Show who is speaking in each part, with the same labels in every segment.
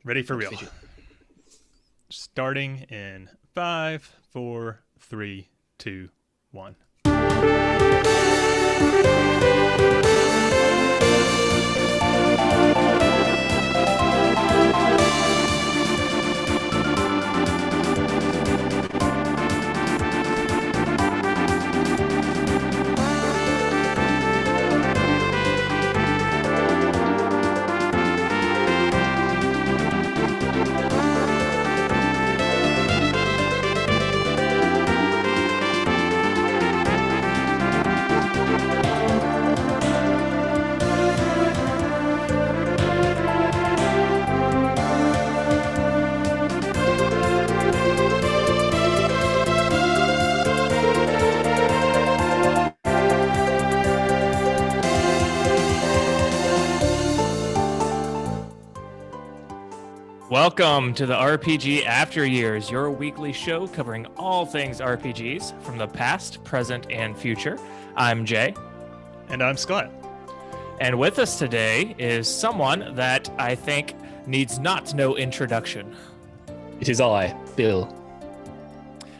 Speaker 1: Ready for real.
Speaker 2: Fidget.
Speaker 1: Starting in 5, 4, 3, 2, 1.
Speaker 3: Welcome to the RPG After Years, your weekly show covering all things RPGs from the past, present, and future. I'm Jay.
Speaker 1: And I'm Scott.
Speaker 3: And with us today is someone that I think needs not no introduction.
Speaker 2: It is I, Bill.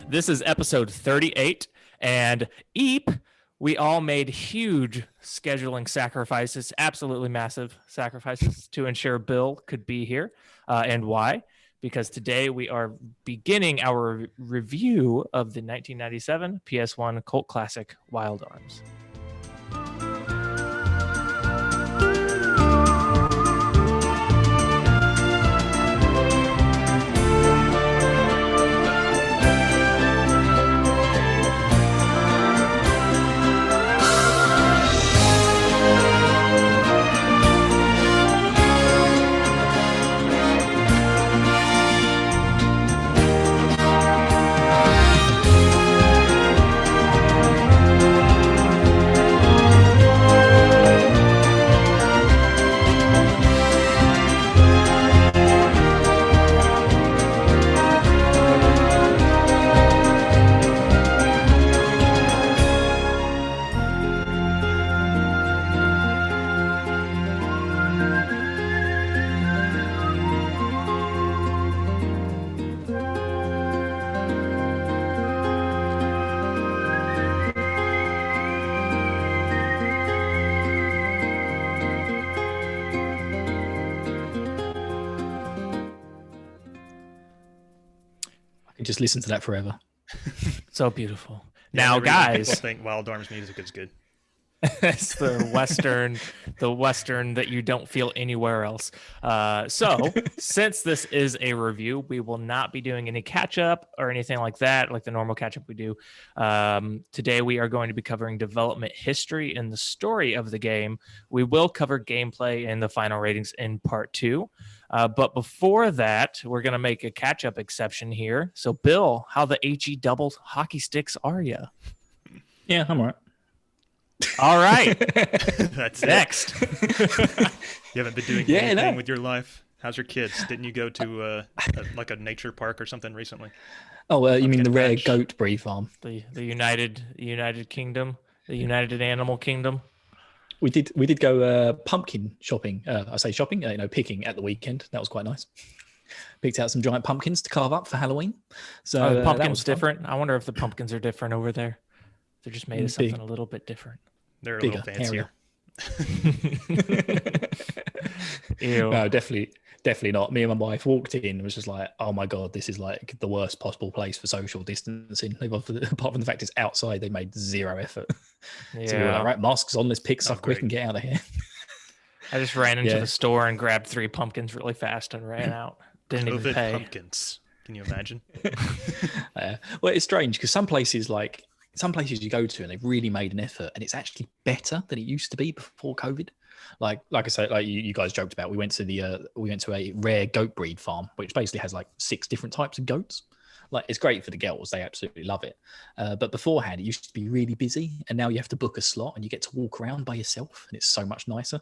Speaker 3: This is episode 38, and Eep, we all made huge scheduling sacrifices, absolutely massive sacrifices to ensure Bill could be here. And why? Because today we are beginning our review of the 1997 PS1 cult classic Wild Arms.
Speaker 2: I can just listen to that forever.
Speaker 3: So beautiful.
Speaker 1: Yeah,
Speaker 3: Now,
Speaker 1: the reason
Speaker 3: guys,
Speaker 1: people think Wild Arms music is good.
Speaker 3: it's the Western that you don't feel anywhere else. So since this is a review, we will not be doing any catch up or anything like that, like the normal catch up we do. Today we are going to be covering development history and the story of the game. We will cover gameplay and the final ratings in part 2. But before that, we're going to make a catch up exception here. So Bill, how the HE double hockey sticks are you?
Speaker 2: Yeah, I'm all right.
Speaker 3: All right.
Speaker 1: That's
Speaker 3: Next.
Speaker 1: You haven't been doing anything with your life? How's your kids? Didn't you go to like a nature park or something recently?
Speaker 2: Oh, you mean the rare
Speaker 1: Patch.
Speaker 2: goat breed farm?
Speaker 3: The United Kingdom, the United Animal Kingdom.
Speaker 2: We did go pumpkin shopping. I say shopping, picking at the weekend. That was quite nice. Picked out some giant pumpkins to carve up for Halloween. So
Speaker 3: The
Speaker 2: that
Speaker 3: pumpkins
Speaker 2: was fun.
Speaker 3: different. I wonder if the pumpkins are different over there. They're just made of something
Speaker 2: Big.
Speaker 3: a little bit different.
Speaker 1: They're a
Speaker 2: Bigger,
Speaker 1: little fancier.
Speaker 3: Ew.
Speaker 2: No, definitely not. Me and my wife walked in and was just like, oh my God, this is like the worst possible place for social distancing. Apart from the fact it's outside, they made zero effort.
Speaker 3: Yeah.
Speaker 2: So we were like, right, masks on, let's pick
Speaker 1: Sounds
Speaker 2: stuff quick
Speaker 1: great.
Speaker 2: and get out of here.
Speaker 3: I just ran into
Speaker 2: Yeah.
Speaker 3: the store and grabbed 3 pumpkins really fast and ran out. Didn't even
Speaker 1: COVID
Speaker 3: pay.
Speaker 1: pumpkins. Can you imagine?
Speaker 2: Well, it's strange because some places you go to and they've really made an effort and it's actually better than it used to be before COVID. Like I say, like you guys joked about, we went to a rare goat breed farm, which basically has like 6 different types of goats. Like it's great for the girls; they absolutely love it. But beforehand, it used to be really busy, and now you have to book a slot and you get to walk around by yourself, and it's so much nicer.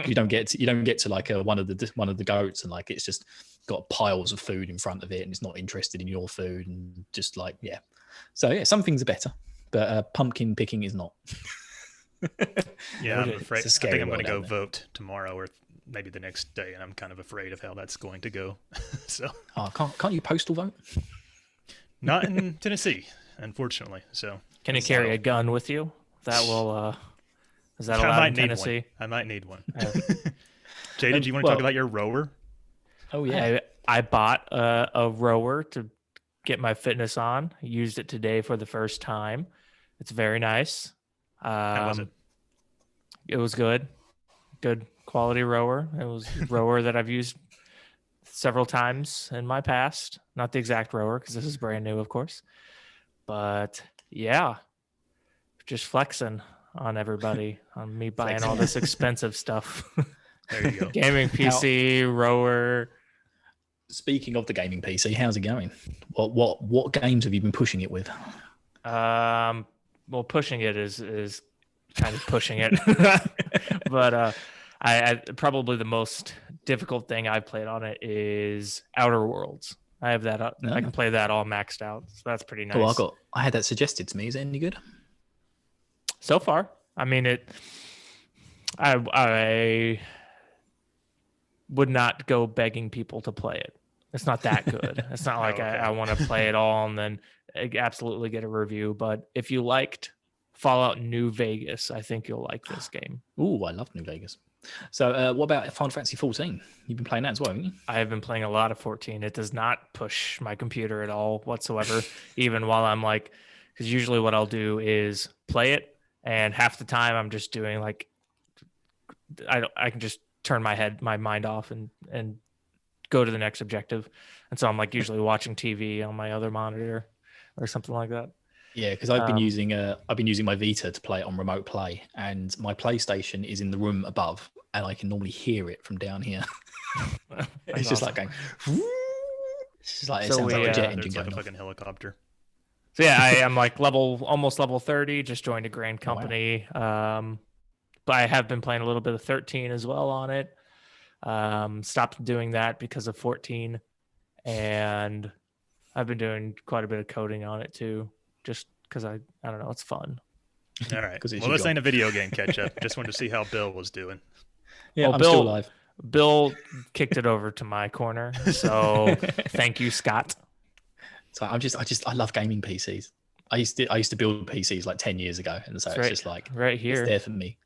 Speaker 2: you don't get to like one of the goats and like it's just got piles of food in front of it and it's not interested in your food and just like so some things are better, but pumpkin picking is not.
Speaker 1: Yeah, I'm
Speaker 2: It's
Speaker 1: afraid.
Speaker 2: a
Speaker 1: I
Speaker 2: scary
Speaker 1: think I'm going to go
Speaker 2: world out there.
Speaker 1: vote tomorrow or maybe the next day, and I'm kind of afraid of how that's going to go. So
Speaker 2: can't you postal vote?
Speaker 1: not in Tennessee, unfortunately. So
Speaker 3: Can you carry a gun with you? That will. Is that allowed in Tennessee?
Speaker 1: I might need one. Jay, did you want to talk about your rower?
Speaker 2: Oh yeah,
Speaker 3: I bought a rower to get my fitness on. I used it today for the first time. It's very nice.
Speaker 1: How was it?
Speaker 3: It was good quality rower. It was a rower that I've used several times in my past. Not the exact rower because this is brand new, of course. But yeah, just flexing on everybody, on me buying all this expensive stuff.
Speaker 1: There you go.
Speaker 3: Gaming PC, rower.
Speaker 2: Speaking of the gaming PC, how's it going? What games have you been pushing it with?
Speaker 3: Well, pushing it is kind of pushing it, but I probably the most difficult thing I've played on it is Outer Worlds. I have that up. I can play that all maxed out, so that's pretty nice.
Speaker 2: Cool. I had that suggested to me. Is it any good?
Speaker 3: So far, I mean I would not go begging people to play it. It's not that good. It's not like I want to play it all and then absolutely get a review. But if you liked Fallout New Vegas, I think you'll like this game.
Speaker 2: Ooh, I love New Vegas. So what about Final Fantasy 14? You've been playing that as well, haven't you?
Speaker 3: I have been playing a lot of 14. It does not push my computer at all whatsoever, even while I'm like, because usually what I'll do is play it, and half the time I'm just doing like, I can just turn my mind off and go to the next objective. And so I'm like usually watching TV on my other monitor or something like that.
Speaker 2: Yeah, because I've been using my Vita to play it on remote play, and my PlayStation is in the room above, and I can normally hear it from down here. It's just like going. It's just like it sounds like a jet engine going
Speaker 1: like a
Speaker 2: off.
Speaker 1: fucking helicopter.
Speaker 3: So yeah, I am like almost level 30. Just joined a grand company. But I have been playing a little bit of 13 as well on it. Stopped doing that because of 14, and I've been doing quite a bit of coding on it too. Just because I don't know, it's fun.
Speaker 1: All right. Well, this ain't a video game catch up. Just wanted to see how Bill was doing.
Speaker 2: Yeah, I'm still alive.
Speaker 3: Bill kicked it over to my corner, so thank you, Scott.
Speaker 2: So I love gaming PCs. I used to build PCs like 10 years ago, and so it's just like
Speaker 3: right here,
Speaker 2: it's there for me.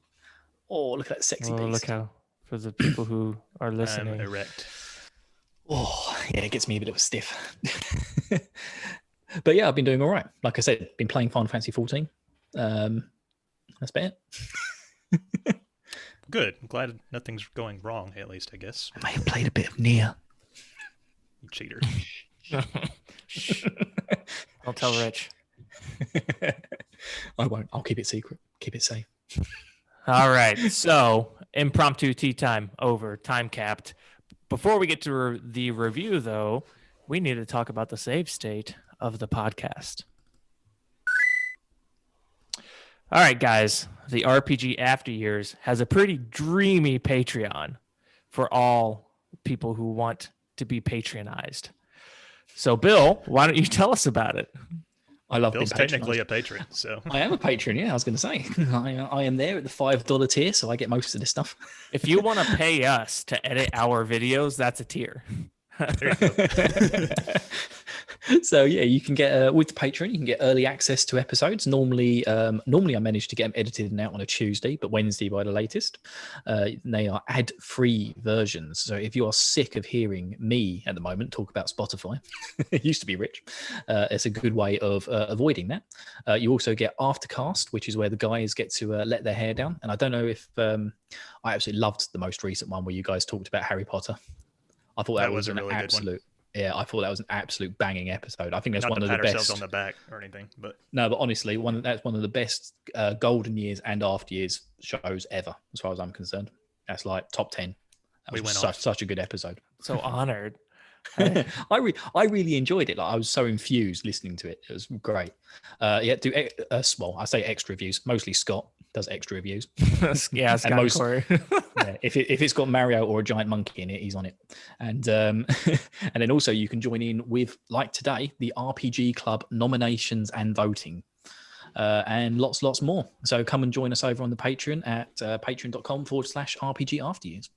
Speaker 2: Oh, look at that sexy beast!
Speaker 3: Look how, for the people who are listening,
Speaker 1: erect.
Speaker 2: Oh yeah, it gets me a bit of a stiff. But yeah, I've been doing all right. Like I said, been playing Final Fantasy 14. That's about it.
Speaker 1: Good. I'm glad nothing's going wrong, at least, I guess.
Speaker 2: I may have played a bit of Neir.
Speaker 1: You cheater.
Speaker 3: Don't tell Rich.
Speaker 2: I won't. I'll keep it secret. Keep it safe.
Speaker 3: All right. So, impromptu tea time over. Time capped. Before we get to the review, though, we need to talk about the save state of the podcast. All right, guys. The RPG After Years has a pretty dreamy Patreon for all people who want to be patronized. So, Bill, why don't you tell us about it?
Speaker 2: I love
Speaker 1: Bill's
Speaker 2: being
Speaker 1: technically a patron, so
Speaker 2: I am a patron. Yeah, I was going to say I am there at the $5 tier, so I get most of this stuff.
Speaker 3: If you want to pay us to edit our videos, that's a tier.
Speaker 1: there you go.
Speaker 2: So yeah, you can get with the Patreon, you can get early access to episodes. Normally I manage to get them edited and out on a Tuesday, but Wednesday by the latest. They are ad-free versions. So if you are sick of hearing me at the moment talk about Spotify, it used to be Rich. It's a good way of avoiding that. You also get Aftercast, which is where the guys get to let their hair down. And I don't know if I absolutely loved the most recent one where you guys talked about Harry Potter. I thought that was an really absolute. Yeah, I thought that was an absolute banging episode. I think that's
Speaker 1: Not
Speaker 2: one of the
Speaker 1: best. Not to pat ourselves
Speaker 2: best
Speaker 1: on the back or anything, but
Speaker 2: no, but honestly, that's one of the best golden years and after years shows ever, as far as I'm concerned. That's like top 10. That was such a good episode.
Speaker 3: So honored.
Speaker 2: I really enjoyed it. Like I was so infused listening to it. It was great. I say extra reviews. Mostly Scott does extra reviews.
Speaker 3: Yeah, Scott and Corey.
Speaker 2: Yeah, if it's got Mario or a giant monkey in it, he's on it. And and then also you can join in with, like today, the RPG Club nominations and voting. And lots more. So come and join us over on the Patreon at patreon.com/RPG After Years.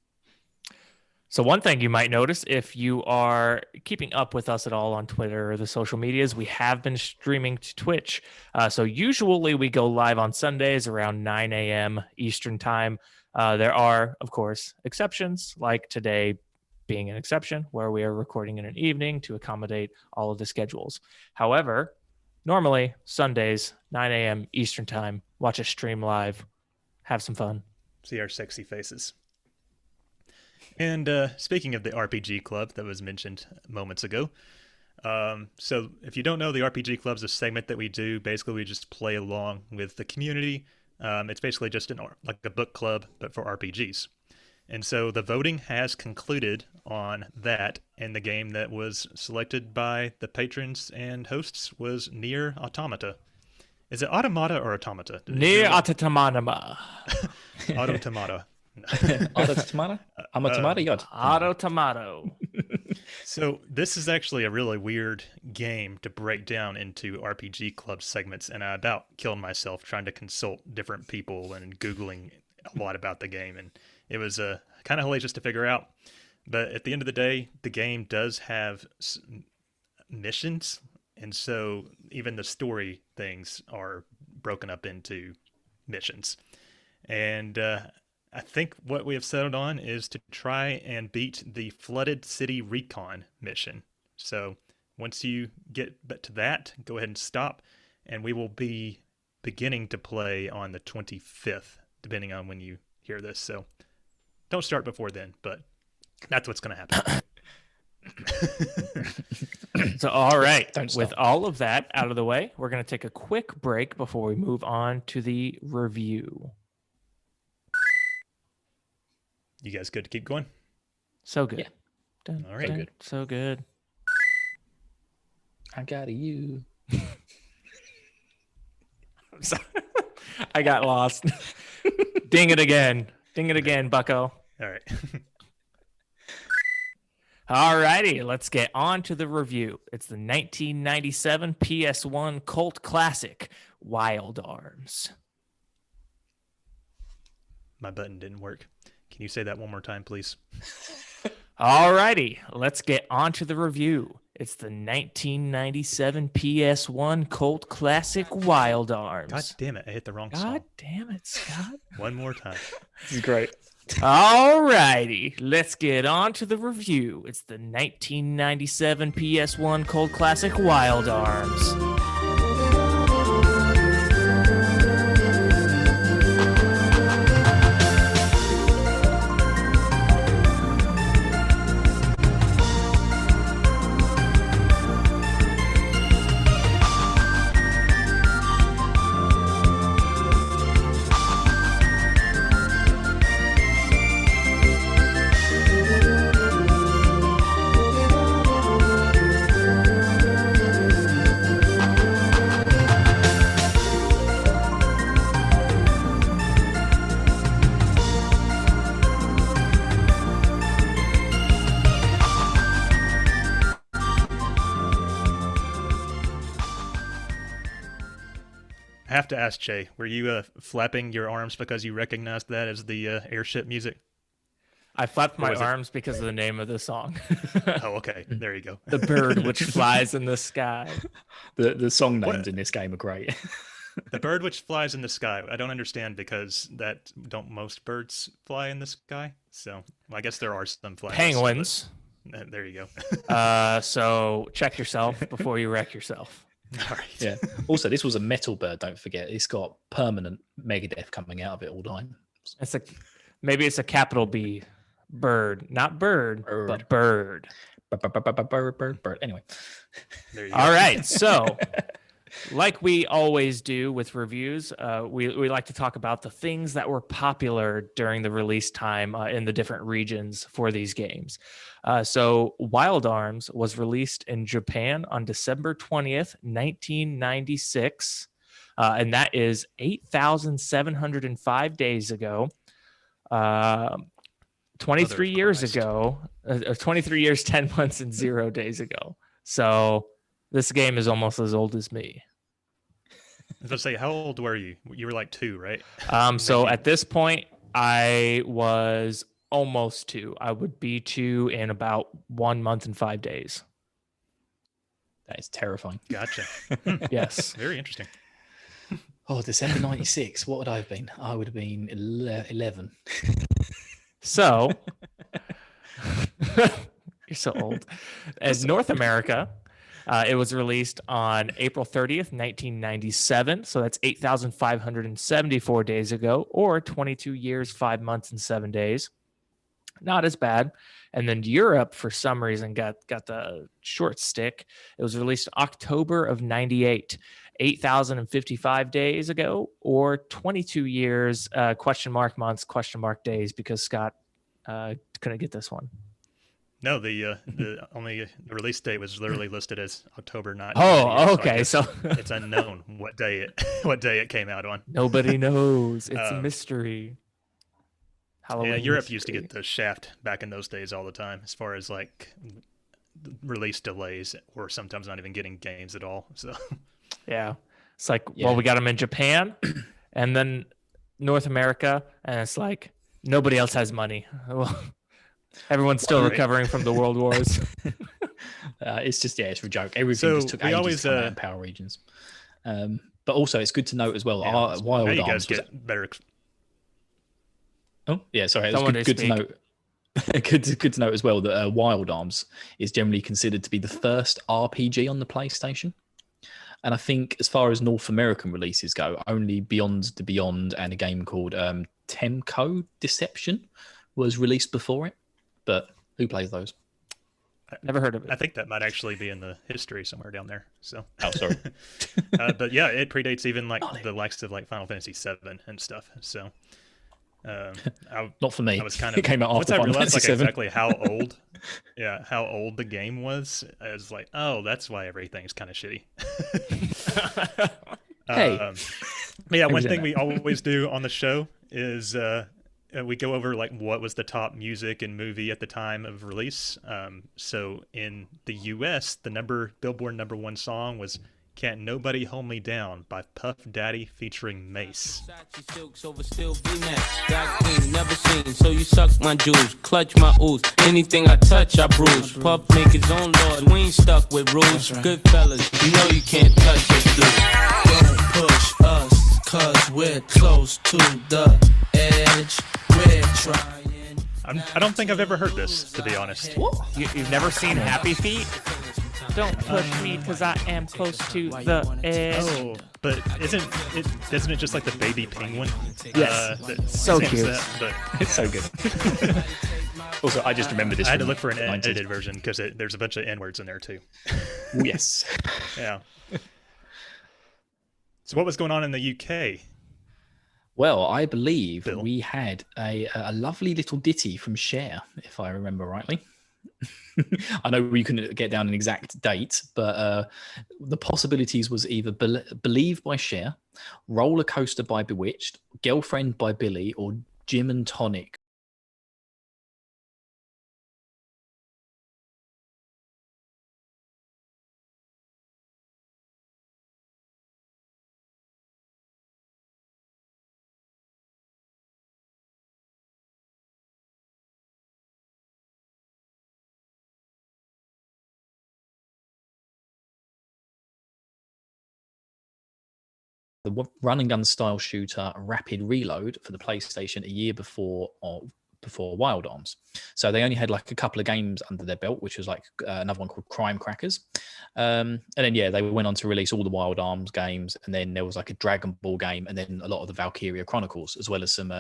Speaker 3: So one thing you might notice if you are keeping up with us at all on Twitter or the social medias, we have been streaming to Twitch. So usually we go live on Sundays around 9 a.m. Eastern time. There are, of course, exceptions, like today being an exception, where we are recording in an evening to accommodate all of the schedules. However, normally Sundays, 9 a.m. Eastern time, watch us stream live, have some fun.
Speaker 1: See our sexy faces. And speaking of the RPG Club that was mentioned moments ago, so if you don't know, the RPG Club is a segment that we do. Basically, we just play along with the community. It's basically just like a book club, but for RPGs. And so the voting has concluded on that, and the game that was selected by the patrons and hosts was Neir Automata. Is it Automata or Automata?
Speaker 3: Neir Automata.
Speaker 1: Automata.
Speaker 2: Autotomata? I'm a tomato, you're
Speaker 3: Auto Tomato.
Speaker 1: So this is actually a really weird game to break down into RPG Club segments, and I about killed myself trying to consult different people and Googling a lot about the game, and it was kind of hellacious to figure out. But at the end of the day, the game does have missions, and so even the story things are broken up into missions. And I think what we have settled on is to try and beat the Flooded City Recon mission. So once you get to that, go ahead and stop, and we will be beginning to play on the 25th, depending on when you hear this. So don't start before then, but that's what's going to happen.
Speaker 3: So, all right, with all of that out of the way, we're going to take a quick break before we move on to the review.
Speaker 1: You guys good to keep going?
Speaker 3: So good.
Speaker 2: Yeah.
Speaker 3: Dun,
Speaker 1: all right.
Speaker 3: dun, good. So good.
Speaker 2: I got you.
Speaker 3: I got lost. Ding it again. Ding it again, bucko.
Speaker 1: All right.
Speaker 3: All righty, let's get on to the review. It's the 1997 PS1 cult classic, Wild Arms.
Speaker 1: My button didn't work. Can you say that one more time, please?
Speaker 3: All righty, let's get on to the review. It's the 1997 PS1 cult classic, Wild Arms.
Speaker 1: God damn it, I hit the wrong song.
Speaker 3: God damn it, Scott.
Speaker 1: One more time.
Speaker 2: This is great.
Speaker 3: All righty, let's get on to the review. It's the 1997 PS1 cult classic, Wild Arms.
Speaker 1: I have to ask Jay, were you flapping your arms because you recognized that as the airship music?
Speaker 3: I flapped my arms because of the name of the song.
Speaker 1: Oh, okay. There you go.
Speaker 3: The bird which flies in the sky.
Speaker 2: The song names in this game are great.
Speaker 1: The bird which flies in the sky. I don't understand because don't most birds fly in the sky? So I guess there are some flying.
Speaker 3: Penguins.
Speaker 1: There you go.
Speaker 3: So check yourself before you wreck yourself.
Speaker 1: All right.
Speaker 2: Yeah. Also, this was a metal bird. Don't forget, it's got permanent Megadeth coming out of it all the time.
Speaker 3: Maybe it's a capital B, bird, not bird, but bird.
Speaker 2: Bird. Anyway.
Speaker 1: There you go.
Speaker 3: All right. So, like we always do with reviews, we like to talk about the things that were popular during the release time in the different regions for these games. So Wild Arms was released in Japan on December 20th, 1996. And that is 8,705 days ago. 23 years ago, 23 years, 10 months, and 0 days ago. So this game is almost as old as me.
Speaker 1: I was going to say, how old were you? You were like 2, right?
Speaker 3: So at this point, I was almost 2. I would be 2 in about 1 month and 5 days.
Speaker 2: That is terrifying.
Speaker 1: Gotcha.
Speaker 3: Yes.
Speaker 1: Very interesting.
Speaker 2: Oh, December 96. What would I have been? I would have been 11.
Speaker 3: So you're so old. In North America, it was released on April 30th, 1997. So that's 8,574 days ago, or 22 years, 5 months, and 7 days. Not as bad. And then Europe, for some reason, got the short stick. It was released October of 98, 8,055 days ago, or 22 years, question mark months, question mark days, because Scott couldn't get this one.
Speaker 1: No, the release date was literally listed as October 9th.
Speaker 3: Oh, okay. So
Speaker 1: it's unknown what day it came out on.
Speaker 3: Nobody knows. It's a mystery. Halloween.
Speaker 1: Yeah, Europe used to get the shaft back in those days all the time, as far as like release delays, or sometimes not even getting games at all. So
Speaker 3: yeah, it's like, well, we got them in Japan, and then North America, and it's like nobody else has money. Well, everyone's still recovering from the world wars.
Speaker 2: It's just it's for a joke. Everything just took ages to come out in power regions. But also, it's good to note as well. Our Wild
Speaker 1: you
Speaker 2: Arms
Speaker 1: guys get better.
Speaker 2: Oh yeah, sorry. It's good to note. good to note as well that Wild Arms is generally considered to be the first RPG on the PlayStation. And I think, as far as North American releases go, only Beyond the Beyond and a game called Temco Deception was released before it. But who plays those?
Speaker 3: Never heard of it.
Speaker 1: I think that might actually be in the history somewhere down there. So.
Speaker 2: Oh, sorry.
Speaker 1: But yeah, it predates even like the likes of like Final Fantasy VII and stuff. So.
Speaker 2: Not for me.
Speaker 1: I was kind of,
Speaker 2: it came out
Speaker 1: once
Speaker 2: after
Speaker 1: I realized like
Speaker 2: 7.
Speaker 1: exactly how old, how old the game was, I was like, oh, that's why everything's kind of shitty.
Speaker 2: Hey,
Speaker 1: one thing we always do on the show is we go over like what was the top music and movie at the time of release. So in the U.S., the Billboard #1 song was "Can't Nobody Hold Me Down" by Puff Daddy featuring Mace.
Speaker 4: Never seen, so you suck my juice, clutch my ooze. Anything I touch, I bruise. Puff make his own laws, we ain't stuck with rules. Good fellas, you know you can't touch us, dude. Don't push us, cause we're close to the edge. We're trying.
Speaker 1: I don't think I've ever heard this, to be honest.
Speaker 3: You've never seen Happy Feet? Don't push me because I am close to the edge.
Speaker 1: Oh, but isn't it just like the baby penguin?
Speaker 3: Yes. So cute.
Speaker 2: It's so good. Also, I just remember this.
Speaker 1: I had to look for an edited version because there's a bunch of N-words in there too.
Speaker 2: Yes.
Speaker 1: Yeah. So what was going on in the UK?
Speaker 2: Well, I believe
Speaker 1: Bill?
Speaker 2: we had a lovely little ditty from Cher, if I remember rightly. I know we couldn't get down an exact date, but the possibilities was either Believe by Cher, Roller Coaster by Bewitched, Girlfriend by Billy, or Gin and Tonic. The run and gun style shooter Rapid Reload for the PlayStation a year before Wild Arms. So they only had like a couple of games under their belt, which was like another one called Crime Crackers. And then, they went on to release all the Wild Arms games. And then there was like a Dragon Ball game, and then a lot of the Valkyria Chronicles, as well as some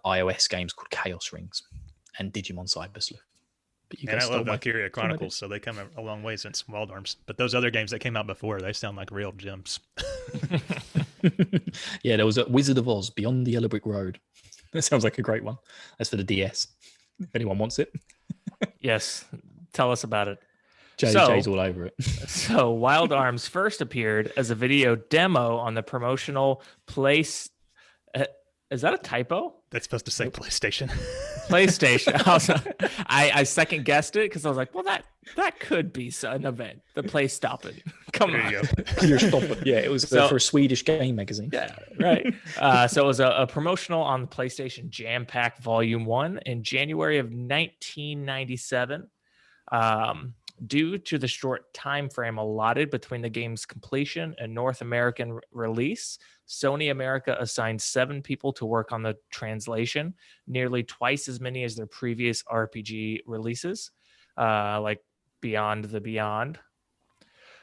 Speaker 2: iOS games called Chaos Rings and Digimon Cyber Sleuth.
Speaker 1: And I love Valkyria Chronicles, so they come a long way since Wild Arms. But those other games that came out before, they sound like real gems.
Speaker 2: Yeah, there was a Wizard of Oz Beyond the Yellow Brick Road. That sounds like a great one. That's for the DS. If anyone wants it.
Speaker 3: Yes. Tell us about it.
Speaker 2: Jay's all over it.
Speaker 3: So Wild Arms first appeared as a video demo on the promotional place. Is that a typo?
Speaker 1: That's supposed to say PlayStation.
Speaker 3: I second guessed it because I was like, well, that could be an event. The play stopping. Come
Speaker 1: There
Speaker 3: on.
Speaker 1: you go.
Speaker 2: Pure stopper. Yeah, it was
Speaker 3: So-
Speaker 2: for a Swedish game magazine.
Speaker 3: Yeah, right. So it was a promotional on the PlayStation Jam Pack Volume 1 in January of 1997. Due to the short time frame allotted between the game's completion and North American release, Sony America assigned 7 people to work on the translation, nearly twice as many as their previous RPG releases, like Beyond the Beyond.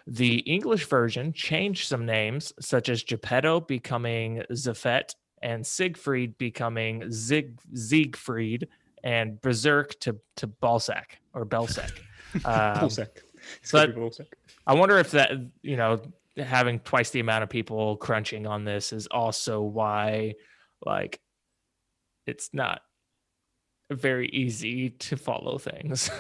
Speaker 3: The English version changed some names, such as Geppetto becoming Zephet and Siegfried becoming Siegfried, and Berserk to Balsac or Belsac.
Speaker 2: Balzac. It's
Speaker 3: but-
Speaker 2: gotta be Balzac.
Speaker 3: I wonder if that, having twice the amount of people crunching on this is also why, like, it's not very easy to follow things.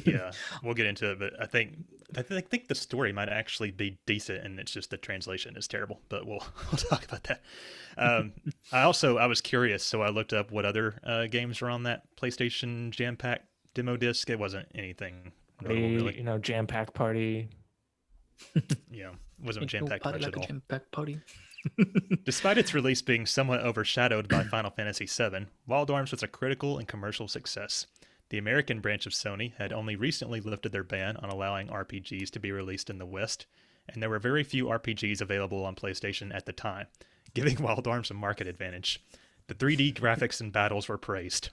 Speaker 1: Yeah, we'll get into it, but I think the story might actually be decent, and it's just the translation is terrible. But we'll talk about that. I was curious, so I looked up what other games were on that PlayStation Jam Pack demo disc. It wasn't anything notable, really.
Speaker 3: Jam Pack Party.
Speaker 1: Yeah, wasn't jam packed much at all.
Speaker 2: Jam-packed party.
Speaker 1: Despite its release being somewhat overshadowed by Final Fantasy VII, Wild Arms was a critical and commercial success. The American branch of Sony had only recently lifted their ban on allowing RPGs to be released in the West, and there were very few RPGs available on PlayStation at the time, giving Wild Arms a market advantage. The 3D graphics and battles were praised.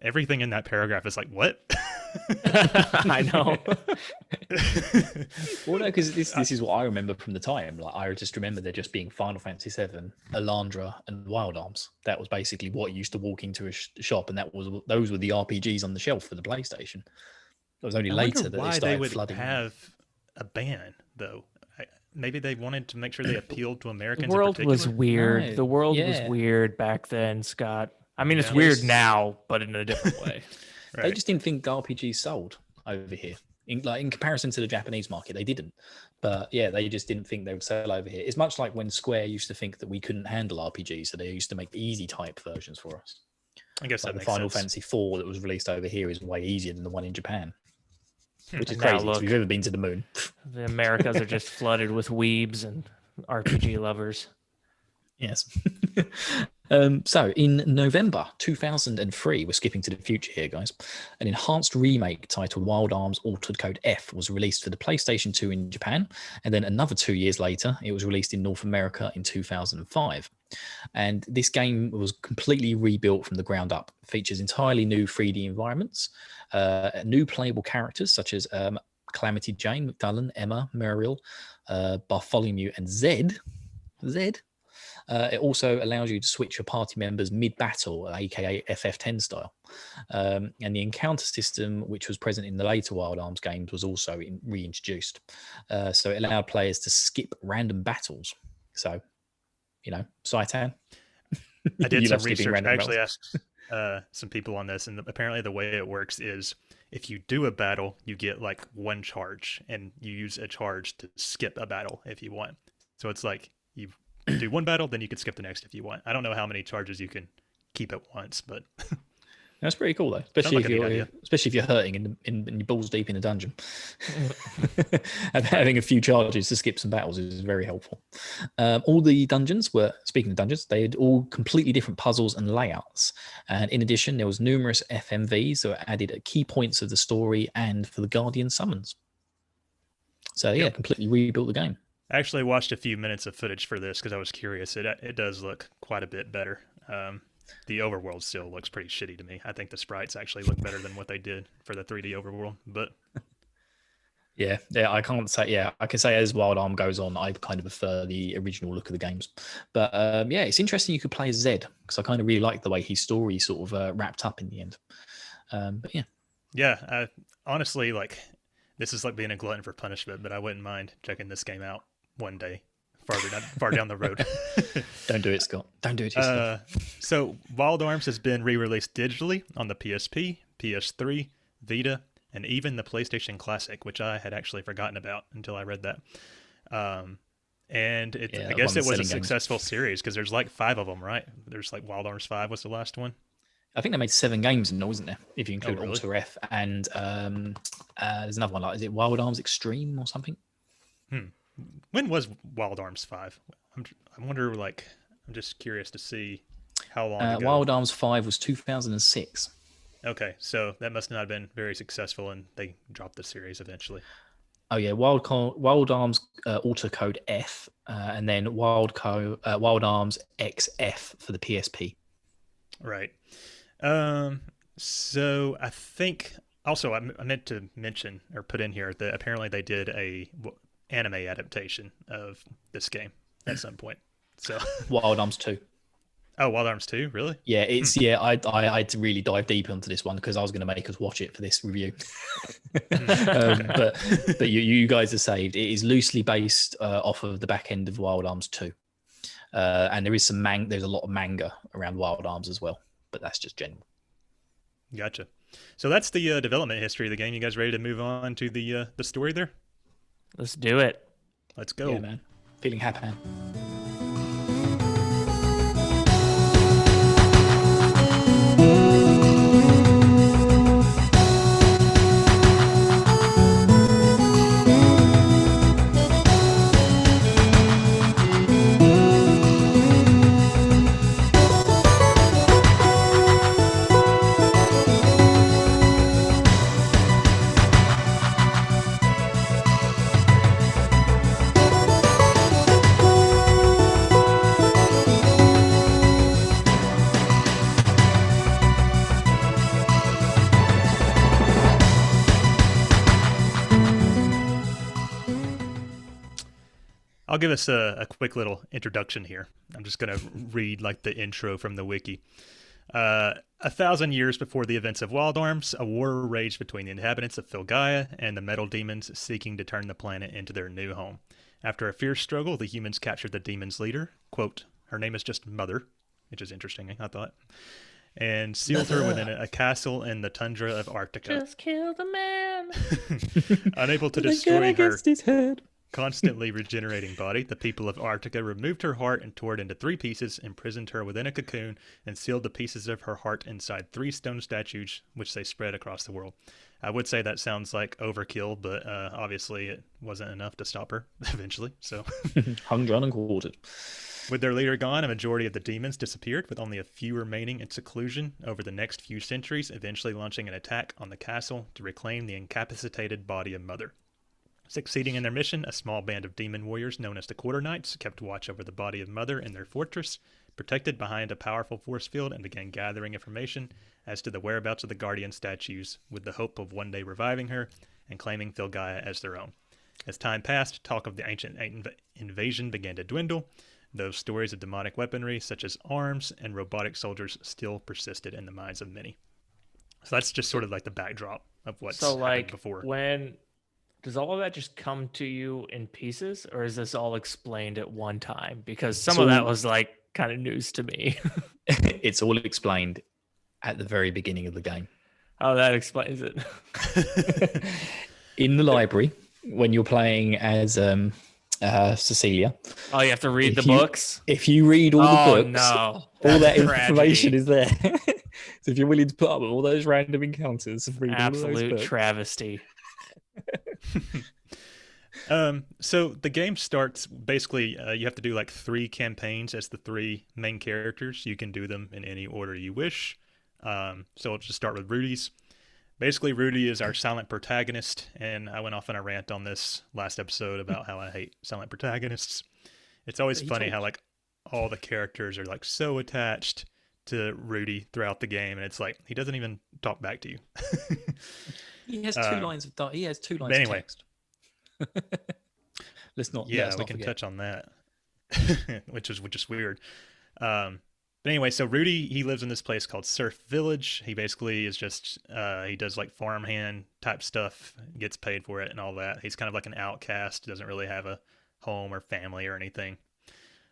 Speaker 1: Everything in that paragraph is like, what?
Speaker 3: I know.
Speaker 2: Well, no, because this is what I remember from the time. Like, I just remember there just being Final Fantasy VII, Elandra, and Wild Arms. That was basically what you used to walk into a shop, and those were the RPGs on the shelf for the PlayStation. It was only
Speaker 1: I
Speaker 2: later
Speaker 1: wonder
Speaker 2: that
Speaker 1: why
Speaker 2: they
Speaker 1: they
Speaker 2: started
Speaker 1: would
Speaker 2: flooding.
Speaker 1: have a ban, though. Maybe they wanted to make sure they appealed to
Speaker 3: The
Speaker 1: Americans.
Speaker 3: world
Speaker 1: in
Speaker 3: was
Speaker 1: particular?
Speaker 3: weird.
Speaker 2: No,
Speaker 3: The world was
Speaker 2: yeah.
Speaker 3: weird back then, Scott. I mean, it's
Speaker 1: Yeah.
Speaker 3: weird
Speaker 2: Yes.
Speaker 3: now, but in a different way.
Speaker 2: They
Speaker 1: Right.
Speaker 2: just didn't think RPGs sold over here. In comparison to the Japanese market, they didn't. But yeah, they just didn't think they would sell over here. It's much like when Square used to think that we couldn't handle RPGs, so they used to make easy type versions for us.
Speaker 1: I guess
Speaker 2: Like
Speaker 1: that
Speaker 2: the
Speaker 1: makes
Speaker 2: Final
Speaker 1: sense.
Speaker 2: Fantasy IV that was released over here is way easier than the one in Japan, which is
Speaker 3: And now
Speaker 2: crazy. 'cause
Speaker 3: look.
Speaker 2: We've ever been to the moon.
Speaker 3: The Americas are just flooded with weebs and RPG lovers.
Speaker 2: Yes. So in November 2003, we're skipping to the future here, guys. An enhanced remake titled Wild Arms Altered Code F was released for the PlayStation 2 in Japan, and then another 2 years later, it was released in North America in 2005. And this game was completely rebuilt from the ground up. It features entirely new 3D environments, new playable characters such as Calamity Jane, McDullen, Emma, Muriel, Bartholomew, and Zed. It also allows you to switch your party members mid-battle, aka FF10 style. And the encounter system, which was present in the later Wild Arms games, was also reintroduced. So it allowed players to skip random battles. So, Saitan.
Speaker 1: I did
Speaker 2: You
Speaker 1: some
Speaker 2: love skipping
Speaker 1: research. I
Speaker 2: random
Speaker 1: actually
Speaker 2: battles.
Speaker 1: asked some people on this, and apparently the way it works is if you do a battle, you get like one charge, and you use a charge to skip a battle if you want. So it's like you do one battle, then you can skip the next if you want. I don't know how many charges you can keep at once, but
Speaker 2: That's pretty cool though, especially
Speaker 1: like a neat idea.
Speaker 2: if you're hurting and you're balls deep in a dungeon. And having a few charges to skip some battles is very helpful. All the dungeons were, speaking of dungeons, they had all completely different puzzles and layouts. And in addition, there was numerous FMVs that were added at key points of the story and for the Guardian summons. So yeah, completely rebuilt the game.
Speaker 1: I actually watched a few minutes of footage for this because I was curious. It does look quite a bit better. The overworld still looks pretty shitty to me. I think the sprites actually look better than what they did for the 3D overworld. But
Speaker 2: Yeah, I can't say. Yeah, I can say as Wild Arm goes on, I kind of prefer the original look of the games. But yeah, it's interesting you could play as Zed because I kind of really like the way his story sort of wrapped up in the end. But yeah,
Speaker 1: honestly, like this is like being a glutton for punishment, but I wouldn't mind checking this game out one day, far down the road.
Speaker 2: Don't do it, Scott. Don't do it to yourself.
Speaker 1: So Wild Arms has been re-released digitally on the PSP, PS3, Vita, and even the PlayStation Classic, which I had actually forgotten about until I read that. And I guess it was a successful series because there's like 5 of them, right? There's like Wild Arms 5 was the last one.
Speaker 2: I think they made 7 games in all, wasn't there? If you include
Speaker 1: really?
Speaker 2: Alter F and there's another one like, is it Wild Arms Extreme or something?
Speaker 1: Hmm. When was Wild Arms 5? I wonder, like, I'm just curious to see how long ago.
Speaker 2: Wild Arms 5 was 2006.
Speaker 1: Okay, so that must not have been very successful, and they dropped the series eventually.
Speaker 2: Oh yeah, Wild Arms Auto Code F, and then Wild Arms XF for the PSP.
Speaker 1: Right. So I think also I meant to mention or put in here that apparently they did a anime adaptation of this game at some point. So
Speaker 2: Wild Arms 2.
Speaker 1: oh, Wild Arms 2, really?
Speaker 2: Yeah, it's yeah. I had to really dive deep into this one because I was going to make us watch it for this review. But you guys are saved. It is loosely based off of the back end of Wild Arms 2, and there is there's a lot of manga around Wild Arms as well. But that's just general.
Speaker 1: Gotcha. So that's the development history of the game. You guys ready to move on to the story there?
Speaker 3: Let's do it.
Speaker 1: Let's go.
Speaker 2: Yeah, man. Feeling happy.
Speaker 1: I'll give us a quick little introduction here. I'm just going to read like the intro from the wiki. 1,000 years before the events of Wild Arms, a war raged between the inhabitants of Filgaia and the metal demons seeking to turn the planet into their new home. After a fierce struggle, the humans captured the demon's leader. Quote, her name is just Mother, which is interesting, I thought. And sealed her within a castle in the tundra of Arctica.
Speaker 3: Just kill the man.
Speaker 1: Unable to destroy her
Speaker 2: his head.
Speaker 1: constantly regenerating body, the people of Arctica removed her heart and tore it into 3 pieces, imprisoned her within a cocoon, and sealed the pieces of her heart inside 3 stone statues, which they spread across the world. I would say that sounds like overkill, but obviously it wasn't enough to stop her eventually. So,
Speaker 2: Hung, drawn, and quartered.
Speaker 1: with their leader gone, a majority of the demons disappeared, with only a few remaining in seclusion over the next few centuries, eventually launching an attack on the castle to reclaim the incapacitated body of Mother. Succeeding in their mission, a small band of demon warriors known as the Quarter Knights kept watch over the body of Mother in their fortress, protected behind a powerful force field, and began gathering information as to the whereabouts of the guardian statues with the hope of one day reviving her and claiming Filgaia as their own. As time passed, talk of the ancient invasion began to dwindle, though stories of demonic weaponry such as arms and robotic soldiers still persisted in the minds of many. So that's just sort of like the backdrop of what's happened before.
Speaker 3: Does all of that just come to you in pieces, or is this all explained at one time? Because some of that was like kind of news to me.
Speaker 2: It's all explained at the very beginning of the game.
Speaker 3: Oh, that explains it.
Speaker 2: In the library, when you're playing as Cecilia.
Speaker 3: Oh, you have to read the books?
Speaker 2: If you read all the books,
Speaker 3: no.
Speaker 2: all that information is there. So if you're willing to put up with all those random encounters, read all those
Speaker 3: Absolute
Speaker 2: books.
Speaker 3: travesty.
Speaker 1: So the game starts basically you have to do like 3 campaigns as the 3 main characters. You can do them in any order you wish. So I'll just start with Rudy's. Basically, Rudy is our silent protagonist, and I went off on a rant on this last episode about how I hate silent protagonists. It's always funny how like all the characters are like so attached to Rudy throughout the game, and it's like he doesn't even talk back to you.
Speaker 2: He has 2 lines of he has 2 lines
Speaker 1: anyway.
Speaker 2: of text. Let's not.
Speaker 1: Yeah,
Speaker 2: let's
Speaker 1: we
Speaker 2: not
Speaker 1: can
Speaker 2: forget.
Speaker 1: touch on that, which is weird. But anyway, so Rudy, he lives in this place called Surf Village. He basically is just he does like farmhand type stuff, gets paid for it and all that. He's kind of like an outcast, doesn't really have a home or family or anything.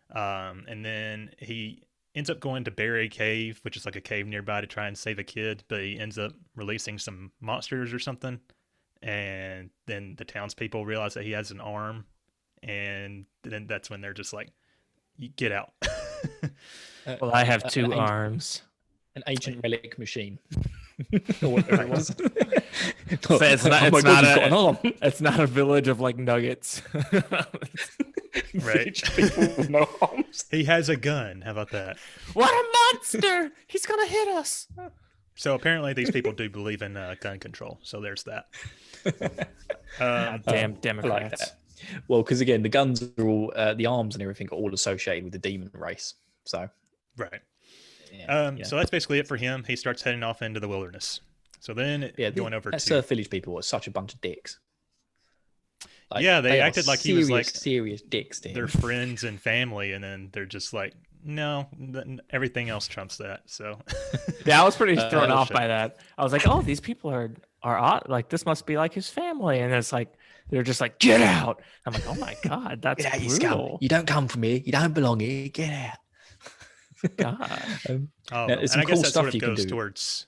Speaker 1: And then he ends up going to Berry Cave, which is like a cave nearby, to try and save a kid, but he ends up releasing some monsters or something. And then the townspeople realize that he has an arm, and then that's when they're just like, "You get out."
Speaker 3: Well, I have 2 arms.
Speaker 2: An ancient relic machine. Or whatever it was.
Speaker 3: So it's not.
Speaker 2: Oh my
Speaker 3: It's
Speaker 2: God,
Speaker 3: not
Speaker 2: you've got an arm.
Speaker 3: It's not a village of like nuggets.
Speaker 1: Right.
Speaker 2: People with no arms.
Speaker 1: He has a gun. How about that?
Speaker 3: What a monster! He's gonna hit us.
Speaker 1: So apparently these people do believe in gun control. So there's that.
Speaker 3: God damn Democrats.
Speaker 2: I like that. Well, because again, the guns are all, the arms and everything are all associated with the demon race. So,
Speaker 1: Right.
Speaker 2: yeah,
Speaker 1: So that's basically it for him. He starts heading off into the wilderness. So then going over
Speaker 2: that
Speaker 1: to
Speaker 2: Surf Village people were such a bunch of dicks. Like,
Speaker 1: yeah, they
Speaker 2: are
Speaker 1: acted like he was like
Speaker 2: serious dicks to him.
Speaker 1: their friends and family, and then they're just like, no, everything else trumps that. So
Speaker 3: Yeah, I was pretty thrown off
Speaker 1: shit.
Speaker 3: by that. I was like, oh, these people are odd. Like this must be like his family, and it's like they're just like, get out. I'm like, oh my God, that's
Speaker 2: Get out, you scum.
Speaker 3: brutal.
Speaker 2: You don't come from here. You don't belong here. Get out.
Speaker 3: God.
Speaker 1: oh,
Speaker 2: Now, there's
Speaker 1: and
Speaker 2: some
Speaker 1: I guess
Speaker 2: cool
Speaker 1: that
Speaker 2: stuff
Speaker 1: sort of
Speaker 2: you can
Speaker 1: goes
Speaker 2: do.
Speaker 1: towards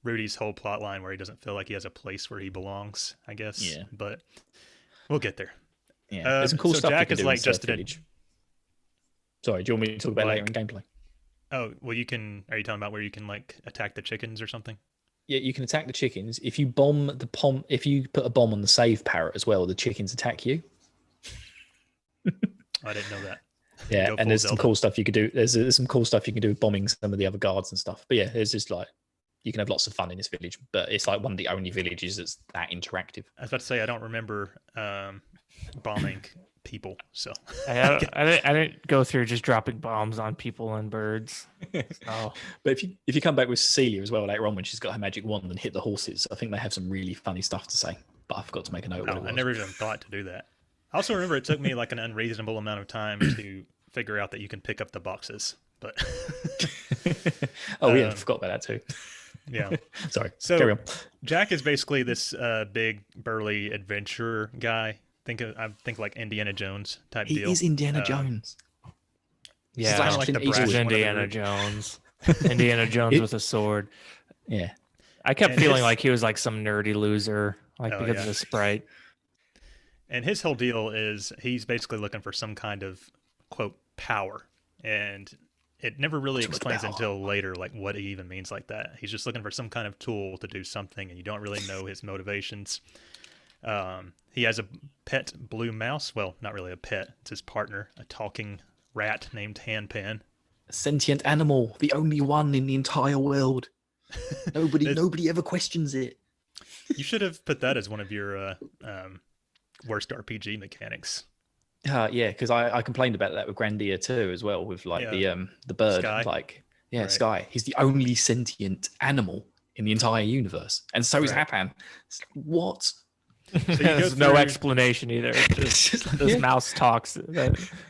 Speaker 1: Rudy's whole plot line where he doesn't feel like he has a place where he belongs, I guess.
Speaker 2: Yeah.
Speaker 1: But we'll get there.
Speaker 2: Yeah, there's some cool
Speaker 1: so
Speaker 2: stuff
Speaker 1: Jack
Speaker 2: you can
Speaker 1: is
Speaker 2: do
Speaker 1: like
Speaker 2: in
Speaker 1: just
Speaker 2: Surf Village. Sorry, do you want me to talk about it later in gameplay?
Speaker 1: Oh, well, you can. Are you talking about where you can like attack the chickens or something?
Speaker 2: Yeah, you can attack the chickens. If you bomb the if you put a bomb on the save parrot as well, the chickens attack you.
Speaker 1: I didn't know that.
Speaker 2: Yeah,
Speaker 1: Go
Speaker 2: and
Speaker 1: full
Speaker 2: there's some
Speaker 1: Zelda.
Speaker 2: cool stuff you could do. There's some cool stuff you can do with bombing some of the other guards and stuff. But yeah, it's just like you can have lots of fun in this village. But it's like one of the only villages that's that interactive.
Speaker 1: I was about to say I don't remember bombing people, so
Speaker 3: I didn't go through just dropping bombs on people and birds. Oh,
Speaker 2: But if you come back with Cecilia as well later on when she's got her magic wand and hit the horses, I think they have some really funny stuff to say. But I forgot to make a note of what it was.
Speaker 1: I never even thought to do that. I also remember it took me like an unreasonable amount of time to figure out that you can pick up the boxes, but
Speaker 2: Oh yeah, I forgot about that too.
Speaker 1: yeah.
Speaker 2: Sorry.
Speaker 1: So
Speaker 2: Carry on.
Speaker 1: Jack is basically this big burly adventurer guy. I think like Indiana Jones type
Speaker 2: He
Speaker 1: deal.
Speaker 2: is Indiana Jones.
Speaker 3: yeah,
Speaker 2: Slash
Speaker 1: like the
Speaker 2: Clint
Speaker 1: brash
Speaker 2: Eastwood.
Speaker 1: one of the
Speaker 3: Indiana
Speaker 1: group.
Speaker 3: Jones. Indiana Jones with a sword.
Speaker 2: Yeah.
Speaker 3: I kept
Speaker 1: And
Speaker 3: feeling
Speaker 1: his-
Speaker 3: like he was like some nerdy loser, like
Speaker 1: Oh,
Speaker 3: because
Speaker 1: yeah.
Speaker 3: of the sprite.
Speaker 1: And his whole deal is he's basically looking for some kind of quote power, and it never really
Speaker 2: What's
Speaker 1: explains
Speaker 2: power?
Speaker 1: until later like what he even means like that. He's just looking for some kind of tool to do something, and you don't really know his motivations. He has a pet blue mouse. Well, not really a pet. It's his partner, a talking rat named Handpan.
Speaker 2: A sentient animal, the only one in the entire world. Nobody ever questions it.
Speaker 1: You should have put that as one of your worst RPG mechanics.
Speaker 2: Yeah, because I complained about that with Grandia too, as well, with like
Speaker 1: Yeah.
Speaker 2: the bird.
Speaker 1: Sky.
Speaker 2: Like, yeah,
Speaker 1: Right.
Speaker 2: Sky. He's the only sentient animal in the entire universe, and so is
Speaker 1: Right.
Speaker 2: Hapan. It's like, what?
Speaker 1: So you go
Speaker 3: There's no
Speaker 1: through-
Speaker 3: explanation either. It's just,
Speaker 2: It's just like,
Speaker 3: this
Speaker 2: yeah.
Speaker 3: mouse talks.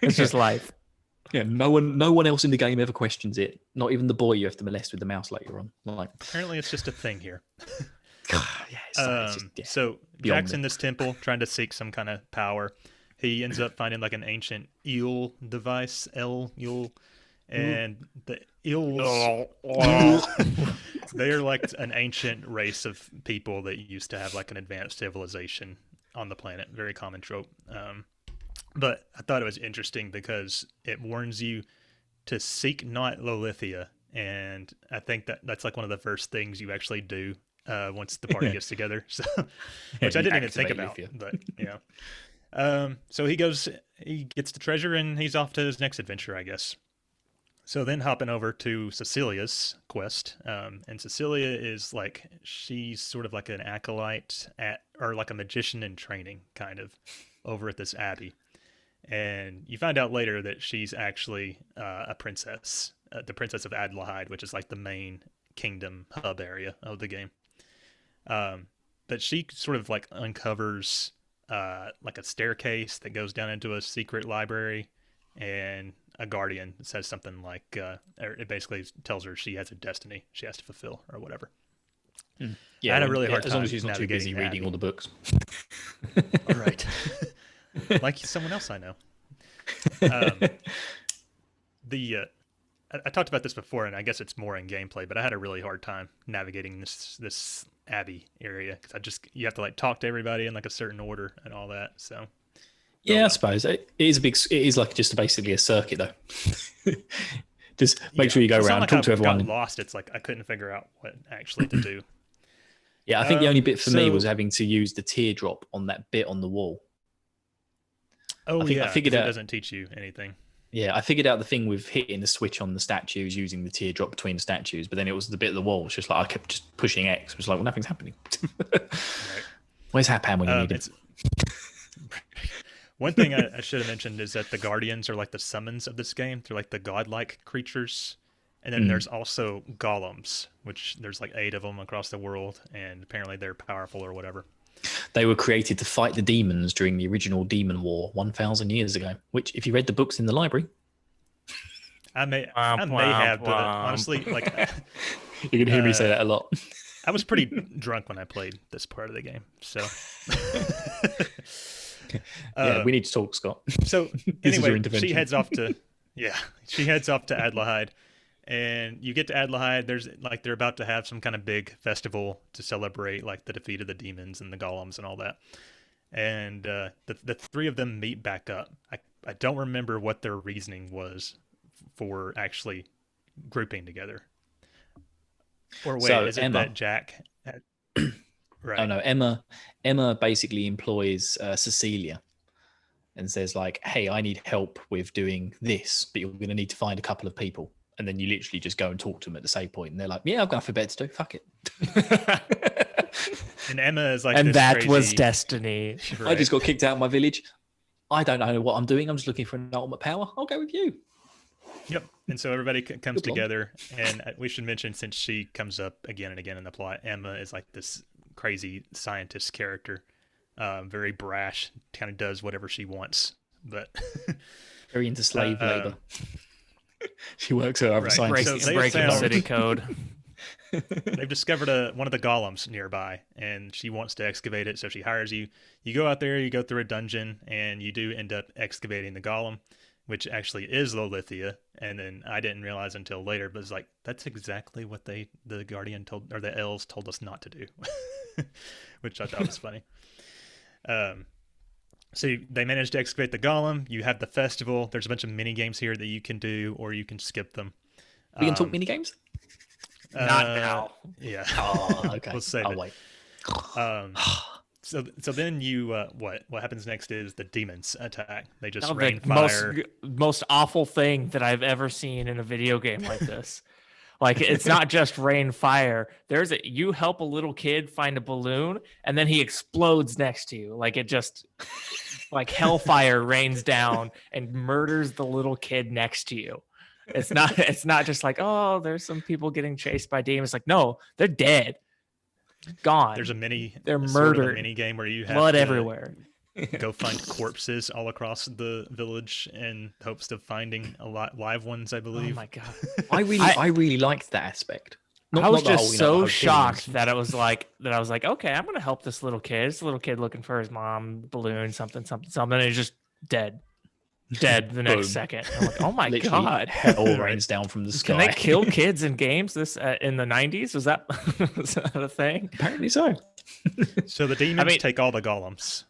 Speaker 3: It's just life.
Speaker 2: Yeah, no one else in the game ever questions it. Not even the boy you have to molest with the mouse later on. Like,
Speaker 1: Apparently, it's just a thing here.
Speaker 2: yeah, it's just, yeah.
Speaker 1: So
Speaker 2: beyond
Speaker 1: Jack's in this temple trying to seek some kind of power. He ends up finding like an ancient eel device, eel, and the eels. They're like an ancient race of people that used to have like an advanced civilization on the planet. Very common trope. But I thought it was interesting because it warns you to seek not Lolithia, and I think that's like one of the first things you actually do once the party gets together. So, which I
Speaker 2: you
Speaker 1: didn't even think
Speaker 2: activate
Speaker 1: about,
Speaker 2: Lithia.
Speaker 1: but yeah. So he gets the treasure, and he's off to his next adventure, I guess. So then hopping over to Cecilia's quest, and Cecilia is like, she's sort of like an acolyte or like a magician in training, kind of, over at this abbey. And you find out later that she's actually a princess, the princess of Adlehyde, which is like the main kingdom hub area of the game. But she sort of like uncovers like a staircase that goes down into a secret library, and a guardian that says something like, or it basically tells her she has a destiny she has to fulfill or whatever.
Speaker 2: Yeah,
Speaker 1: I had a
Speaker 2: well,
Speaker 1: really hard
Speaker 2: as
Speaker 1: time
Speaker 2: long as she's not too busy
Speaker 1: navigating
Speaker 2: reading all the books.
Speaker 1: Right. Like someone else I know. I talked about this before, and I guess it's more in gameplay, but I had a really hard time navigating this abbey area because you have to like talk to everybody in like a certain order and all that. So
Speaker 2: Yeah, I suppose it is it is like just basically a circuit though. Just make sure you go
Speaker 1: It's not
Speaker 2: around,
Speaker 1: like
Speaker 2: talk
Speaker 1: I
Speaker 2: to everyone.
Speaker 1: got lost. It's like I couldn't figure out what actually to do.
Speaker 2: Yeah, I think the only bit for me was
Speaker 1: So
Speaker 2: having to use the teardrop on that bit on the wall.
Speaker 1: oh
Speaker 2: I
Speaker 1: yeah,
Speaker 2: figured
Speaker 1: because it
Speaker 2: out.
Speaker 1: doesn't teach you anything.
Speaker 2: Yeah, I figured out the thing with hitting the switch on the statues using the teardrop between the statues, but then it was the bit of the wall. It's just like I kept just pushing X. It was like, well, nothing's happening.
Speaker 1: Right.
Speaker 2: Where's Hapan when you need him?
Speaker 1: It's one thing I should have mentioned is that the guardians are like the summons of this game. They're like the godlike creatures. And then there's also golems, which there's like 8 of them across the world, and apparently they're powerful or whatever.
Speaker 2: They were created to fight the demons during the original Demon War 1,000 years ago, which, if you read the books in the library,
Speaker 1: I may
Speaker 3: Womp,
Speaker 1: have, but
Speaker 3: womp.
Speaker 1: honestly, like
Speaker 2: you can hear me say that a lot.
Speaker 1: I was pretty drunk when I played this part of the game. So
Speaker 2: Yeah, we need to talk, Scott.
Speaker 1: So
Speaker 2: This is your
Speaker 1: anyway,
Speaker 2: intervention.
Speaker 1: she heads off to Adlehyde, and you get to Adlehyde. There's like they're about to have some kind of big festival to celebrate like the defeat of the demons and the golems and all that. And the 3 of them meet back up. I don't remember what their reasoning was for actually grouping together. Or wait,
Speaker 2: So,
Speaker 1: is it
Speaker 2: Emma.
Speaker 1: that Jack? Right.
Speaker 2: Oh no, Emma basically employs Cecilia and says like, "Hey, I need help with doing this, but you're going to need to find a couple of people." And then you literally just go and talk to them at the same point, and they're like, "Yeah, I've got nothing better to do. Fuck it."
Speaker 1: And Emma is like,
Speaker 3: And
Speaker 1: this
Speaker 3: that was
Speaker 1: crazy-
Speaker 3: destiny.
Speaker 2: I just got kicked out of my village. I don't know what I'm doing. I'm just looking for an ultimate power. I'll go with you.
Speaker 1: Yep. And so everybody comes
Speaker 2: Good one.
Speaker 1: together, and we should mention, since she comes up again and again in the plot, Emma is like this crazy scientist character, very brash, kind of does whatever she wants, but
Speaker 2: Very into slave
Speaker 1: Uh,
Speaker 2: labor. She works at other
Speaker 1: right.
Speaker 2: scientists.
Speaker 1: So they
Speaker 3: Breaking
Speaker 1: found-
Speaker 3: city code.
Speaker 1: they've discovered one of the golems nearby, and she wants to excavate it, so she hires you. You go out there, you go through a dungeon, and you do end up excavating the golem, which actually is Lolithia. And then I didn't realize until later, but it's like, that's exactly what the Guardian told, or the elves told us not to do, which I thought was funny. So they managed to excavate the golem. You have the festival. There's a bunch of mini games here that you can do, or you can skip them.
Speaker 2: We can talk mini games.
Speaker 3: Not now.
Speaker 1: Yeah.
Speaker 2: Oh, okay.
Speaker 1: We'll save
Speaker 2: I'll
Speaker 1: it.
Speaker 2: wait.
Speaker 1: So then you what happens next is the demons attack. They just
Speaker 3: Oh,
Speaker 1: rain
Speaker 3: the
Speaker 1: fire.
Speaker 3: most awful thing that I've ever seen in a video game like this. Like, it's not just rain fire. You help a little kid find a balloon, and then he explodes next to you. Like, it just like hellfire rains down and murders the little kid next to you. It's not just like, oh, there's some people getting chased by demons. Like, no, they're dead. Gone.
Speaker 1: There's
Speaker 3: They're
Speaker 1: sort of
Speaker 3: murdered.
Speaker 1: a mini game where you have
Speaker 3: Blood
Speaker 1: to
Speaker 3: everywhere.
Speaker 1: go find corpses all across the village in hopes of finding a lot live ones, I
Speaker 3: Oh
Speaker 1: believe.
Speaker 3: my god.
Speaker 2: I really liked that aspect.
Speaker 3: I was
Speaker 2: not the
Speaker 3: just
Speaker 2: whole,
Speaker 3: so
Speaker 2: the whole
Speaker 3: shocked
Speaker 2: feelings.
Speaker 3: that I was like, okay, I'm gonna help this little kid. It's a little kid looking for his mom, balloon, something. And he's just dead the next
Speaker 2: Boom.
Speaker 3: second. I'm like, oh my
Speaker 2: Literally,
Speaker 3: god.
Speaker 2: hell rains down from the sky.
Speaker 3: Can they kill kids in games this in the 90s? Was that a thing?
Speaker 2: Apparently so.
Speaker 1: So the demons
Speaker 3: mean-
Speaker 1: take all the golems,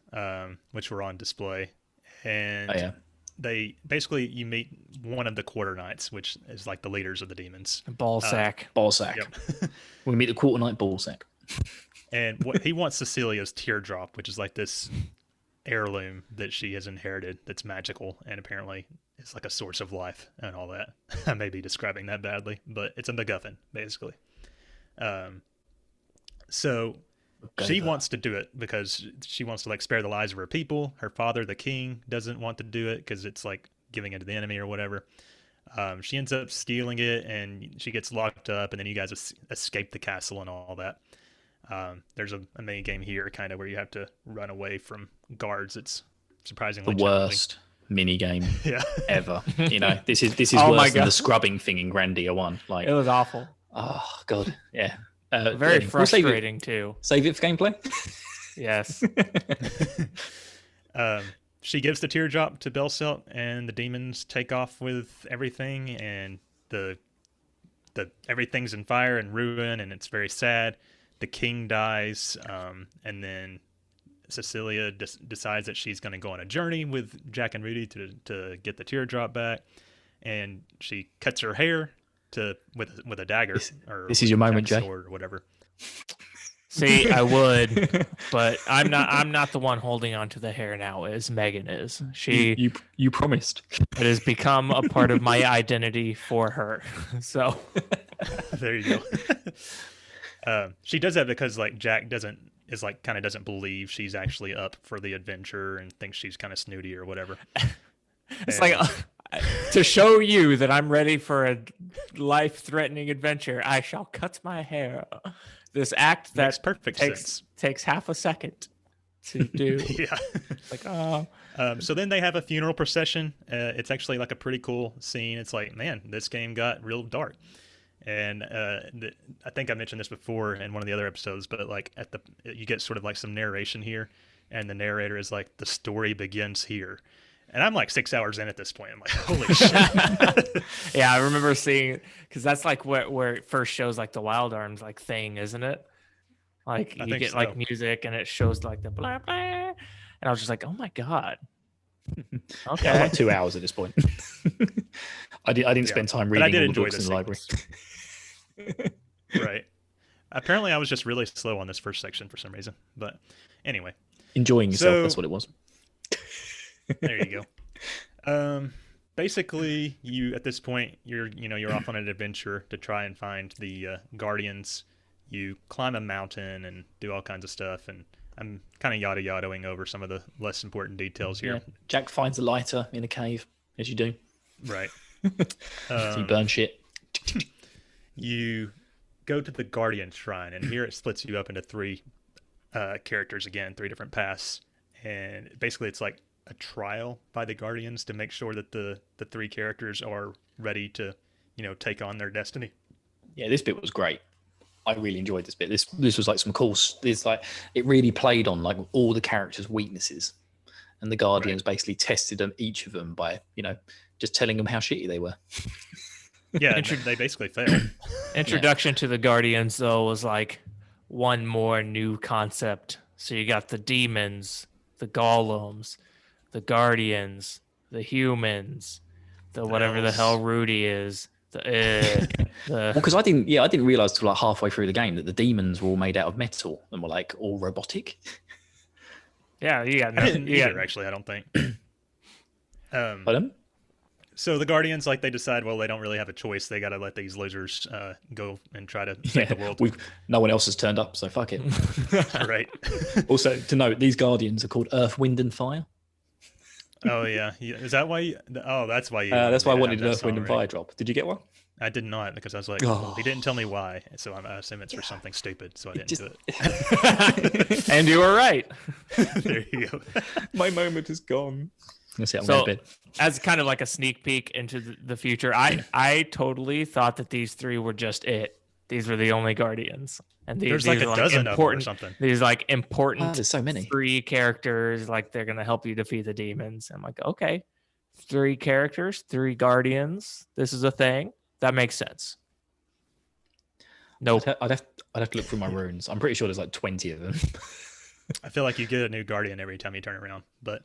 Speaker 1: which were on display, and
Speaker 2: Oh, yeah.
Speaker 1: they basically, you meet one of the quarter knights, which is like the leaders of the demons.
Speaker 3: Ball sack.
Speaker 2: Ball sack.
Speaker 1: Yep.
Speaker 2: We meet the quarter night ball sack.
Speaker 1: And what he wants Cecilia's teardrop, which is like this heirloom that she has inherited that's magical and apparently is like a source of life and all that. I may be describing that badly, but it's a MacGuffin, basically. So she wants to do it because she wants to like spare the lives of her people. Her father, the king, doesn't want to do it because it's like giving it to the enemy or whatever. She ends up stealing it, and she gets locked up, and then you guys escape the castle and all that. There's a mini game here kind of where you have to run away from guards. It's surprisingly
Speaker 2: The
Speaker 1: challenging.
Speaker 2: worst mini game
Speaker 1: Yeah.
Speaker 2: ever. You know, this is
Speaker 3: Oh my
Speaker 2: worse than
Speaker 3: God.
Speaker 2: the scrubbing thing in Grandia 1. Like,
Speaker 3: It was awful.
Speaker 2: oh god, yeah.
Speaker 3: Very
Speaker 2: yeah,
Speaker 3: frustrating too.
Speaker 2: Save it for gameplay.
Speaker 3: Yes.
Speaker 1: She gives the teardrop to Belselt, and the demons take off with everything, and the everything's in fire and ruin, and it's very sad. The king dies, and then Cecilia decides that she's going to go on a journey with Jack and Rudy to get the teardrop back, and she cuts her hair with a dagger.
Speaker 2: This is your moment,
Speaker 1: Jack's
Speaker 2: Jay.
Speaker 1: sword or whatever.
Speaker 3: See, I would, but I'm not. I'm not the one holding on to the hair now. As Megan is,
Speaker 2: You promised.
Speaker 3: it has become a part of my identity for her. So
Speaker 1: There you go. She does that because like Jack kind of doesn't believe she's actually up for the adventure and thinks she's kind of snooty or whatever.
Speaker 3: it's like to show you that I'm ready for a life-threatening adventure. I shall cut my hair. This act that
Speaker 1: Makes perfect sense.
Speaker 3: takes half a second to do.
Speaker 1: Yeah.
Speaker 3: Like, oh,
Speaker 1: So then they have a funeral procession. It's actually like a pretty cool scene. It's like, man, this game got real dark. And I think I mentioned this before in one of the other episodes, but like you get sort of like some narration here, and the narrator is like, the story begins here. And I'm like 6 hours in at this point. I'm like, holy shit.
Speaker 3: yeah, I remember seeing, because that's like where it first shows like the Wild Arms like thing, isn't it? Like you get like music and it shows like the blah blah, and I was just like, oh my god. Okay,
Speaker 2: Like 2 hours at this point. I didn't spend time reading all the books in the library.
Speaker 1: Right. Apparently, I was just really slow on this first section for some reason. But anyway,
Speaker 2: Enjoying yourself. That's what it was.
Speaker 1: there you go. Basically, at this point you're off on an adventure to try and find the Guardians. You climb a mountain and do all kinds of stuff, and I'm kind of yada-yadaing over some of the less important details here.
Speaker 2: Yeah. Jack finds a lighter in a cave, as you do.
Speaker 1: Right.
Speaker 2: So you burn shit.
Speaker 1: You go to the Guardian Shrine, and here it splits you up into three characters again, three different paths, and basically it's like a trial by the Guardians to make sure that the three characters are ready to, take on their destiny.
Speaker 2: Yeah, this bit was great. I really enjoyed this bit. This was like some cool. This like it really played on like all the characters' weaknesses, and the Guardians basically tested each of them by just telling them how shitty they were.
Speaker 1: Yeah, they basically failed.
Speaker 3: Introduction to the Guardians though was like one more new concept. So you got the demons, the golems, the Guardians, the humans, the whatever the hell Rudy is. Because
Speaker 2: I didn't realize till like halfway through the game that the demons were all made out of metal and were like all robotic.
Speaker 3: Yeah, you got
Speaker 1: I didn't either, actually, I don't think.
Speaker 2: Pardon?
Speaker 1: So the Guardians, like, they decide, well, they don't really have a choice. They got to let these losers go and try to save the world.
Speaker 2: No one else has turned up, so fuck it.
Speaker 1: Right.
Speaker 2: Also, to note, these Guardians are called Earth, Wind, and Fire.
Speaker 1: Oh, yeah. Is that why that's why you...
Speaker 2: that's why I wanted an Earth, Wind, and Fire drop. Did you get one?
Speaker 1: I did not, because I was like, well, he didn't tell me why, so I assume it's for something stupid, so I didn't do
Speaker 3: it. And you were right.
Speaker 1: There you go.
Speaker 2: My moment is gone.
Speaker 3: So, as kind of like a sneak peek into the future, I totally thought that these three were just it. These were the only Guardians. And
Speaker 1: there's like a dozen of them or something.
Speaker 3: These like important
Speaker 2: there's so many.
Speaker 3: Three characters, like they're going to help you defeat the demons. I'm like, okay, 3 characters, 3 Guardians. This is a thing. That makes sense. Nope.
Speaker 2: I'd have to look through my runes. I'm pretty sure there's like 20 of them.
Speaker 1: I feel like you get a new Guardian every time you turn around, but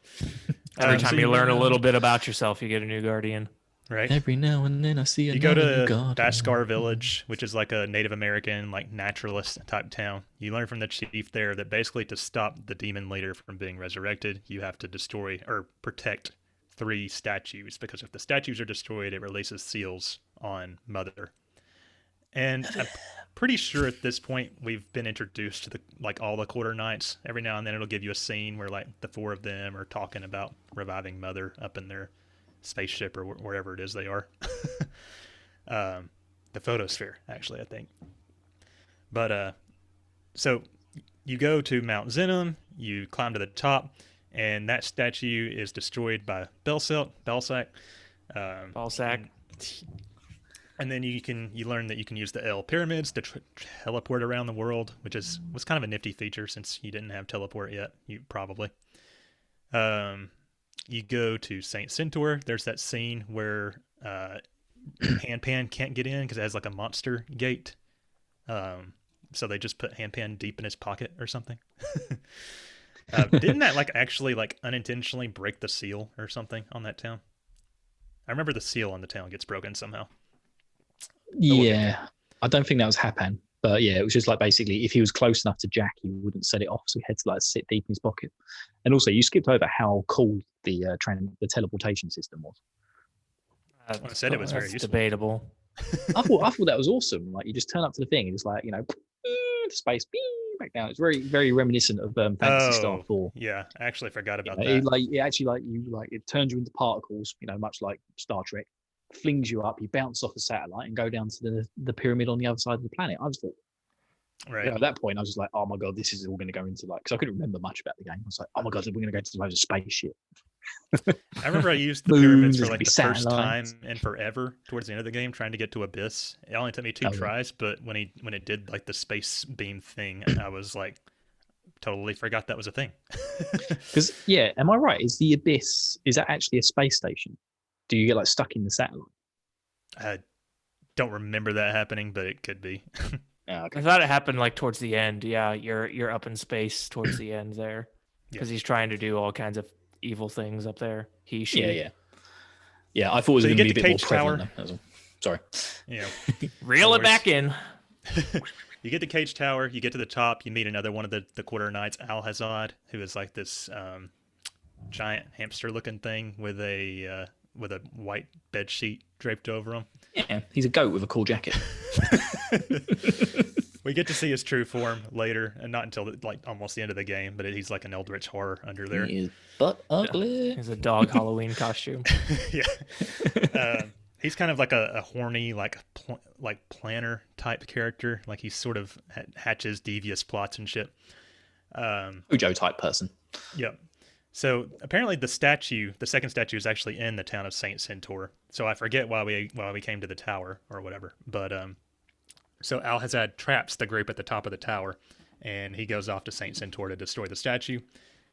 Speaker 3: every time you learn a little bit about yourself, you get a new Guardian.
Speaker 1: Right.
Speaker 2: Every now and then I see
Speaker 1: you go to Bashkar Village, which is like a Native American, like naturalist type town. You learn from the chief there that basically to stop the demon leader from being resurrected, you have to destroy or protect 3 statues, because if the statues are destroyed, it releases seals on Mother. And I'm pretty sure at this point we've been introduced to all the Quarter Knights. Every now and then it'll give you a scene where like the 4 of them are talking about reviving Mother up in their spaceship or wherever it is they are. The photosphere, actually, I think. But so you go to Mount Zenom, you climb to the top, and that statue is destroyed by Balsac. And then you learn that you can use the L pyramids to teleport around the world, which was kind of a nifty feature since you didn't have teleport yet. You probably. You go to Saint Centaur. There's that scene where Handpan can't get in because it has like a monster gate. So they just put Handpan deep in his pocket or something. Didn't that actually unintentionally break the seal or something on that town? I remember the seal on the town gets broken somehow.
Speaker 2: Yeah, I don't think that was Hapan. But yeah, it was just like basically if he was close enough to Jack, he wouldn't set it off, so he had to like sit deep in his pocket. And also, you skipped over how cool the the teleportation system was.
Speaker 1: I said it was very
Speaker 3: That's
Speaker 1: useful.
Speaker 3: debatable.
Speaker 2: I thought that was awesome. Like you just turn up to the thing and it's like to space, back down. It's very very reminiscent of Fantasy Star 4.
Speaker 1: Yeah, I actually forgot about
Speaker 2: It,
Speaker 1: that.
Speaker 2: it actually it turns you into particles, much like Star Trek, flings you up, you bounce off a satellite and go down to the pyramid on the other side of the planet. I just thought,
Speaker 1: Right.
Speaker 2: at that point, I was just like, oh my god, this is all going to go into like, because I couldn't remember much about the game. I was like, oh my god, we're going to go to loads of spaceship.
Speaker 1: I remember I used the pyramids for
Speaker 2: Moons,
Speaker 1: like the first time
Speaker 2: satellites.
Speaker 1: in forever towards the end of the game, trying to get to Abyss. It only took me 2
Speaker 2: Oh, yeah.
Speaker 1: tries, but when it did like the space beam thing, I was like, totally forgot that was a thing.
Speaker 2: Because am I right? Is the Abyss, is that actually a space station? Do you get like stuck in the satellite?
Speaker 1: I don't remember that happening, but it could be.
Speaker 2: Yeah, okay.
Speaker 3: I thought it happened like towards the end. Yeah, you're up in space towards the end there, because he's trying to do all kinds of evil things up there. She.
Speaker 2: Yeah. I thought it was
Speaker 1: So you
Speaker 2: going to
Speaker 1: get
Speaker 2: be a
Speaker 1: the
Speaker 2: bit more
Speaker 1: cage
Speaker 2: prevalent.
Speaker 1: tower.
Speaker 2: That was all. Sorry.
Speaker 1: You know,
Speaker 3: Reel it
Speaker 1: Or
Speaker 3: back in.
Speaker 1: you get the cage tower, you get to the top, you meet another one of the quarter knights, Alhazad, who is like this giant hamster-looking thing with a white bed sheet draped over him.
Speaker 2: Yeah, he's a goat with a cool jacket.
Speaker 1: We get to see his true form later, and not until like almost the end of the game. But he's like an eldritch horror under there.
Speaker 2: He is butt ugly.
Speaker 3: It's a dog Halloween costume.
Speaker 1: Yeah. He's kind of like a horny, like planner type character. Like he sort of hatches devious plots and shit.
Speaker 2: Ujo type person.
Speaker 1: Yep. So apparently the second statue is actually in the town of Saint Centaur. So I forget why we came to the tower or whatever. But so Alhazad traps the group at the top of the tower, and he goes off to Saint Centaur to destroy the statue.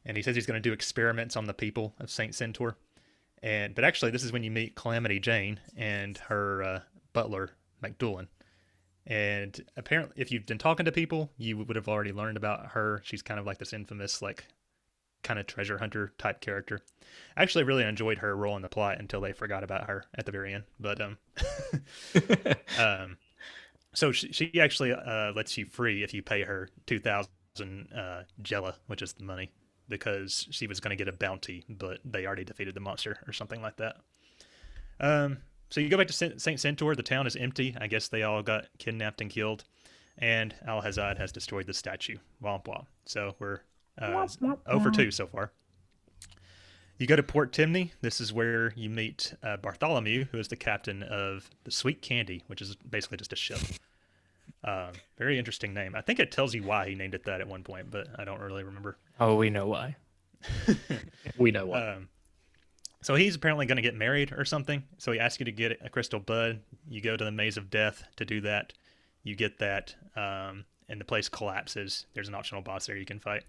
Speaker 1: And he says he's going to do experiments on the people of Saint Centaur. But actually, this is when you meet Calamity Jane and her butler McDoullin. And apparently, if you've been talking to people, you would have already learned about her. She's kind of like this infamous, like, kind of treasure hunter type character. I actually really enjoyed her role in the plot until they forgot about her at the very end. But so she actually lets you free if you pay her 2,000 Jella, which is the money, because she was going to get a bounty, but they already defeated the monster or something like that. So you go back to Saint Centaur. The town is empty. I guess they all got kidnapped and killed, and Alhazad has destroyed the statue. Womp womp. So we're 0 for 2 so far. You go to Port Timney. This is where you meet Bartholomew, who is the captain of the Sweet Candy, which is basically just a ship. Very interesting name. I think it tells you why he named it that at one point, but I don't really remember.
Speaker 3: Oh, we know why.
Speaker 2: We know what.
Speaker 1: So he's apparently going to get married or something. So he asks you to get a crystal bud. You go to the Maze of Death to do that. You get that, and the place collapses. There's an optional boss there you can fight.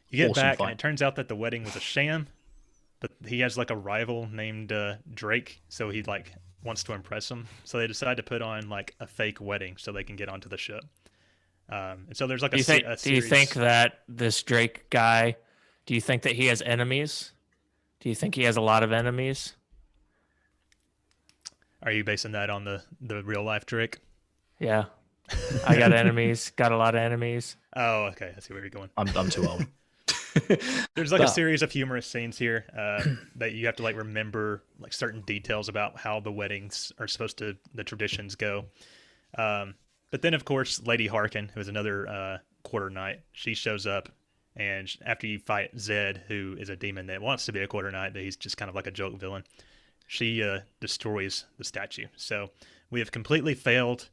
Speaker 1: You get
Speaker 2: Awesome
Speaker 1: back,
Speaker 2: fight.
Speaker 1: and it turns out that the wedding was a sham. But he has like a rival named Drake, so he like wants to impress him. So they decide to put on like a fake wedding so they can get onto the ship. And so there's like
Speaker 3: Do you think? Do you think that this Drake guy? Do you think that he has enemies? Do you think he has a lot of enemies?
Speaker 1: Are you basing that on the real life Drake?
Speaker 3: Yeah, I got enemies. Got a lot of enemies.
Speaker 1: Oh, okay. I see where you're going.
Speaker 2: I'm too old.
Speaker 1: There's like a
Speaker 2: But-
Speaker 1: series of humorous scenes here that you have to like remember like certain details about how the weddings are supposed to, the traditions go. But then of course Lady Harkin, who is another quarter knight, she shows up, and after you fight Zed, who is a demon that wants to be a quarter knight, but he's just kind of like a joke villain, she destroys the statue. So we have completely failed,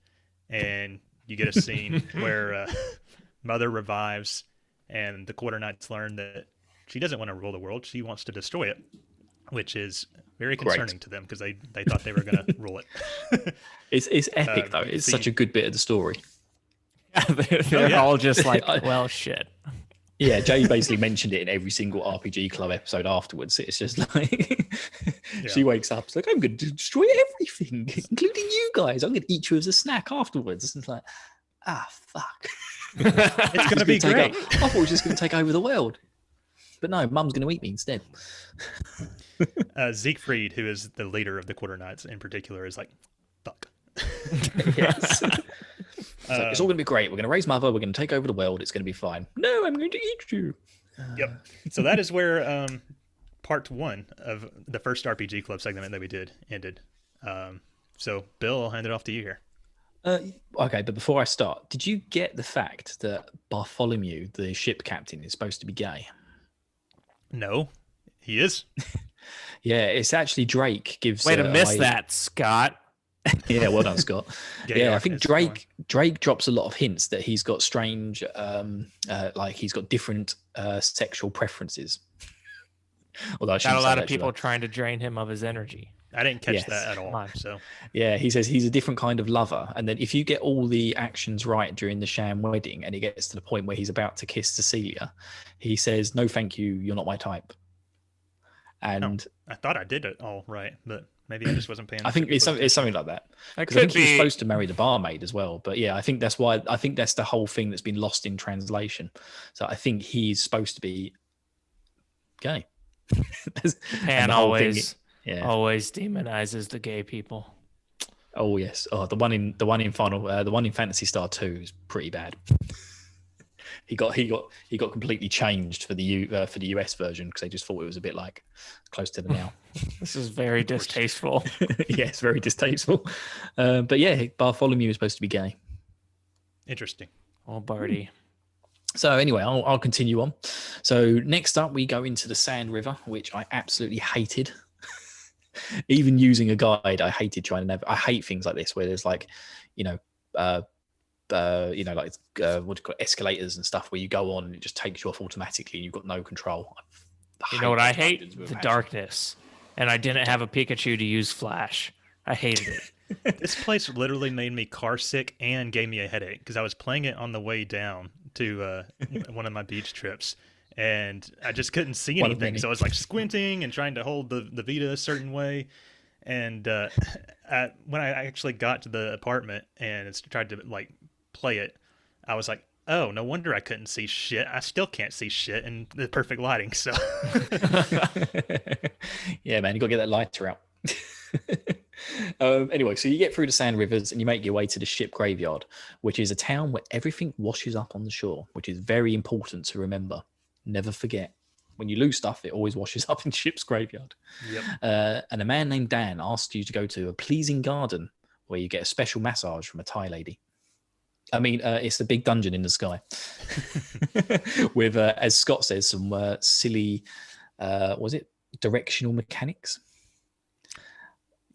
Speaker 1: and you get a scene where Mother revives, and the quarter knights learn that she doesn't want to rule the world. She wants to destroy it, which is very concerning to them because they thought they were going to rule it.
Speaker 2: It's epic though.
Speaker 1: you
Speaker 2: It's
Speaker 1: see-
Speaker 2: such a good bit of the story.
Speaker 3: They're
Speaker 1: yeah.
Speaker 3: all just like, well, shit.
Speaker 2: Yeah, Jay basically mentioned it in every single RPG Club episode afterwards. It's just like she wakes up, it's like, I'm going to destroy everything, including you guys. I'm going to eat you as a snack afterwards. It's like, fuck.
Speaker 1: It's going to be
Speaker 2: Take
Speaker 1: great.
Speaker 2: I thought it was just going to take over the world. But no, Mum's going to eat me instead.
Speaker 1: Siegfried, who is the leader of the quarter knights in particular, is like, fuck.
Speaker 2: Yes. It's like, it's all going to be great. We're going to raise mother. We're going to take over the world. It's going to be fine. No, I'm going to eat you.
Speaker 1: Yep. So that is where part 1 of the first RPG Club segment that we did ended. So, Bill, I'll hand it off to you here.
Speaker 2: Okay, but before I start, did you get the fact that Bartholomew, the ship captain, is supposed to be gay?
Speaker 1: No, he is.
Speaker 2: Yeah, it's actually Drake gives.
Speaker 3: Way to miss that, Scott.
Speaker 2: Yeah, well done, Scott.
Speaker 1: Gay
Speaker 2: I think
Speaker 1: artist,
Speaker 2: Drake drops a lot of hints that he's got strange, like he's got different sexual preferences. Although I
Speaker 3: Got
Speaker 2: shouldn't
Speaker 3: a
Speaker 2: say
Speaker 3: lot
Speaker 2: that,
Speaker 3: of
Speaker 2: should
Speaker 3: people
Speaker 2: I?
Speaker 3: trying to drain him of his energy.
Speaker 1: I didn't catch
Speaker 2: Yes.
Speaker 1: that at
Speaker 3: Come
Speaker 1: all.
Speaker 3: on.
Speaker 1: So
Speaker 2: Yeah, he says he's a different kind of lover, and then if you get all the actions right during the sham wedding, and it gets to the point where he's about to kiss Cecilia, he says, "No, thank you, you're not my type." And
Speaker 1: I thought I did it all right, but maybe I just wasn't paying.
Speaker 2: I think it's
Speaker 1: close
Speaker 2: something like that.
Speaker 3: That
Speaker 2: Because I think
Speaker 3: could
Speaker 2: he was
Speaker 3: be.
Speaker 2: supposed to marry the barmaid as well. But yeah, I think that's why. I think that's the whole thing that's been lost in translation. So I think he's supposed to be gay. And
Speaker 3: Japan
Speaker 2: the whole thing-
Speaker 3: always demonizes the gay people.
Speaker 2: Oh yes. Oh, the one in Fantasy Star 2 is pretty bad. He got completely changed for the US version because they just thought it was a bit like close to the now.
Speaker 3: This is very distasteful.
Speaker 2: Yeah, it's very distasteful. But yeah, Bartholomew is supposed to be gay.
Speaker 1: Interesting.
Speaker 3: Oh, Barty.
Speaker 2: So anyway, I'll continue on. So next up, we go into the Sand River, which I absolutely hated. Even using a guide, I hated trying to I hate things like this where there's like, what do you call it, escalators and stuff where you go on and it just takes you off automatically and you've got no control.
Speaker 3: You know what I
Speaker 2: those dungeons
Speaker 3: hate?
Speaker 2: with
Speaker 3: The
Speaker 2: passion.
Speaker 3: darkness. And I didn't have a Pikachu to use Flash. I hated it.
Speaker 1: This place literally made me car sick and gave me a headache because I was playing it on the way down to one of my beach trips, and I just couldn't see
Speaker 2: One of
Speaker 1: anything.
Speaker 2: many.
Speaker 1: So I was like squinting and trying to hold the Vita a certain way. And when I actually got to the apartment and tried to like play it, I was like, oh, no wonder I couldn't see shit. I still can't see shit in the perfect lighting. So
Speaker 2: Yeah, man, you got to get that lighter out. Anyway, so you get through the Sand Rivers and you make your way to the ship graveyard, which is a town where everything washes up on the shore, which is very important to remember. Never forget. When you lose stuff, it always washes up in ship's graveyard.
Speaker 1: yep.
Speaker 2: And a man named Dan asks you to go to a pleasing garden where you get a special massage from a Thai lady. I mean, it's the big dungeon in the sky with, as Scott says, some silly, was it directional mechanics?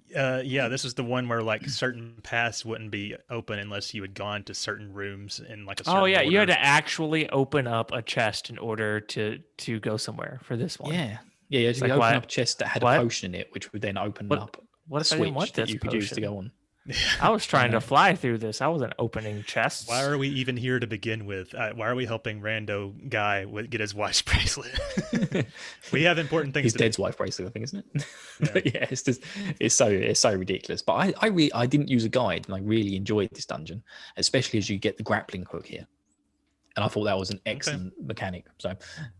Speaker 1: Yeah, this is the one where like certain paths wouldn't be open unless you had gone to certain rooms in like a certain
Speaker 3: Oh yeah, you had
Speaker 1: order.
Speaker 3: to actually open up a chest in order to go somewhere for this one.
Speaker 2: Yeah. Yeah, you
Speaker 3: It's
Speaker 2: open
Speaker 3: like,
Speaker 2: up a chest that had
Speaker 3: what?
Speaker 2: a potion in it, which would then open
Speaker 3: What-
Speaker 2: up
Speaker 3: What
Speaker 2: a
Speaker 3: if I didn't
Speaker 2: switch
Speaker 3: want
Speaker 2: that
Speaker 3: this
Speaker 2: you could use to
Speaker 3: potion?
Speaker 2: go on.
Speaker 3: I was trying
Speaker 2: know.
Speaker 3: to fly through this. I wasn't opening chests.
Speaker 1: Why are we even here to begin with? Why are we helping rando guy get his wife's bracelet? We have important things
Speaker 2: His
Speaker 1: to do.
Speaker 2: dead's wife bracelet, I think, isn't it? But yeah, it's just it's so ridiculous. But I didn't use a guide, and I really enjoyed this dungeon, especially as you get the grappling hook here. And I thought that was an excellent mechanic. So,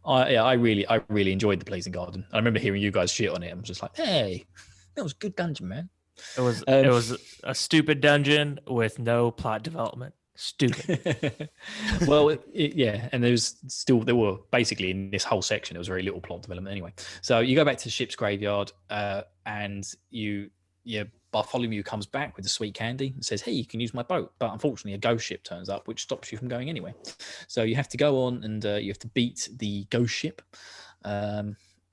Speaker 2: I really enjoyed the Pleasing Garden. I remember hearing you guys shit on it. I was just like, hey, that was a good dungeon, man.
Speaker 3: It was a stupid dungeon with no plot development. Stupid.
Speaker 2: Well, yeah, and there were basically in this whole section there was very little plot development anyway. So you go back to the ship's graveyard, and Bartholomew comes back with the sweet candy and says, "Hey, you can use my boat," but unfortunately a ghost ship turns up, which stops you from going anywhere. So you have to go on and you have to beat the ghost ship.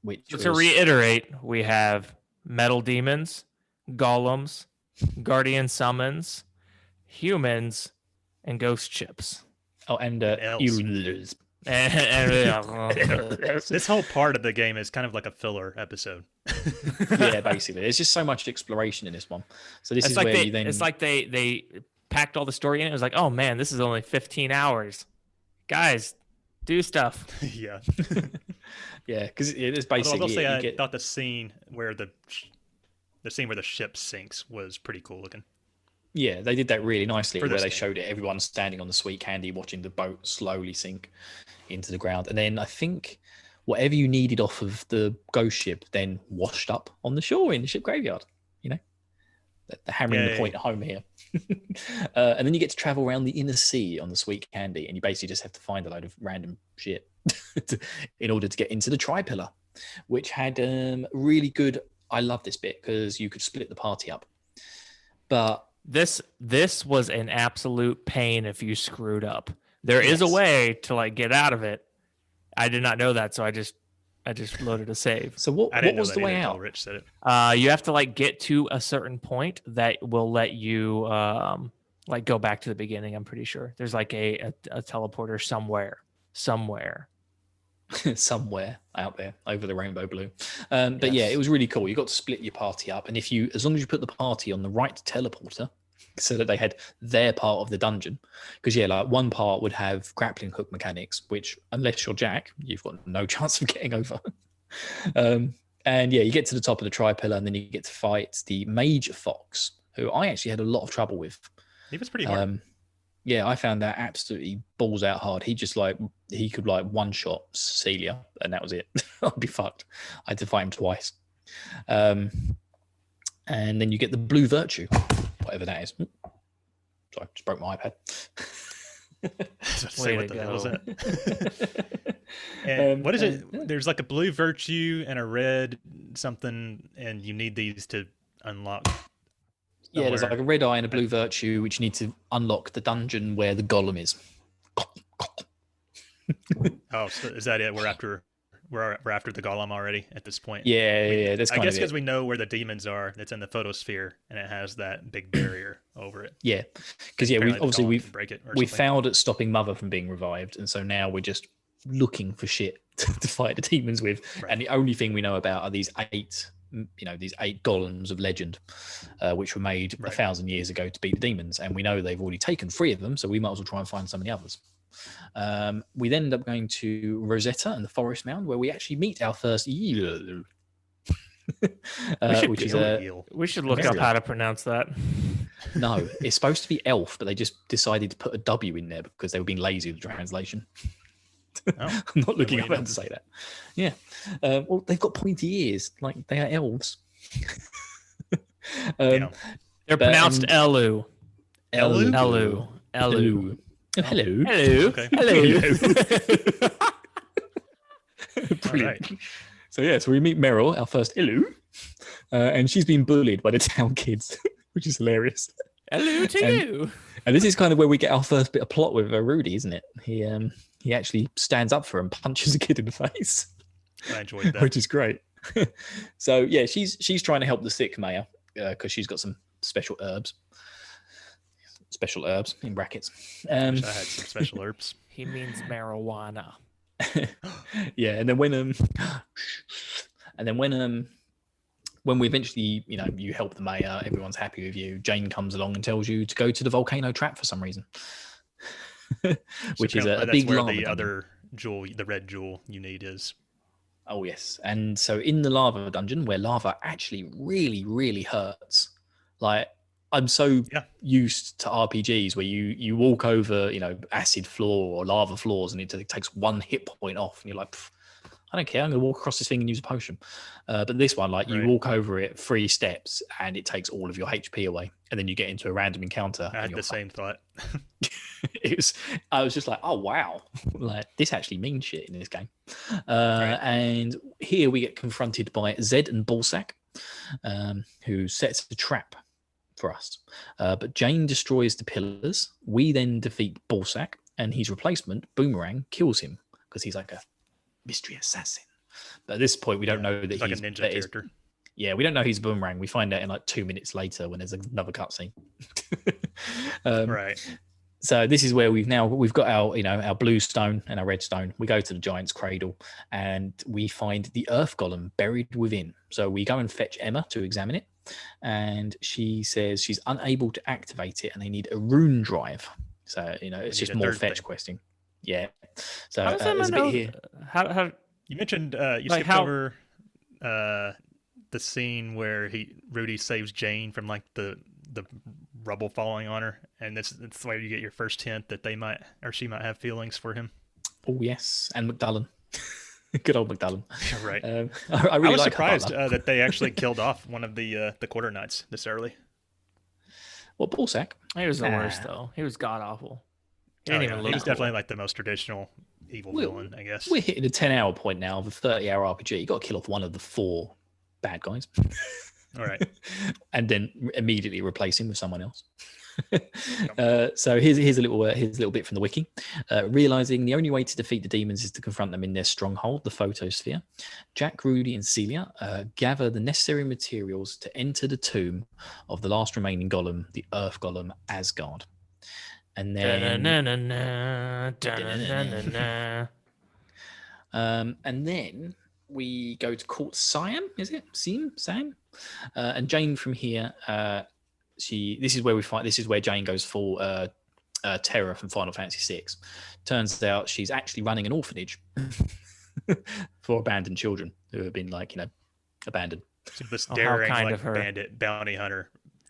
Speaker 2: Which
Speaker 3: So to
Speaker 2: was-
Speaker 3: reiterate, we have metal demons, golems, guardian summons, humans, and ghost ships.
Speaker 2: oh, and
Speaker 1: Elves.
Speaker 2: Eulers.
Speaker 1: This whole part of the game is kind of like a filler episode.
Speaker 2: Yeah, basically, there's just so much exploration in this one. So this
Speaker 3: It's
Speaker 2: is
Speaker 3: like
Speaker 2: where
Speaker 3: they
Speaker 2: you then
Speaker 3: it's like they packed all the story in. It was like, oh man, this is only 15 hours. Guys, do stuff.
Speaker 1: Yeah.
Speaker 2: yeah, because it is
Speaker 1: Although I
Speaker 2: basically
Speaker 1: will say
Speaker 2: it. You
Speaker 1: I
Speaker 2: get-
Speaker 1: thought the scene where the ship sinks was pretty cool looking.
Speaker 2: Yeah, they did that really nicely
Speaker 1: For
Speaker 2: where
Speaker 1: this
Speaker 2: they
Speaker 1: game.
Speaker 2: showed it everyone standing on the sweet candy watching the boat slowly sink into the ground. And then I think whatever you needed off of the ghost ship then washed up on the shore in the ship graveyard, you know? They're hammering the
Speaker 1: Yay.
Speaker 2: point home here. And then you get to travel around the inner sea on the Sweet Candy, and you basically just have to find a load of random shit in order to get into the Tri-Pillar, which had really good. I love this bit because you could split the party up, but
Speaker 3: This was an absolute pain if you screwed up. There is a
Speaker 2: Yes.
Speaker 3: way to like get out of it. I did not know that, so I just loaded a save.
Speaker 2: so
Speaker 1: I
Speaker 2: what
Speaker 1: didn't know
Speaker 2: was
Speaker 1: that
Speaker 2: the way
Speaker 1: either until
Speaker 2: out?
Speaker 1: Rich said it.
Speaker 3: You have to like get to a certain point that will let you like go back to the beginning. I'm pretty sure there's like a teleporter somewhere.
Speaker 2: Somewhere out there over the rainbow blue. But yeah,
Speaker 3: Yes.
Speaker 2: it was really cool. You got to split your party up, and as long as you put the party on the right teleporter, so that they had their part of the dungeon, because yeah, like one part would have grappling hook mechanics, which unless you're Jack, you've got no chance of getting over. And yeah, you get to the top of the Tri-Pillar, and then you get to fight the Major Fox, who I actually had a lot of trouble with.
Speaker 1: He was pretty hard.
Speaker 2: Yeah, I found that absolutely balls out hard. He could like one shot Celia, and that was it. I'd be fucked. I had to fight him twice. And then you get the Blue Virtue, whatever that is. Sorry, just broke my iPad.
Speaker 1: Say
Speaker 3: Way
Speaker 1: what
Speaker 3: to
Speaker 1: the hell is
Speaker 3: go.
Speaker 1: that? And what is it?
Speaker 2: Yeah.
Speaker 1: There's like a blue virtue and a red something, and you need these to unlock.
Speaker 2: Yeah, there's
Speaker 1: somewhere.
Speaker 2: like a red eye and a blue virtue, which you need to unlock the dungeon where the golem is.
Speaker 1: Oh, so is that it? We're after the golem already at this point.
Speaker 2: Yeah, that's
Speaker 1: I
Speaker 2: kind
Speaker 1: guess
Speaker 2: of
Speaker 1: because
Speaker 2: it.
Speaker 1: we know where the demons are. It's in the photosphere, and it has that big barrier over it.
Speaker 2: Yeah, because yeah,
Speaker 1: Apparently the golem
Speaker 2: we've
Speaker 1: can break it or
Speaker 2: we
Speaker 1: something.
Speaker 2: failed at stopping Mother from being revived, and so now we're just looking for shit to fight the demons with.
Speaker 1: Right.
Speaker 2: And the only thing we know about are these eight golems of legend, which were made
Speaker 1: Right.
Speaker 2: 1,000 years ago to beat the demons. And we know they've already taken 3 of them, so we might as well try and find some of the others. We then end up going to Rosetta and the Forest Mound, where we actually meet our first eel, which is a
Speaker 1: Eel.
Speaker 3: We should look up
Speaker 2: Very
Speaker 3: how to pronounce that.
Speaker 2: no. It's supposed to be elf, but they just decided to put a W in there because they were being lazy with the translation.
Speaker 1: Oh,
Speaker 2: I'm not looking
Speaker 1: way
Speaker 2: up
Speaker 1: you
Speaker 2: how
Speaker 1: know.
Speaker 2: to say that. Yeah. Well, they've got pointy ears, like they are elves.
Speaker 1: Damn.
Speaker 3: They're
Speaker 2: But-
Speaker 3: pronounced Elu.
Speaker 1: Elu?
Speaker 3: Elu. Elu.
Speaker 2: Oh, hello.
Speaker 3: Hello.
Speaker 1: Okay.
Speaker 3: Hello.
Speaker 1: All
Speaker 2: Brilliant.
Speaker 1: right.
Speaker 2: So yeah, so we meet Meryl, our first Ilu, and she's been bullied by the town kids, which is hilarious.
Speaker 3: Hello to
Speaker 2: And-
Speaker 3: you.
Speaker 2: And this is kind of where we get our first bit of plot with Rudy, isn't it? He actually stands up for her and punches a kid in the face,
Speaker 1: I enjoyed that.
Speaker 2: which is great. So yeah, she's trying to help the sick mayor because she's got some special herbs in brackets.
Speaker 1: Wish I had some special herbs.
Speaker 3: He means marijuana.
Speaker 2: Yeah, and then when we eventually, you help the mayor, everyone's happy with you. Jane comes along and tells you to go to the volcano trap for some reason, which is a
Speaker 1: That's
Speaker 2: big
Speaker 1: where
Speaker 2: lava
Speaker 1: the
Speaker 2: dungeon.
Speaker 1: other jewel, the red jewel you need is.
Speaker 2: Oh yes, and so in the lava dungeon, where lava actually really, really hurts. Like I'm so
Speaker 1: Yeah.
Speaker 2: used to RPGs where you walk over, acid floor or lava floors, and it takes 1 hit point off, and you're like, "Pff, I don't care. I'm going to walk across this thing and use a potion." But this one, like you
Speaker 1: Right.
Speaker 2: walk over it 3 steps, and it takes all of your HP away, and then you get into a random encounter.
Speaker 1: I
Speaker 2: and
Speaker 1: had
Speaker 2: you're
Speaker 1: the same thought.
Speaker 2: I was just like, oh wow, like this actually means shit in this game.
Speaker 1: Right.
Speaker 2: And here we get confronted by Zed and Ballsack, who sets a trap for us. But Jane destroys the pillars. We then defeat Ballsack, and his replacement, Boomerang, kills him because he's like a mystery assassin. But at this point, we don't know that
Speaker 1: He's like a
Speaker 2: he's
Speaker 1: ninja
Speaker 2: that he's-
Speaker 1: character.
Speaker 2: Yeah, we don't know he's Boomerang. We find out in like 2 minutes later when there's another cutscene.
Speaker 1: Right.
Speaker 2: So this is where we've got our blue stone and our red stone. We go to the giant's cradle and we find the earth golem buried within. So we go and fetch Emma to examine it, and she says she's unable to activate it and they need a rune drive. So it's
Speaker 1: need
Speaker 2: just
Speaker 1: a
Speaker 2: more
Speaker 1: third
Speaker 2: fetch
Speaker 1: thing.
Speaker 2: questing. Yeah. So
Speaker 3: How does
Speaker 2: there's
Speaker 3: Emma
Speaker 2: a bit
Speaker 3: know?
Speaker 2: here.
Speaker 3: How
Speaker 1: You mentioned you
Speaker 3: Like
Speaker 1: skipped
Speaker 3: how-
Speaker 1: over the scene where Rudy saves Jane from like the rubble falling on her, and that's where you get your first hint that they might or she might have feelings for him.
Speaker 2: Oh yes, and McDullen. Good old McDullen.
Speaker 1: Right.
Speaker 2: I really
Speaker 1: I was
Speaker 2: like her
Speaker 1: surprised
Speaker 2: butler.
Speaker 1: that they actually killed off one of the quarter knights this early.
Speaker 2: What Ballsack?
Speaker 3: He was the worst
Speaker 2: Ah.
Speaker 3: though. He was god awful. He
Speaker 1: Oh
Speaker 3: didn't
Speaker 1: yeah,
Speaker 3: even
Speaker 1: he
Speaker 3: look
Speaker 1: was
Speaker 3: cool.
Speaker 1: definitely like the most traditional evil villain, I guess.
Speaker 2: We're hitting a 10-hour point now of a 30-hour RPG. You got to kill off one of the 4 bad guys.
Speaker 1: All right.
Speaker 2: And then immediately replace him with someone else. So here's a little bit from the wiki. Realizing the only way to defeat the demons is to confront them in their stronghold, the photosphere, Jack, Rudy, and Celia gather the necessary materials to enter the tomb of the last remaining golem, the Earth Golem Asgard. And then, and then we go to Court Siam. Is it Sam? And Jane from here. This is where we find. This is where Jane goes full Terror from Final Fantasy VI. Turns out she's actually running an orphanage for abandoned children who have been abandoned.
Speaker 1: So this
Speaker 3: how
Speaker 1: daring
Speaker 3: kind
Speaker 1: like
Speaker 3: of her.
Speaker 1: bandit bounty hunter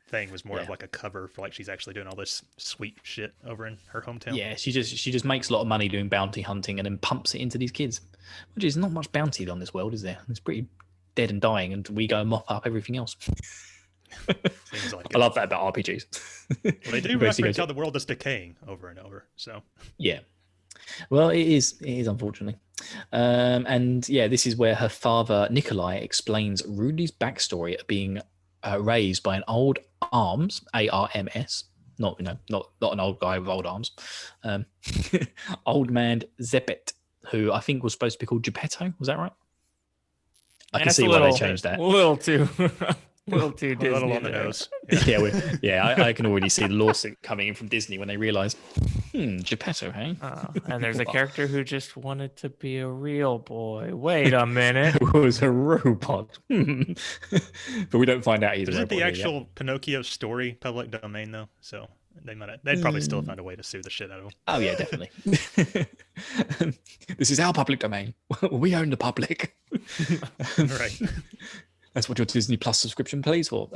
Speaker 1: thing was more of
Speaker 2: Yeah.
Speaker 1: like a cover for like she's actually doing all this sweet shit over in her hometown.
Speaker 2: Yeah, she just makes a lot of money doing bounty hunting and then pumps it into these kids, which is not much bounty on this world, is there? It's pretty dead and dying, and we go and mop up everything else.
Speaker 1: Seems like
Speaker 2: I love that about RPGs.
Speaker 1: Well, they do
Speaker 2: Basically
Speaker 1: reference
Speaker 2: goes-
Speaker 1: how the world is decaying over and over. So
Speaker 2: Yeah. Well, it is unfortunately. And yeah, this is where her father, Nikolai, explains Rudy's backstory of being raised by an old arms, ARMS, not an old guy with old arms, old man Zepet, who I think was supposed to be called Geppetto. Was that right? I can
Speaker 3: That's
Speaker 2: see
Speaker 3: a
Speaker 2: why they
Speaker 3: little-
Speaker 2: changed that.
Speaker 3: A little too
Speaker 1: a
Speaker 3: Disney.
Speaker 1: little on the
Speaker 3: there.
Speaker 1: nose.
Speaker 2: I can already see the lawsuit coming in from Disney when they realise, Geppetto, hey?
Speaker 3: And there's a character who just wanted to be a real boy. Wait a minute.
Speaker 2: Who was a robot. But we don't find out either.
Speaker 1: Isn't the actual Pinocchio story public domain though? So they'd probably still find a way to sue the shit out of him.
Speaker 2: Oh yeah, definitely. This is our public domain. We own the public.
Speaker 1: Right.
Speaker 2: That's what your Disney Plus subscription pays for.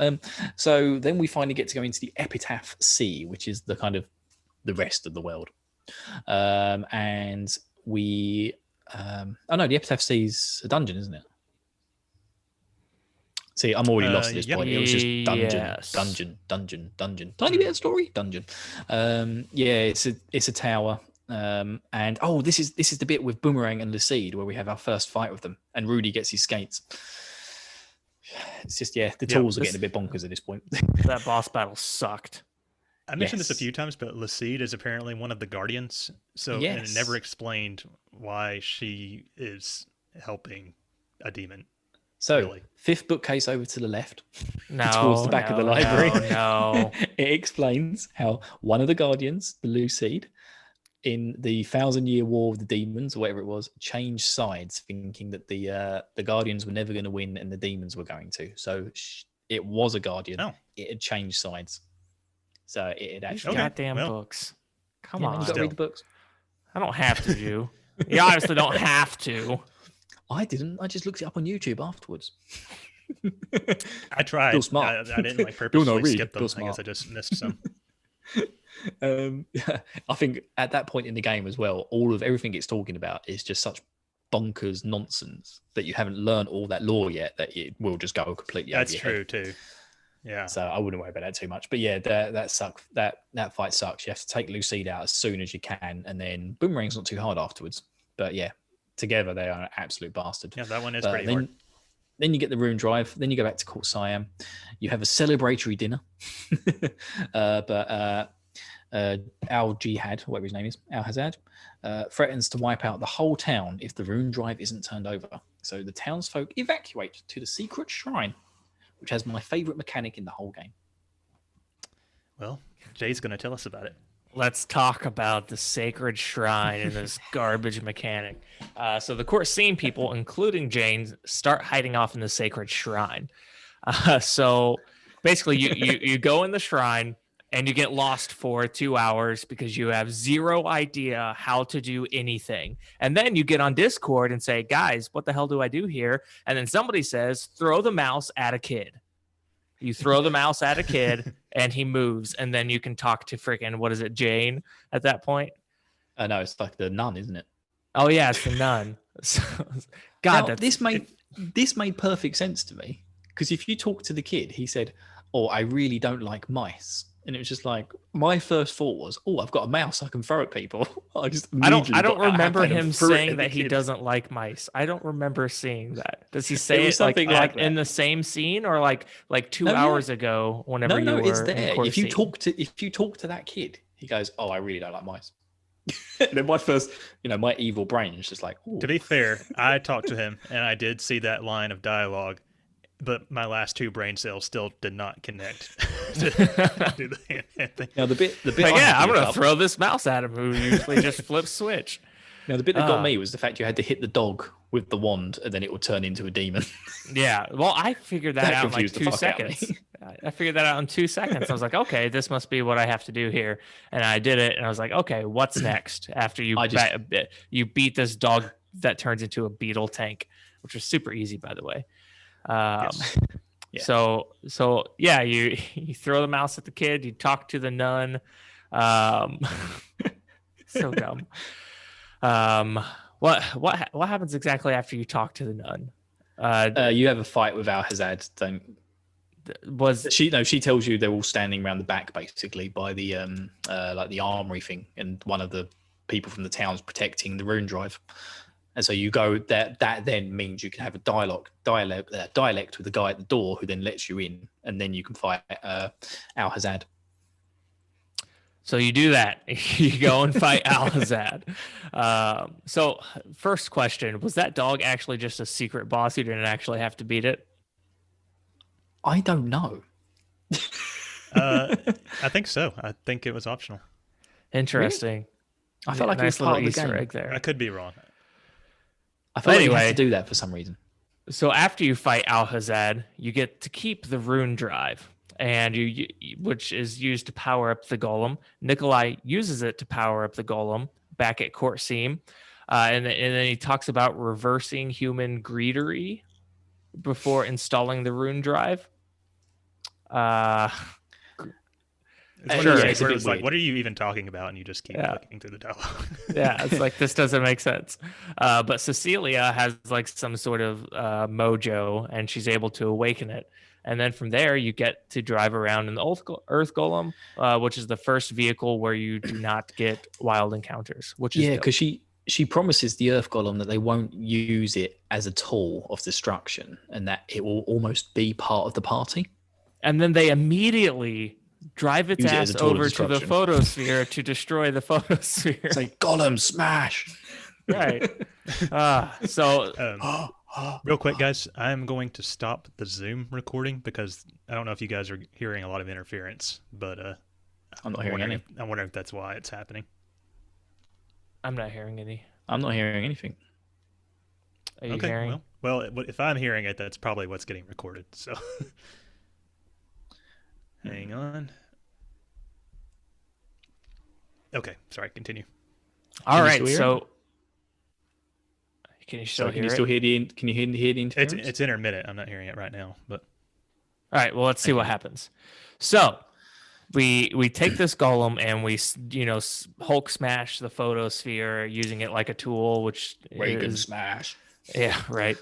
Speaker 2: So then we finally get to go into the Epitaph Sea, which is the kind of the rest of the world. And we, the Epitaph Sea is a dungeon, isn't it? See, I'm already lost at this
Speaker 1: yep.
Speaker 2: point. It was just
Speaker 3: Yes.
Speaker 2: dungeon. Tiny bit of story, dungeon. Yeah, it's a tower. And this is the bit with Boomerang and Lucide where we have our first fight with them, and Rudy gets his skates. It's just the tools are getting a bit bonkers at this point.
Speaker 3: That boss battle sucked.
Speaker 1: I mentioned this a
Speaker 2: Yes.
Speaker 1: few times, but Lucide is apparently one of the Guardians. So and it
Speaker 2: Yes.
Speaker 1: never explained why she is helping a demon.
Speaker 2: So,
Speaker 1: Really?
Speaker 2: 5th bookcase over to the left,
Speaker 3: No,
Speaker 2: towards the back of the library.
Speaker 3: No.
Speaker 2: It explains how one of the Guardians, the Lucide, in the 1,000-Year War of the Demons, or whatever it was, changed sides, thinking that the Guardians were never going to win and the demons were going to. So it was a Guardian.
Speaker 1: Oh.
Speaker 2: It had changed sides. So it had actually.
Speaker 1: Okay,
Speaker 3: Goddamn
Speaker 1: well.
Speaker 3: books. Come
Speaker 2: Yeah, man,
Speaker 3: on.
Speaker 2: you got to
Speaker 1: Still.
Speaker 2: read the books.
Speaker 3: I don't have to, you. You obviously don't have to.
Speaker 2: I didn't. I just looked it up on YouTube afterwards.
Speaker 1: I tried.
Speaker 2: Feel smart.
Speaker 1: I didn't like
Speaker 2: Feel
Speaker 1: purposely
Speaker 2: not read,
Speaker 1: skip them.
Speaker 2: feel
Speaker 1: I guess
Speaker 2: smart.
Speaker 1: I just missed some.
Speaker 2: I think at that point in the game as well, all of everything it's talking about is just such bonkers nonsense that you haven't learned all that lore yet that it will just go completely
Speaker 1: That's
Speaker 2: over your head.
Speaker 1: true too. Yeah.
Speaker 2: So I wouldn't worry about that too much. But yeah, that sucks. That fight sucks. You have to take Lucide out as soon as you can, and then Boomerang's not too hard afterwards. But yeah, together they are an absolute bastard.
Speaker 1: Yeah, that one is
Speaker 2: But
Speaker 1: pretty
Speaker 2: then,
Speaker 1: hard.
Speaker 2: then you get the rune drive. Then you go back to Court Siam. You have a celebratory dinner. But Al Jihad, whatever his name is, Al Hazard, threatens to wipe out the whole town if the rune drive isn't turned over. So the townsfolk evacuate to the secret shrine, which has my favorite mechanic in the whole game.
Speaker 1: Well, Jay's going to tell us about it.
Speaker 3: Let's talk about the sacred shrine and this garbage mechanic. So the court scene people, including Jane, start hiding off in the sacred shrine. So basically, you go in the shrine and you get lost for 2 hours because you have zero idea how to do anything. And then you get on Discord and say, guys, what the hell do I do here? And then somebody says, throw the mouse at a kid. You throw the mouse at a kid and he moves. And then you can talk to freaking, what is it, Jane at that point?
Speaker 2: No, it's like the nun, isn't it?
Speaker 3: Oh, yeah, it's the nun. So, God,
Speaker 2: Now, this made perfect sense to me, because if you talk to the kid, he said, "Oh, I really don't like mice." And it was just like, my first thought was, oh, I've got a mouse I can throw at people. I just
Speaker 3: I don't
Speaker 2: immediately got out
Speaker 3: remember
Speaker 2: and
Speaker 3: him
Speaker 2: threw it
Speaker 3: saying
Speaker 2: at the
Speaker 3: that he
Speaker 2: kid.
Speaker 3: doesn't like mice. I don't remember seeing that. Does he say
Speaker 2: was
Speaker 3: it like
Speaker 2: something like
Speaker 3: in
Speaker 2: that.
Speaker 3: the same scene or like 2
Speaker 2: No, yeah.
Speaker 3: hours ago whenever
Speaker 2: No,
Speaker 3: you
Speaker 2: it's
Speaker 3: were in
Speaker 2: there.
Speaker 3: court
Speaker 2: If you
Speaker 3: scene?
Speaker 2: talk to that kid, he goes, "Oh, I really don't like mice." And then my first, my evil brain is just like, ooh.
Speaker 1: To be fair, I talked to him and I did see that line of dialogue, but my last 2 brain cells still did not connect to do the hand thing.
Speaker 2: Now the bit
Speaker 3: Like,
Speaker 2: I had
Speaker 3: yeah,
Speaker 2: to
Speaker 3: I'm
Speaker 2: look
Speaker 3: gonna
Speaker 2: up-
Speaker 3: throw this mouse at him who usually just flips switch.
Speaker 2: Now the bit that got me was the fact you had to hit the dog with the wand and then it would turn into a demon.
Speaker 3: Yeah, well, I figured that out in like
Speaker 2: confused the
Speaker 3: 2
Speaker 2: fuck out of me.
Speaker 3: seconds. I figured that out in 2 seconds. I was like, okay, this must be what I have to do here, and I did it. And I was like, okay, what's next after you you beat this dog that turns into a beetle tank, which was super easy, by the way.
Speaker 1: Yes.
Speaker 2: Yeah.
Speaker 3: So yeah, you throw the mouse at the kid, you talk to the nun. So dumb. What happens exactly after you talk to the nun?
Speaker 2: You have a fight with Alhazad. She tells you they're all standing around the back basically by the like the armory thing, and one of the people from the town's protecting the rune drive. And so you go there. That then means you can have a dialect with the guy at the door who then lets you in, and then you can fight Alhazad.
Speaker 3: So you do that. You go and fight Alhazad. So first question, was that dog actually just a secret boss? You didn't actually have to beat it?
Speaker 2: I don't know.
Speaker 1: I think so. I think it was optional.
Speaker 3: Interesting.
Speaker 2: I felt like
Speaker 3: nice
Speaker 2: it was part
Speaker 3: little
Speaker 2: of the
Speaker 3: Easter
Speaker 2: game.
Speaker 3: egg there.
Speaker 1: I could be wrong.
Speaker 2: I felt like you
Speaker 3: Anyway.
Speaker 2: had to do that for some reason.
Speaker 3: So after you fight Alhazad, you get to keep the rune drive, and which is used to power up the golem. Nikolai uses it to power up the golem back at Court Seam, and then he talks about reversing human greedery before installing the rune drive.
Speaker 1: It's one
Speaker 3: Sure,
Speaker 1: of those
Speaker 2: it's
Speaker 1: things
Speaker 2: a
Speaker 1: where
Speaker 2: bit
Speaker 1: it's like,
Speaker 2: weird.
Speaker 1: what are you even talking about? And you just keep clicking through the dialogue.
Speaker 3: Yeah, it's like, this doesn't make sense. But Cecilia has like some sort of mojo, and she's able to awaken it. And then from there, you get to drive around in the Earth Golem, which is the first vehicle where you do not get wild encounters, which is dope.
Speaker 2: because she promises the Earth Golem that they won't use it as a tool of destruction, and that it will almost be part of the party.
Speaker 3: And then they immediately drive its
Speaker 2: Use it as
Speaker 3: ass
Speaker 2: a tool of
Speaker 3: over to the
Speaker 2: destruction.
Speaker 3: photosphere to destroy the photosphere.
Speaker 2: It's like Golem smash.
Speaker 3: Right. So
Speaker 1: Real quick, guys, I'm going to stop the Zoom recording because I don't know if you guys are hearing a lot of interference, but
Speaker 2: I'm not hearing any.
Speaker 1: I'm wondering if that's why it's happening.
Speaker 3: I'm not hearing any.
Speaker 2: I'm not hearing anything.
Speaker 3: Are you
Speaker 1: Okay,
Speaker 3: hearing?
Speaker 1: well, if I'm hearing it, that's probably what's getting recorded. So, hang on. Okay, sorry. Continue.
Speaker 3: All
Speaker 2: you
Speaker 3: right.
Speaker 2: still hear
Speaker 3: So can you still
Speaker 2: So
Speaker 3: hear
Speaker 2: can you
Speaker 3: it?
Speaker 2: still hear the? Can you hear the interference?
Speaker 1: It's intermittent. I'm not hearing it right now, but
Speaker 3: All right. Well, let's see what happens. So we take this golem and we Hulk smash the photosphere using it like a tool, which
Speaker 2: Reagan
Speaker 3: is
Speaker 2: smash.
Speaker 3: yeah, right.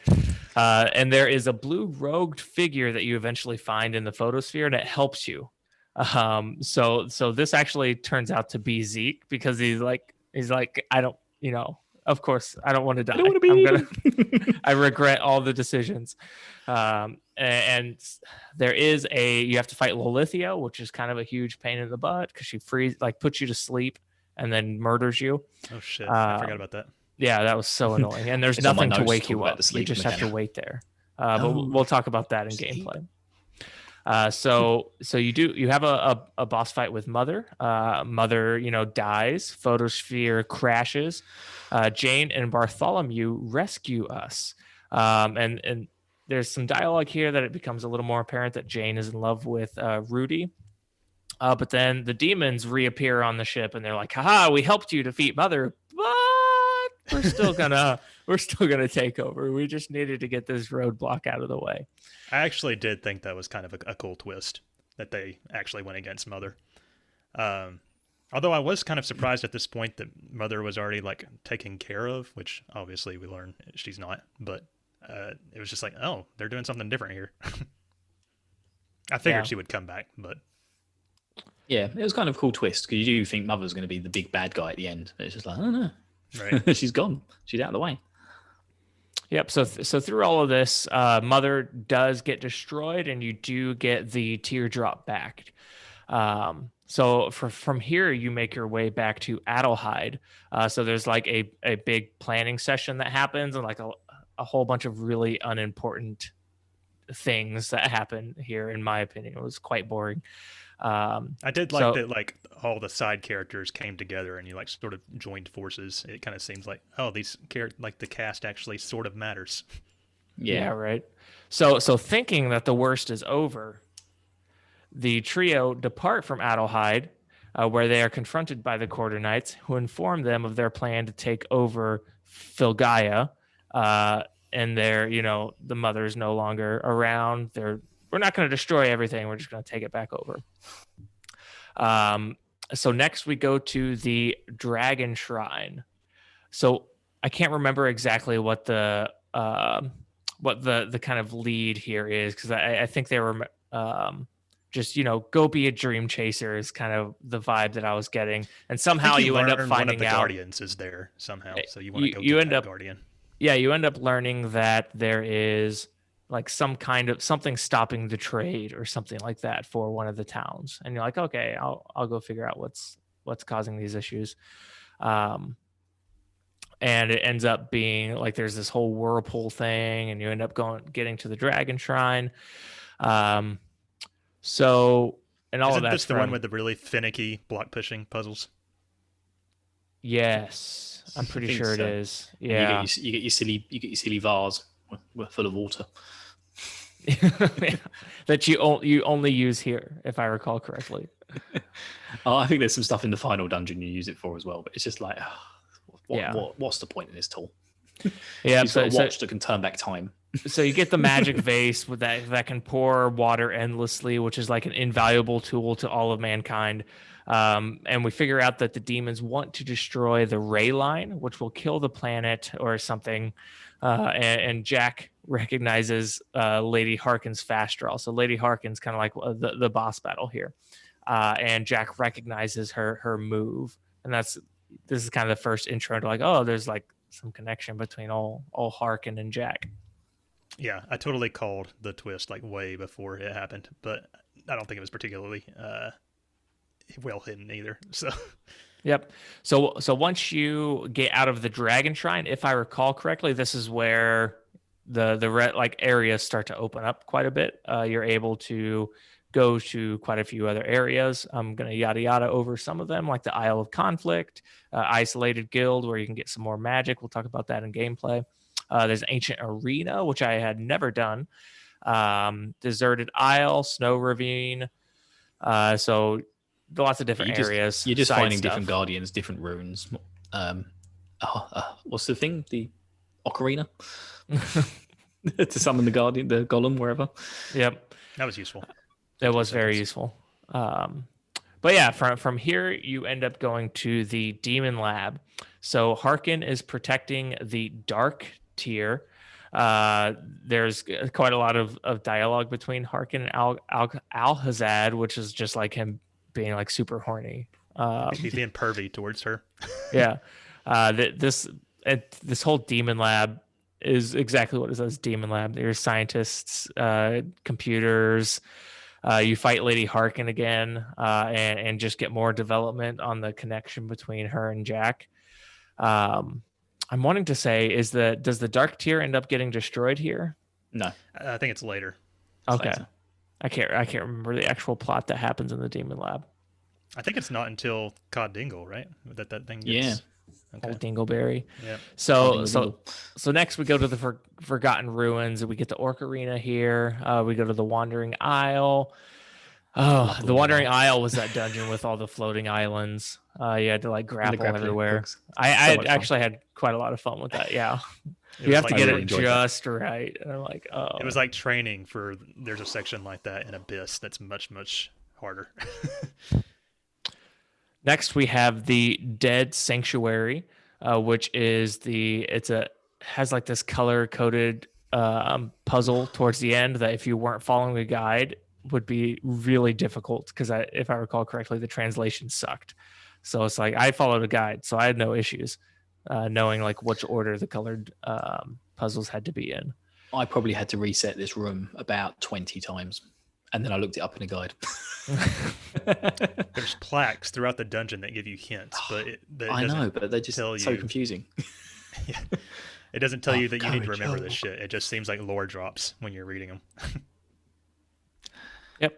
Speaker 3: And there is a blue robed figure that you eventually find in the photosphere, and it helps you. So this actually turns out to be Zeke, because he's like, I don't, of course, I don't want to die. I regret all the decisions. And there is you have to fight Lolithia, which is kind of a huge pain in the butt because she puts you to sleep and then murders you.
Speaker 1: oh shit, I forgot about that.
Speaker 3: Yeah, that was so annoying. And there's
Speaker 2: It's on my
Speaker 3: nothing to
Speaker 2: notes
Speaker 3: wake
Speaker 2: to
Speaker 3: you
Speaker 2: talk about
Speaker 3: up.
Speaker 2: the
Speaker 3: You
Speaker 2: sleep
Speaker 3: just have to
Speaker 2: mechanic.
Speaker 3: wait there. But we'll talk about that in
Speaker 2: Sleep.
Speaker 3: gameplay. So you have a boss fight with Mother. Mother, dies. Photosphere crashes. Jane and Bartholomew rescue us. And there's some dialogue here that it becomes a little more apparent that Jane is in love with Rudy. But then the demons reappear on the ship, and they're like, "Haha, we helped you defeat Mother, but we're still gonna take over. We just needed to get this roadblock out of the way."
Speaker 1: I actually did think that was kind of a cool twist that they actually went against Mother. Although I was kind of surprised at this point that Mother was already like taken care of, which obviously we learn she's not. But it was just like, oh, they're doing something different here. I figured she would come back, but
Speaker 2: Yeah, it was kind of a cool twist because you do think Mother's going to be the big bad guy at the end. But it's just like, oh no,
Speaker 1: Right.
Speaker 2: she's gone. She's out of the way.
Speaker 3: Yep. So through all of this, Mother does get destroyed, and you do get the teardrop back. So from here, you make your way back to Adelheid. So there's like a big planning session that happens, and like a whole bunch of really unimportant things that happen here. In my opinion, it was quite boring.
Speaker 1: I did like
Speaker 3: So
Speaker 1: that, like all the side characters came together and you like sort of joined forces. It kind of seems like, oh, like the cast actually sort of matters.
Speaker 3: yeah, right. So thinking that the worst is over, the trio depart from Adelheid, where they are confronted by the Quarter Knights, who inform them of their plan to take over Filgaia. And they're, the Mother's no longer around. We're not going to destroy everything. We're just going to take it back over. So next we go to the Dragon Shrine. So I can't remember exactly what the kind of lead here is, because I think they were just go be a dream chaser is kind of the vibe that I was getting, and somehow you end up finding
Speaker 1: one of the
Speaker 3: out
Speaker 1: guardians is there somehow, so you want to go
Speaker 3: you
Speaker 1: get
Speaker 3: end
Speaker 1: that
Speaker 3: up
Speaker 1: guardian.
Speaker 3: Yeah, you end up learning that there is like some kind of something stopping the trade or something like that for one of the towns, and you're like, okay, I'll go figure out what's causing these issues. And it ends up being like there's this whole whirlpool thing, and you end up getting to the Dragon Shrine. So, and all
Speaker 1: Isn't
Speaker 3: of that's
Speaker 1: this the one with the really finicky block pushing puzzles?
Speaker 3: Yes, I'm pretty
Speaker 2: think
Speaker 3: sure it
Speaker 2: so.
Speaker 3: is. Yeah,
Speaker 2: You get your silly vase full of water.
Speaker 3: that you only use here, if I recall correctly.
Speaker 2: Oh, I think there's some stuff in the final dungeon you use it for as well, but it's just like, what's the point in this tool?
Speaker 3: Yeah,
Speaker 2: You've got a watch that can turn back time.
Speaker 3: So you get the magic vase with that can pour water endlessly, which is like an invaluable tool to all of mankind. And we figure out that the demons want to destroy the Ray line, which will kill the planet or something. And Jack recognizes Lady Harkin's fast draw. So Lady Harkin's kind of like the boss battle here. And Jack recognizes her move. And this is kind of the first intro to like, oh, there's like some connection between all Harkin and Jack.
Speaker 1: Yeah, I totally called the twist like way before it happened, but I don't think it was particularly well hidden either. So,
Speaker 3: yep. So once you get out of the Dragon Shrine, if I recall correctly, this is where the red like areas start to open up quite a bit. You're able to go to quite a few other areas. I'm gonna yada over some of them, like the Isle of Conflict, Isolated Guild, where you can get some more magic. We'll talk about that in gameplay. There's Ancient Arena, which I had never done. Deserted Isle, Snow Ravine. So lots of different areas.
Speaker 2: You're just finding different guardians, different runes. What's the thing? The ocarina to summon the guardian, the golem, wherever.
Speaker 3: Yep,
Speaker 1: that was useful.
Speaker 3: It was very useful. But yeah, from here you end up going to the Demon Lab. So Harkin is protecting the Dark Tier. There's quite a lot of dialogue between Harkin and Alhazad, which is just like him being like super horny.
Speaker 1: He's being pervy towards her.
Speaker 3: Yeah. This whole Demon Lab is exactly what it says, Demon Lab. There's scientists, computers. You fight Lady Harkin again, and just get more development on the connection between her and Jack. I'm wanting to say, does the Dark Tier end up getting destroyed here?
Speaker 2: No,
Speaker 1: I think it's later.
Speaker 3: Okay, I can't remember the actual plot that happens in the Demon Lab.
Speaker 1: I think it's not until Cod Dingle, right? That thing gets...
Speaker 2: Yeah.
Speaker 1: Okay.
Speaker 3: Old Dingleberry.
Speaker 1: Yeah.
Speaker 3: So next we go to the Forgotten Ruins. We get the Orc Arena here. We go to the Wandering Isle. Oh, the Wandering Isle was that dungeon with all the floating islands. You had to like grapple everywhere. I actually had quite a lot of fun with that. Yeah. You have to get it just right. And I'm like, oh.
Speaker 1: It was like training for, there's a section like that in Abyss that's much, much harder.
Speaker 3: Next, we have the Dead Sanctuary, which is has like this color coded puzzle towards the end that if you weren't following the guide, would be really difficult because if I recall correctly, the translation sucked. So it's like I followed a guide, so I had no issues knowing like which order the colored puzzles had to be in.
Speaker 2: I probably had to reset this room about 20 times, and then I looked it up in a guide.
Speaker 1: There's plaques throughout the dungeon that give you hints, but
Speaker 2: I know, but they're just
Speaker 1: tell
Speaker 2: so
Speaker 1: you-
Speaker 2: confusing.
Speaker 1: Yeah. It doesn't tell you that you need to
Speaker 2: courage,
Speaker 1: remember
Speaker 2: oh.
Speaker 1: this shit. It just seems like lore drops when you're reading them.
Speaker 3: Yep.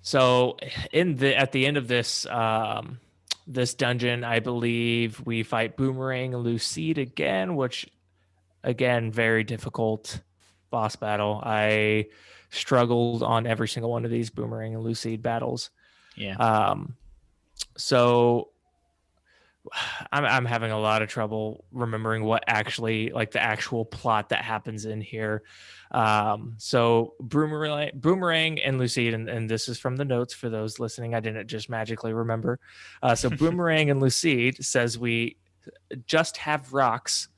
Speaker 3: So at the end of this this dungeon, I believe we fight Boomerang and Lucide again, which again, very difficult boss battle. I struggled on every single one of these Boomerang and Lucide battles.
Speaker 2: Yeah.
Speaker 3: So I'm having a lot of trouble remembering what actually like the actual plot that happens in here. So Boomerang and Lucide, and this is from the notes for those listening. I didn't just magically remember. So Boomerang and Lucide says we just have rocks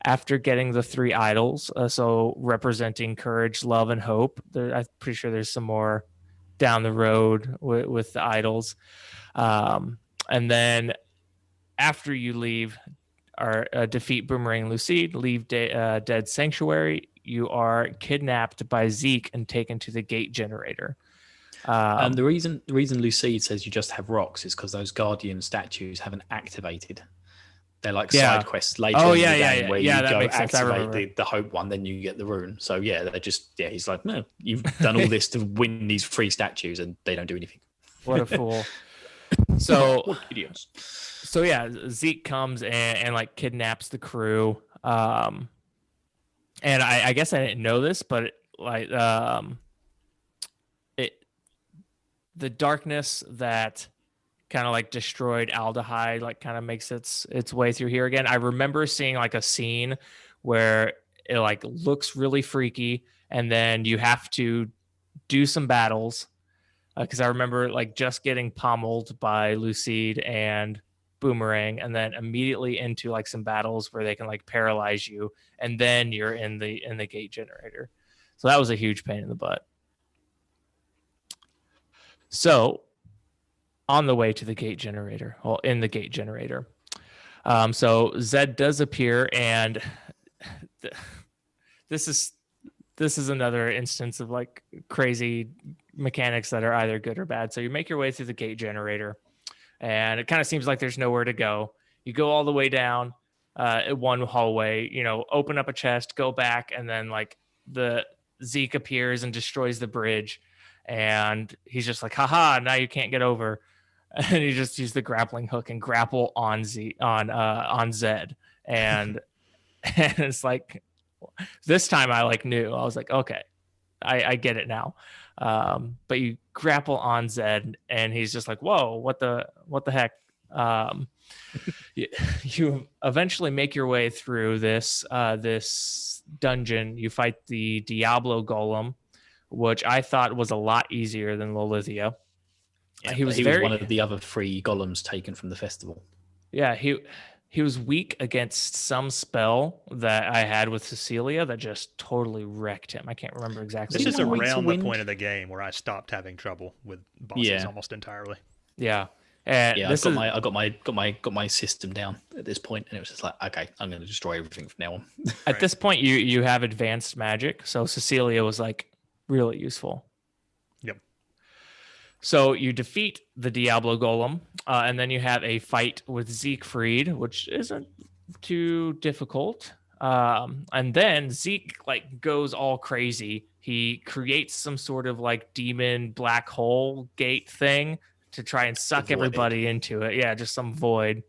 Speaker 3: after getting the 3 idols. So representing courage, love, and hope. I'm pretty sure there's some more down the road with the idols. And then after you leave or defeat Boomerang and Lucide, leave Dead Sanctuary, you are kidnapped by Zeke and taken to the gate generator.
Speaker 2: The reason Lucide says you just have rocks is because those Guardian statues haven't activated. They're like side quests later in the game where you go activate the hope one, then you get the rune. So yeah, they're just he's like, no, you've done all this to win these 3 statues and they don't do anything.
Speaker 3: What a fool. So
Speaker 2: what idiots.
Speaker 3: So yeah, Zeke comes and like kidnaps the crew. And I guess I didn't know this, but the darkness that kind of like destroyed Aldehyde like kind of makes its way through here again. I remember seeing like a scene where it like looks really freaky, and then you have to do some battles because I remember like just getting pummeled by Lucide and Boomerang, and then immediately into like some battles where they can like paralyze you, and then you're in the gate generator. So that was a huge pain in the butt. So on the way to the gate generator, well, in the gate generator, so Zed does appear, and this is another instance of like crazy mechanics that are either good or bad. So you make your way through the gate generator, and it kind of seems like there's nowhere to go. You go all the way down one hallway, open up a chest, go back, and then like the Zeke appears and destroys the bridge, and he's just like, haha, now you can't get over. And you just use the grappling hook and grapple on Zed. And it's like, this time I like knew. I was like, okay, I get it now. But you grapple on Zed, and he's just like, whoa, what the heck? You eventually make your way through this dungeon. You fight the Diablo Golem, which I thought was a lot easier than Lolithia.
Speaker 2: Yeah, he was one of the other 3 golems taken from the festival.
Speaker 3: Yeah, he was weak against some spell that I had with Cecilia that just totally wrecked him. I can't remember exactly.
Speaker 1: This is around the point of the game where I stopped having trouble with bosses almost entirely.
Speaker 3: Yeah.
Speaker 2: And I got my system down at this point, and it was just like, okay, I'm going to destroy everything from now on.
Speaker 3: At this point, you have advanced magic, so Cecilia was like really useful.
Speaker 1: Yep.
Speaker 3: So you defeat the Diablo Golem, and then you have a fight with Siegfried, which isn't too difficult. And then Zeke like goes all crazy. He creates some sort of like demon black hole gate thing to try and suck everybody into it. Yeah, just some void.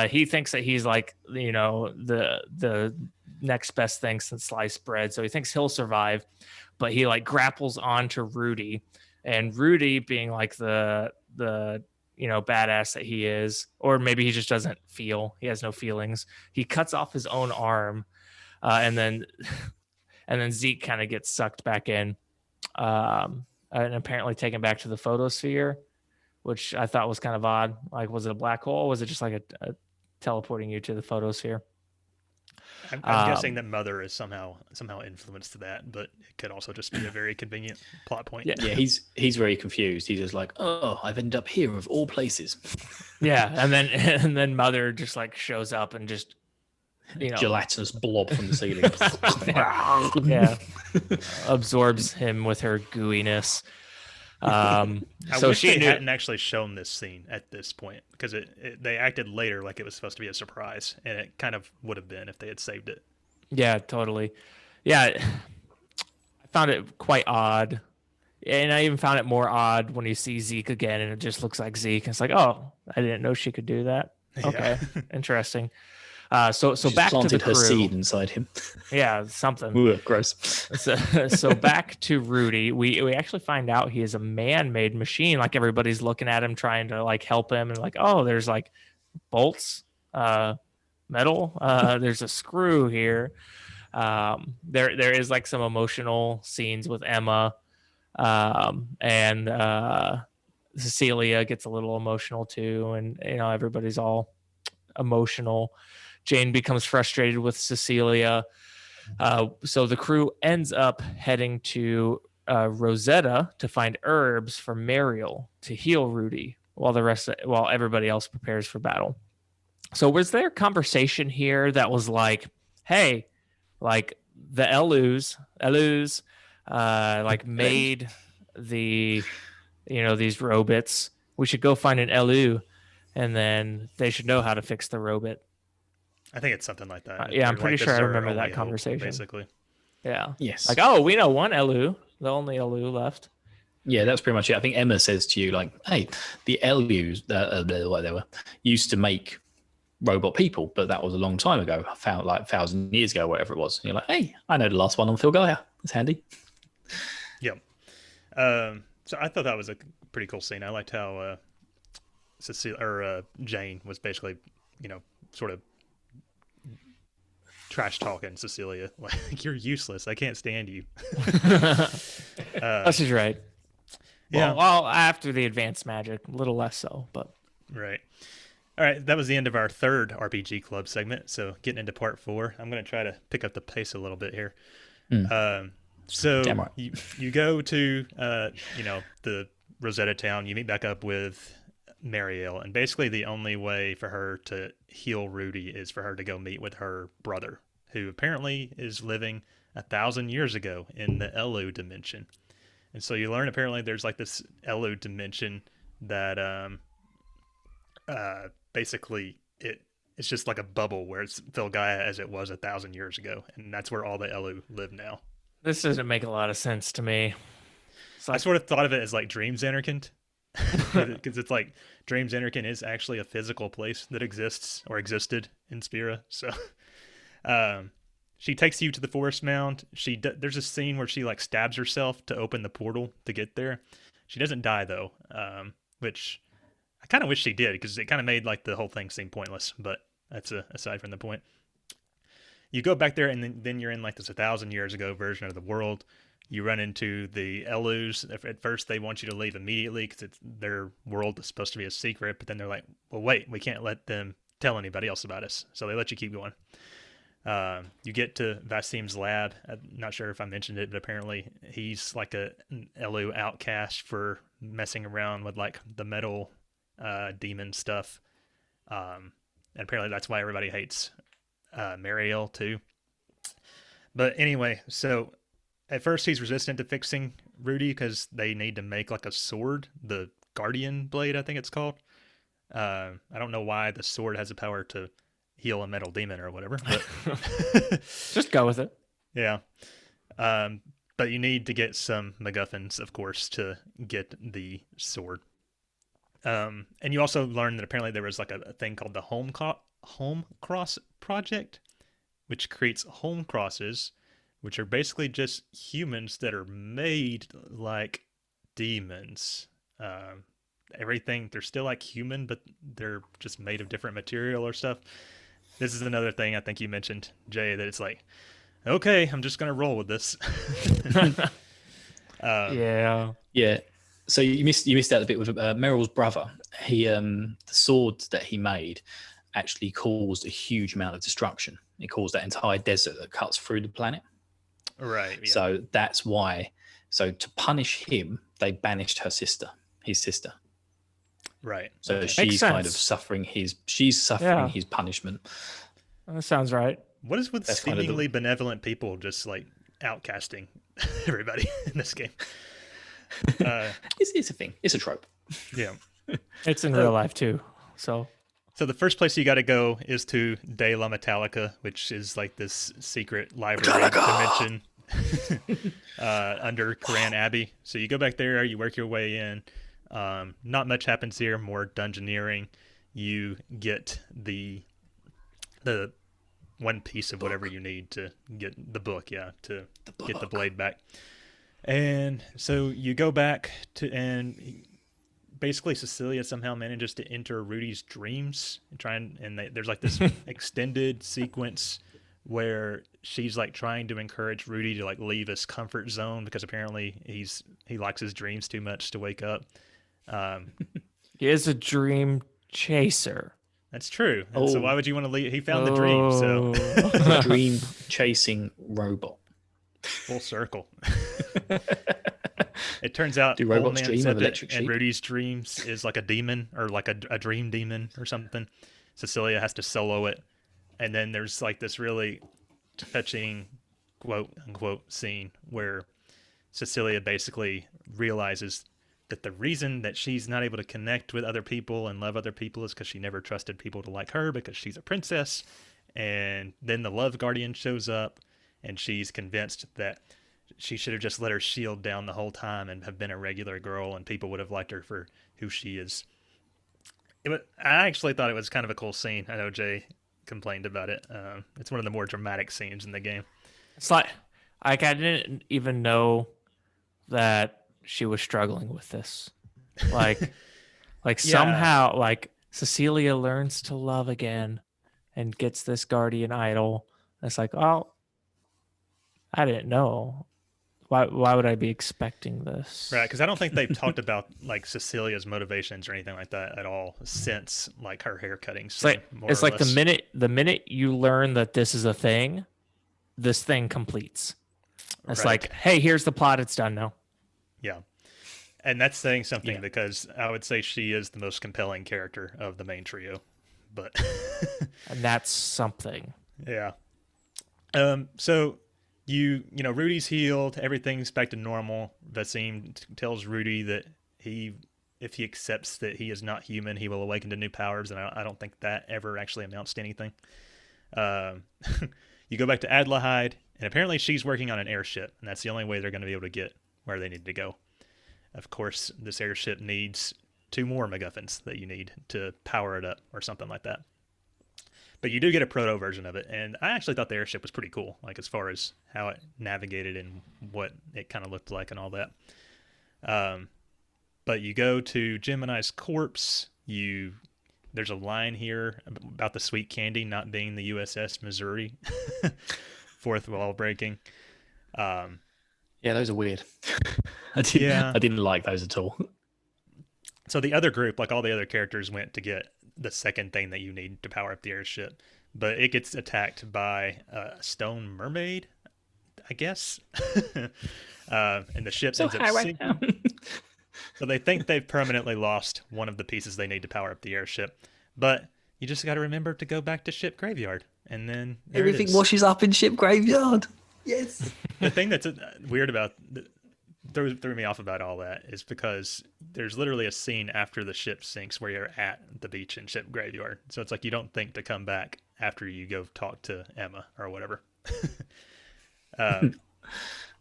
Speaker 3: He thinks that he's like, the next best thing since sliced bread. So he thinks he'll survive, but he like grapples onto Rudy. And Rudy, being like the badass that he is, or maybe he just doesn't feel, he has no feelings. He cuts off his own arm, and then Zeke kind of gets sucked back in, and apparently taken back to the photosphere, which I thought was kind of odd. Like, was it a black hole? Was it just like a teleporting you to the photosphere?
Speaker 1: I'm guessing that Mother is somehow influenced to that, but it could also just be a very convenient plot point.
Speaker 3: Yeah.
Speaker 2: Yeah, he's very confused. He's just like, oh, I've ended up here of all places.
Speaker 3: Yeah, and then Mother just like shows up and just
Speaker 2: Gelatinous blob from the ceiling.
Speaker 3: yeah, absorbs him with her gooiness.
Speaker 1: I
Speaker 3: So
Speaker 1: wish
Speaker 3: she
Speaker 1: they
Speaker 3: knew.
Speaker 1: hadn't actually shown this scene at this point because they acted later like it was supposed to be a surprise, and it kind of would have been if they had saved it.
Speaker 3: Yeah, totally. Yeah, I found it quite odd. And I even found it more odd when you see Zeke again and it just looks like Zeke. And it's like, oh, I didn't know she could do that. Okay, interesting. So
Speaker 2: She's
Speaker 3: back to the
Speaker 2: planted her
Speaker 3: crew.
Speaker 2: seed inside him.
Speaker 3: Yeah, something.
Speaker 2: Ooh, gross.
Speaker 3: So back to Rudy. We actually find out he is a man-made machine. Like everybody's looking at him, trying to like help him, and like, oh, there's like bolts, metal. There's a screw here. There is like some emotional scenes with Emma, and Cecilia gets a little emotional too, and everybody's all emotional. Jane becomes frustrated with Cecilia. So the crew ends up heading to Rosetta to find herbs for Mariel to heal Rudy, while everybody else prepares for battle. So was there a conversation here that was like, hey, like the Elus, like made the, these robots. We should go find an Elu, and then they should know how to fix the robot.
Speaker 1: I think it's something like that.
Speaker 3: Yeah, I'm
Speaker 1: They're
Speaker 3: pretty
Speaker 1: like,
Speaker 3: sure
Speaker 1: this
Speaker 3: I
Speaker 1: is our
Speaker 3: remember
Speaker 1: only
Speaker 3: that
Speaker 1: hope,
Speaker 3: conversation.
Speaker 1: basically.
Speaker 3: Yeah.
Speaker 2: Yes.
Speaker 3: Like, oh, we know one Elu, the only Elu left.
Speaker 2: Yeah, that's pretty much it. I think Emma says to you, like, hey, the LUs, whatever, used to make robot people, but that was a long time ago. I found like 1,000 years ago, whatever it was. And you're like, hey, I know the last one on Phil Gaia. That's handy.
Speaker 1: Yep. So I thought that was a pretty cool scene. I liked how Jane was basically, sort of trash talking Cecilia, like, you're useless. I can't stand you.
Speaker 3: This is right.
Speaker 1: Yeah.
Speaker 3: Well, after the advanced magic, a little less so, but
Speaker 1: Right. All right, that was the end of our third RPG Club segment. So getting into part 4, I'm going to try to pick up the pace a little bit here. So
Speaker 2: Damn right.
Speaker 1: you go to the Rosetta town. You meet back up with Mariel, and basically the only way for her to heal Rudy is for her to go meet with her brother, who apparently is living 1,000 years ago in the Elu dimension. And so you learn apparently there's like this Elu dimension that basically it's just like a bubble where it's Phil Gaia as it was 1,000 years ago, and that's where all the Elu live now.
Speaker 3: this doesn't make a lot of sense to me.
Speaker 1: I sort of thought of it as like Dreams Enerkant, because it's like Dreams Enerkant is actually a physical place that exists or existed in Spira. So she takes you to the Forest Mound. There's a scene where she like stabs herself to open the portal to get there. She doesn't die though, which I kind of wish she did, because it kind of made like the whole thing seem pointless, but that's aside from the point. You go back there, and then you're in like this 1,000 years ago version of the world. You run into the Elus. At first, they want you to leave immediately because their world is supposed to be a secret. But then they're like, well, wait, we can't let them tell anybody else about us. So they let you keep going. You get to Vasim's lab. I'm not sure if I mentioned it, but apparently he's like an Elu outcast for messing around with like the metal demon stuff. And apparently that's why everybody hates Mariel too. But anyway, so at first he's resistant to fixing Rudy because they need to make like a sword, the Guardian Blade, I think it's called. I don't know why the sword has the power to heal a metal demon or whatever, but
Speaker 3: Just go with it.
Speaker 1: yeah. But you need to get some MacGuffins, of course, to get the sword. And you also learn that apparently there was like a thing called the Home Cross Project, which creates home crosses, which are basically just humans that are made like demons. Everything, they're still like human, but they're just made of different material or stuff. This is another thing I think you mentioned, Jay, that it's like, okay, I'm just going to roll with this.
Speaker 3: Yeah.
Speaker 2: Yeah. So you missed out a bit with Meryl's brother. He the swords that he made actually caused a huge amount of destruction. It caused that entire desert that cuts through the planet.
Speaker 1: Right. Yeah.
Speaker 2: So that's why. So to punish him, they banished his sister.
Speaker 1: Right.
Speaker 2: So
Speaker 1: Okay.
Speaker 2: she's kind of
Speaker 3: sense.
Speaker 2: suffering his
Speaker 3: Yeah.
Speaker 2: punishment.
Speaker 3: That sounds right.
Speaker 1: What is with
Speaker 2: That's kind of
Speaker 1: seemingly benevolent people just like outcasting everybody in this game?
Speaker 2: It's a thing. It's a trope.
Speaker 1: Yeah.
Speaker 3: It's in real life too. So
Speaker 1: So the first place you got to go is to De La Metallica, which is like this secret library dimension under Koran Abbey. So you go back there, you work your way in. Not much happens here, more dungeoneering. You get the one piece of whatever you need to get the book, to get the blade back. And so you go back to, and basically Cecilia somehow manages to enter Rudy's dreams and there's like this extended sequence where she's like trying to encourage Rudy to like leave his comfort zone because apparently he likes his dreams too much to wake up.
Speaker 3: he is a dream chaser.
Speaker 1: That's true. And so why would you want to leave? He found the dream, so
Speaker 2: The dream chasing robot.
Speaker 1: full circle. It turns out
Speaker 2: Do
Speaker 1: Old
Speaker 2: robots
Speaker 1: Man
Speaker 2: dream
Speaker 1: said
Speaker 2: of
Speaker 1: that
Speaker 2: electric
Speaker 1: in
Speaker 2: sheep?
Speaker 1: Rudy's dreams is like a demon or like a dream demon or something. Cecilia has to solo it. And then there's like this really touching quote unquote scene where Cecilia basically realizes that the reason that she's not able to connect with other people and love other people is because she never trusted people to like her because she's a princess. And then the love guardian shows up and she's convinced that she should have just let her shield down the whole time and have been a regular girl and people would have liked her for who she is. I actually thought it was kind of a cool scene. I know Jay complained about it. It's one of the more dramatic scenes in the game.
Speaker 3: It's like I didn't even know that she was struggling with this. Like somehow like Cecilia learns to love again and gets this guardian idol. It's like, oh, I didn't know. Why would I be expecting this?
Speaker 1: Right, because I don't think they've talked about like Cecilia's motivations or anything like that at all since like her hair cutting.
Speaker 3: It's like the minute you learn that this is a thing, this thing completes. It's like, hey, here's the plot. It's done now.
Speaker 1: Yeah. And that's saying something because I would say she is the most compelling character of the main trio. But
Speaker 3: and that's something.
Speaker 1: Yeah. So you know, Rudy's healed, everything's back to normal. Vasim tells Rudy that if he accepts that he is not human, he will awaken to new powers, and I don't think that ever actually amounts to anything. You go back to Adelaide, and apparently she's working on an airship, and that's the only way they're going to be able to get where they need to go. Of course, this airship needs 2 more MacGuffins that you need to power it up or something like that. But you do get a proto version of it, and I actually thought the airship was pretty cool, like as far as how it navigated and what it kind of looked like and all that. But you go to Gemini's corpse. There's a line here about the sweet candy not being the USS Missouri. Fourth wall breaking.
Speaker 2: Yeah, those are weird. I didn't like those at all.
Speaker 1: So the other group, like all the other characters, went to get the second thing that you need to power up the airship, but it gets attacked by a stone mermaid, I guess. And the ship ends up sinking. So they think they've permanently lost one of the pieces they need to power up the airship, but you just got to remember to go back to ship graveyard, and then
Speaker 2: everything washes up in ship graveyard. Yes.
Speaker 1: The thing that's weird about threw me off about all that is because there's literally a scene after the ship sinks where you're at the beach in ship graveyard. So it's like you don't think to come back after you go talk to Emma or whatever.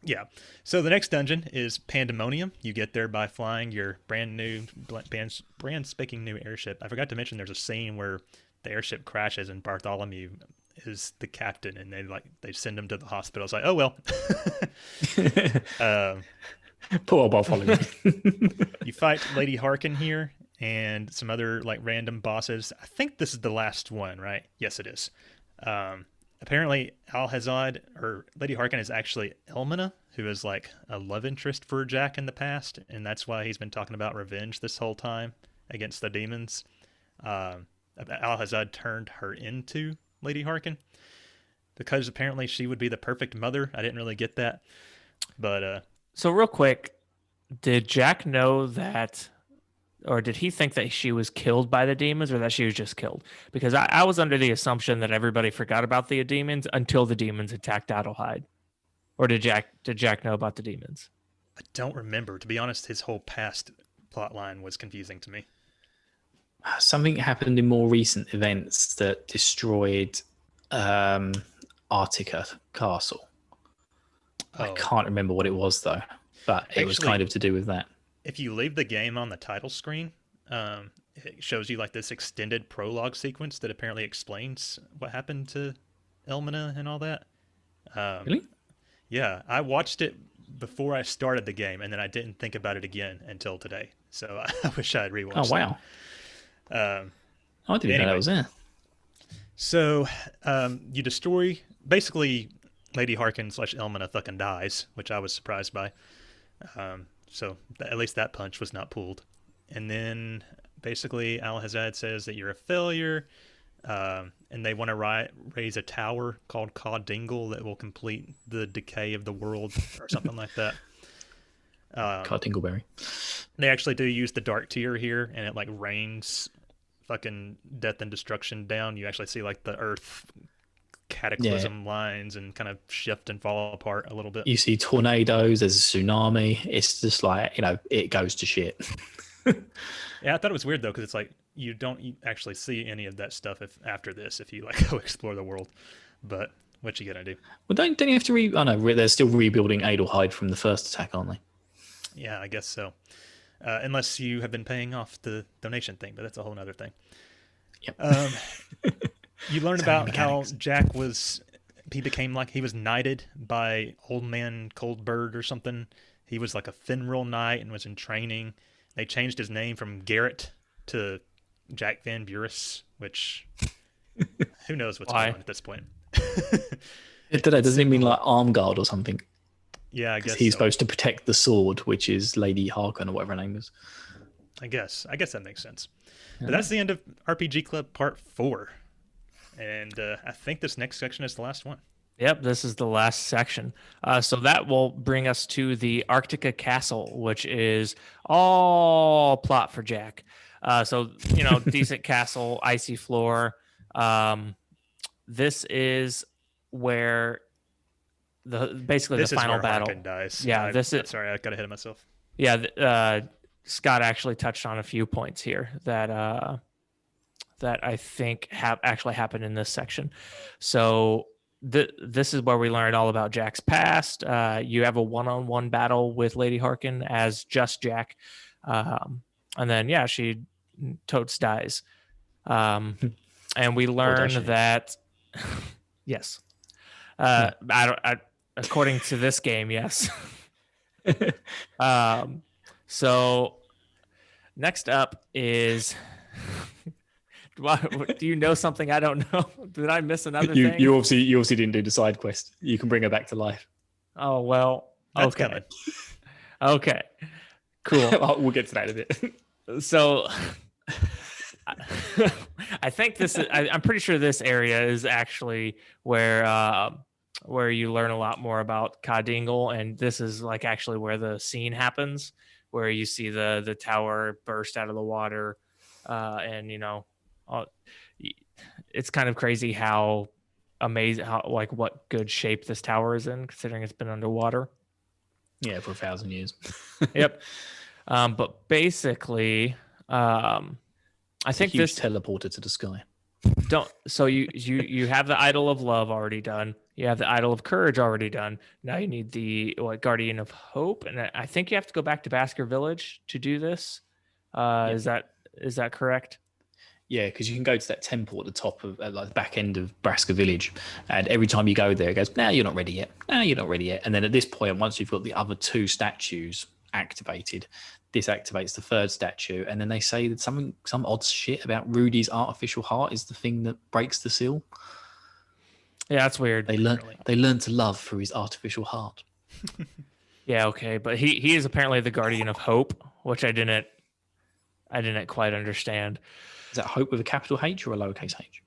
Speaker 1: Yeah. So the next dungeon is Pandemonium. You get there by flying your brand spanking new airship. I forgot to mention there's a scene where the airship crashes and Bartholomew is the captain, and they send him to the hospital. It's like, oh well.
Speaker 2: Poor Bartholomew.
Speaker 1: You fight Lady Harkin here and some other like random bosses. I think this is the last one, right? Yes, it is. Apparently Alhazad or Lady Harkin is actually Elmina, who is like a love interest for Jack in the past, and that's why he's been talking about revenge this whole time against the demons. Al-Hazad turned her into Lady Harkin because apparently she would be the perfect mother. I didn't really get that, but
Speaker 3: So real quick, did Jack know that, or did he think that she was killed by the demons, or that she was just killed? Because I was under the assumption that everybody forgot about the demons until the demons attacked Adelheid. Or did Jack know about the demons?
Speaker 1: I don't remember. To be honest, his whole past plot line was confusing to me.
Speaker 2: Something happened in more recent events that destroyed Artica Castle. I can't remember what it was though, but it was kind of to do with that.
Speaker 1: If you leave the game on the title screen, it shows you like this extended prologue sequence that apparently explains what happened to Elmina and all that.
Speaker 2: Really?
Speaker 1: Yeah, I watched it before I started the game, and then I didn't think about it again until today. So I wish I had rewatched.
Speaker 2: Oh wow! I didn't know that was there.
Speaker 1: So you destroy basically Lady Harkin / Elmina fucking dies, which I was surprised by. So at least that punch was not pulled. And then basically Al-Hazad says that you're a failure, and they want to raise a tower called Caw-Dingle that will complete the decay of the world or something like that.
Speaker 2: Caw-Dingleberry.
Speaker 1: They actually do use the dark tier here, and it like rains fucking death and destruction down. You actually see like the earth cataclysm lines and kind of shift and fall apart a little bit.
Speaker 2: You see tornadoes, there's a tsunami. It's just like, it goes to shit.
Speaker 1: Yeah, I thought it was weird though, because it's like you don't actually see any of that stuff after this if you like go explore the world. But what you gonna do?
Speaker 2: Well, don't you have to oh no, they're still rebuilding Adelheid from the first attack, aren't they?
Speaker 1: Yeah, I guess so. Unless you have been paying off the donation thing, but that's a whole other thing.
Speaker 2: Yep.
Speaker 1: You learn about how Jack he was knighted by Old Man Coldbird or something. He was like a Finral knight and was in training. They changed his name from Garrett to Jack Van Buris, which who knows what's going on at this point.
Speaker 2: Doesn't it mean like arm guard or something?
Speaker 1: Yeah, I guess
Speaker 2: he's supposed to protect the sword, which is Lady Harkin or whatever her name is.
Speaker 1: I guess that makes sense. Yeah. But that's the end of RPG Club Part 4. And I think this next section is the last one.
Speaker 3: Yep, this is the last section. So that will bring us to the Arctica Castle, which is all plot for Jack. So, decent castle, icy floor. This is where basically the final battle
Speaker 1: dies.
Speaker 3: Yeah,
Speaker 1: sorry, I got ahead of myself.
Speaker 3: Yeah, Scott actually touched on a few points here that I think have actually happened in this section. So this is where we learn all about Jack's past. You have a one-on-one battle with Lady Harkin as just Jack, and then she totes dies, and we learn that yes, according to this game, yes. So next up is. Do you know something I don't know? Did I miss another thing?
Speaker 2: You obviously didn't do the side quest. You can bring her back to life.
Speaker 3: Oh well.
Speaker 1: That's
Speaker 3: okay.
Speaker 1: Coming.
Speaker 3: Okay. Cool.
Speaker 2: We'll get to that in a bit.
Speaker 3: So, I think this is. I'm pretty sure this area is actually where you learn a lot more about Caw-Dingle, and this is like actually where the scene happens, where you see the tower burst out of the water, and it's kind of crazy how amazing, what good shape this tower is in, considering it's been underwater.
Speaker 2: Yeah, for 1,000 years.
Speaker 3: Yep. But basically, I think this
Speaker 2: teleporter to the sky.
Speaker 3: So you have the Idol of Love already done. You have the Idol of Courage already done. Now you need the Guardian of Hope, and I think you have to go back to Basker Village to do this. Is that correct?
Speaker 2: Yeah, because you can go to that temple at the top of the back end of Braska Village, and every time you go there, it goes, "No, you're not ready yet. No, you're not ready yet." And then at this point, once you've got the other 2 statues activated, this activates the 3rd statue, and then they say that some odd shit about Rudy's artificial heart is the thing that breaks the seal.
Speaker 3: Yeah, that's weird.
Speaker 2: They learn to love through his artificial heart.
Speaker 3: Yeah, okay, but he is apparently the Guardian of Hope, which I didn't quite understand.
Speaker 2: that Hope with a capital H or a lowercase h?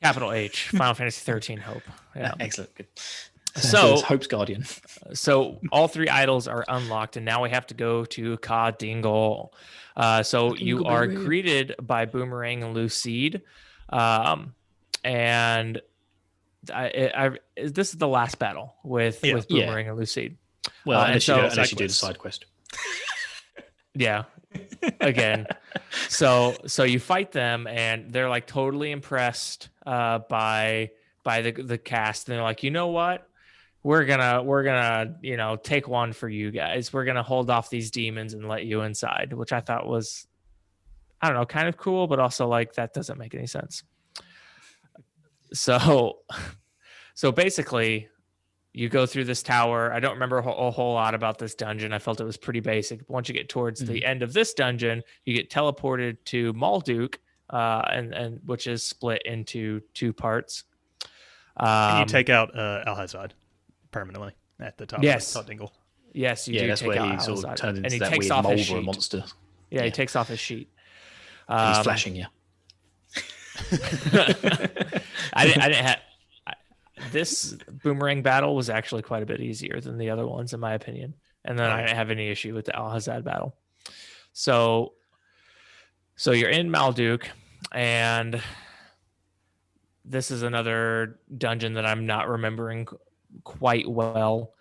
Speaker 3: Capital H, Final Fantasy 13 Hope. Yeah.
Speaker 2: Excellent. Good.
Speaker 3: So
Speaker 2: it's Hope's Guardian.
Speaker 3: So all 3 idols are unlocked, and now we have to go to Ka Dingle. So you are greeted by Boomerang and Lucide. And this is the last battle with Boomerang and Lucide.
Speaker 2: Well, unless you do the side quest.
Speaker 3: Yeah. Again. So you fight them, and they're like totally impressed by the cast. And they're like, you know what? We're gonna take one for you guys. We're gonna hold off these demons and let you inside, which I thought was, I don't know, kind of cool, but also like that doesn't make any sense. So basically, you go through this tower. I don't remember a whole lot about this dungeon. I felt it was pretty basic. But once you get towards the end of this dungeon, you get teleported to Malduk, and which is split into 2 parts.
Speaker 1: And you take out Alhazad permanently at the top of Ka Dingle.
Speaker 3: Yes, you do.
Speaker 2: That's
Speaker 3: take
Speaker 2: where
Speaker 3: out
Speaker 2: he sort of turns into that
Speaker 3: takes
Speaker 2: weird
Speaker 3: off his
Speaker 2: Mulver
Speaker 3: sheet.
Speaker 2: monster.
Speaker 3: Yeah, he takes off his sheet.
Speaker 2: He's flashing you.
Speaker 3: I didn't have this Boomerang battle was actually quite a bit easier than the other ones, in my opinion. And then I didn't have any issue with the Alhazad battle. So you're in Malduk, and this is another dungeon that I'm not remembering quite well.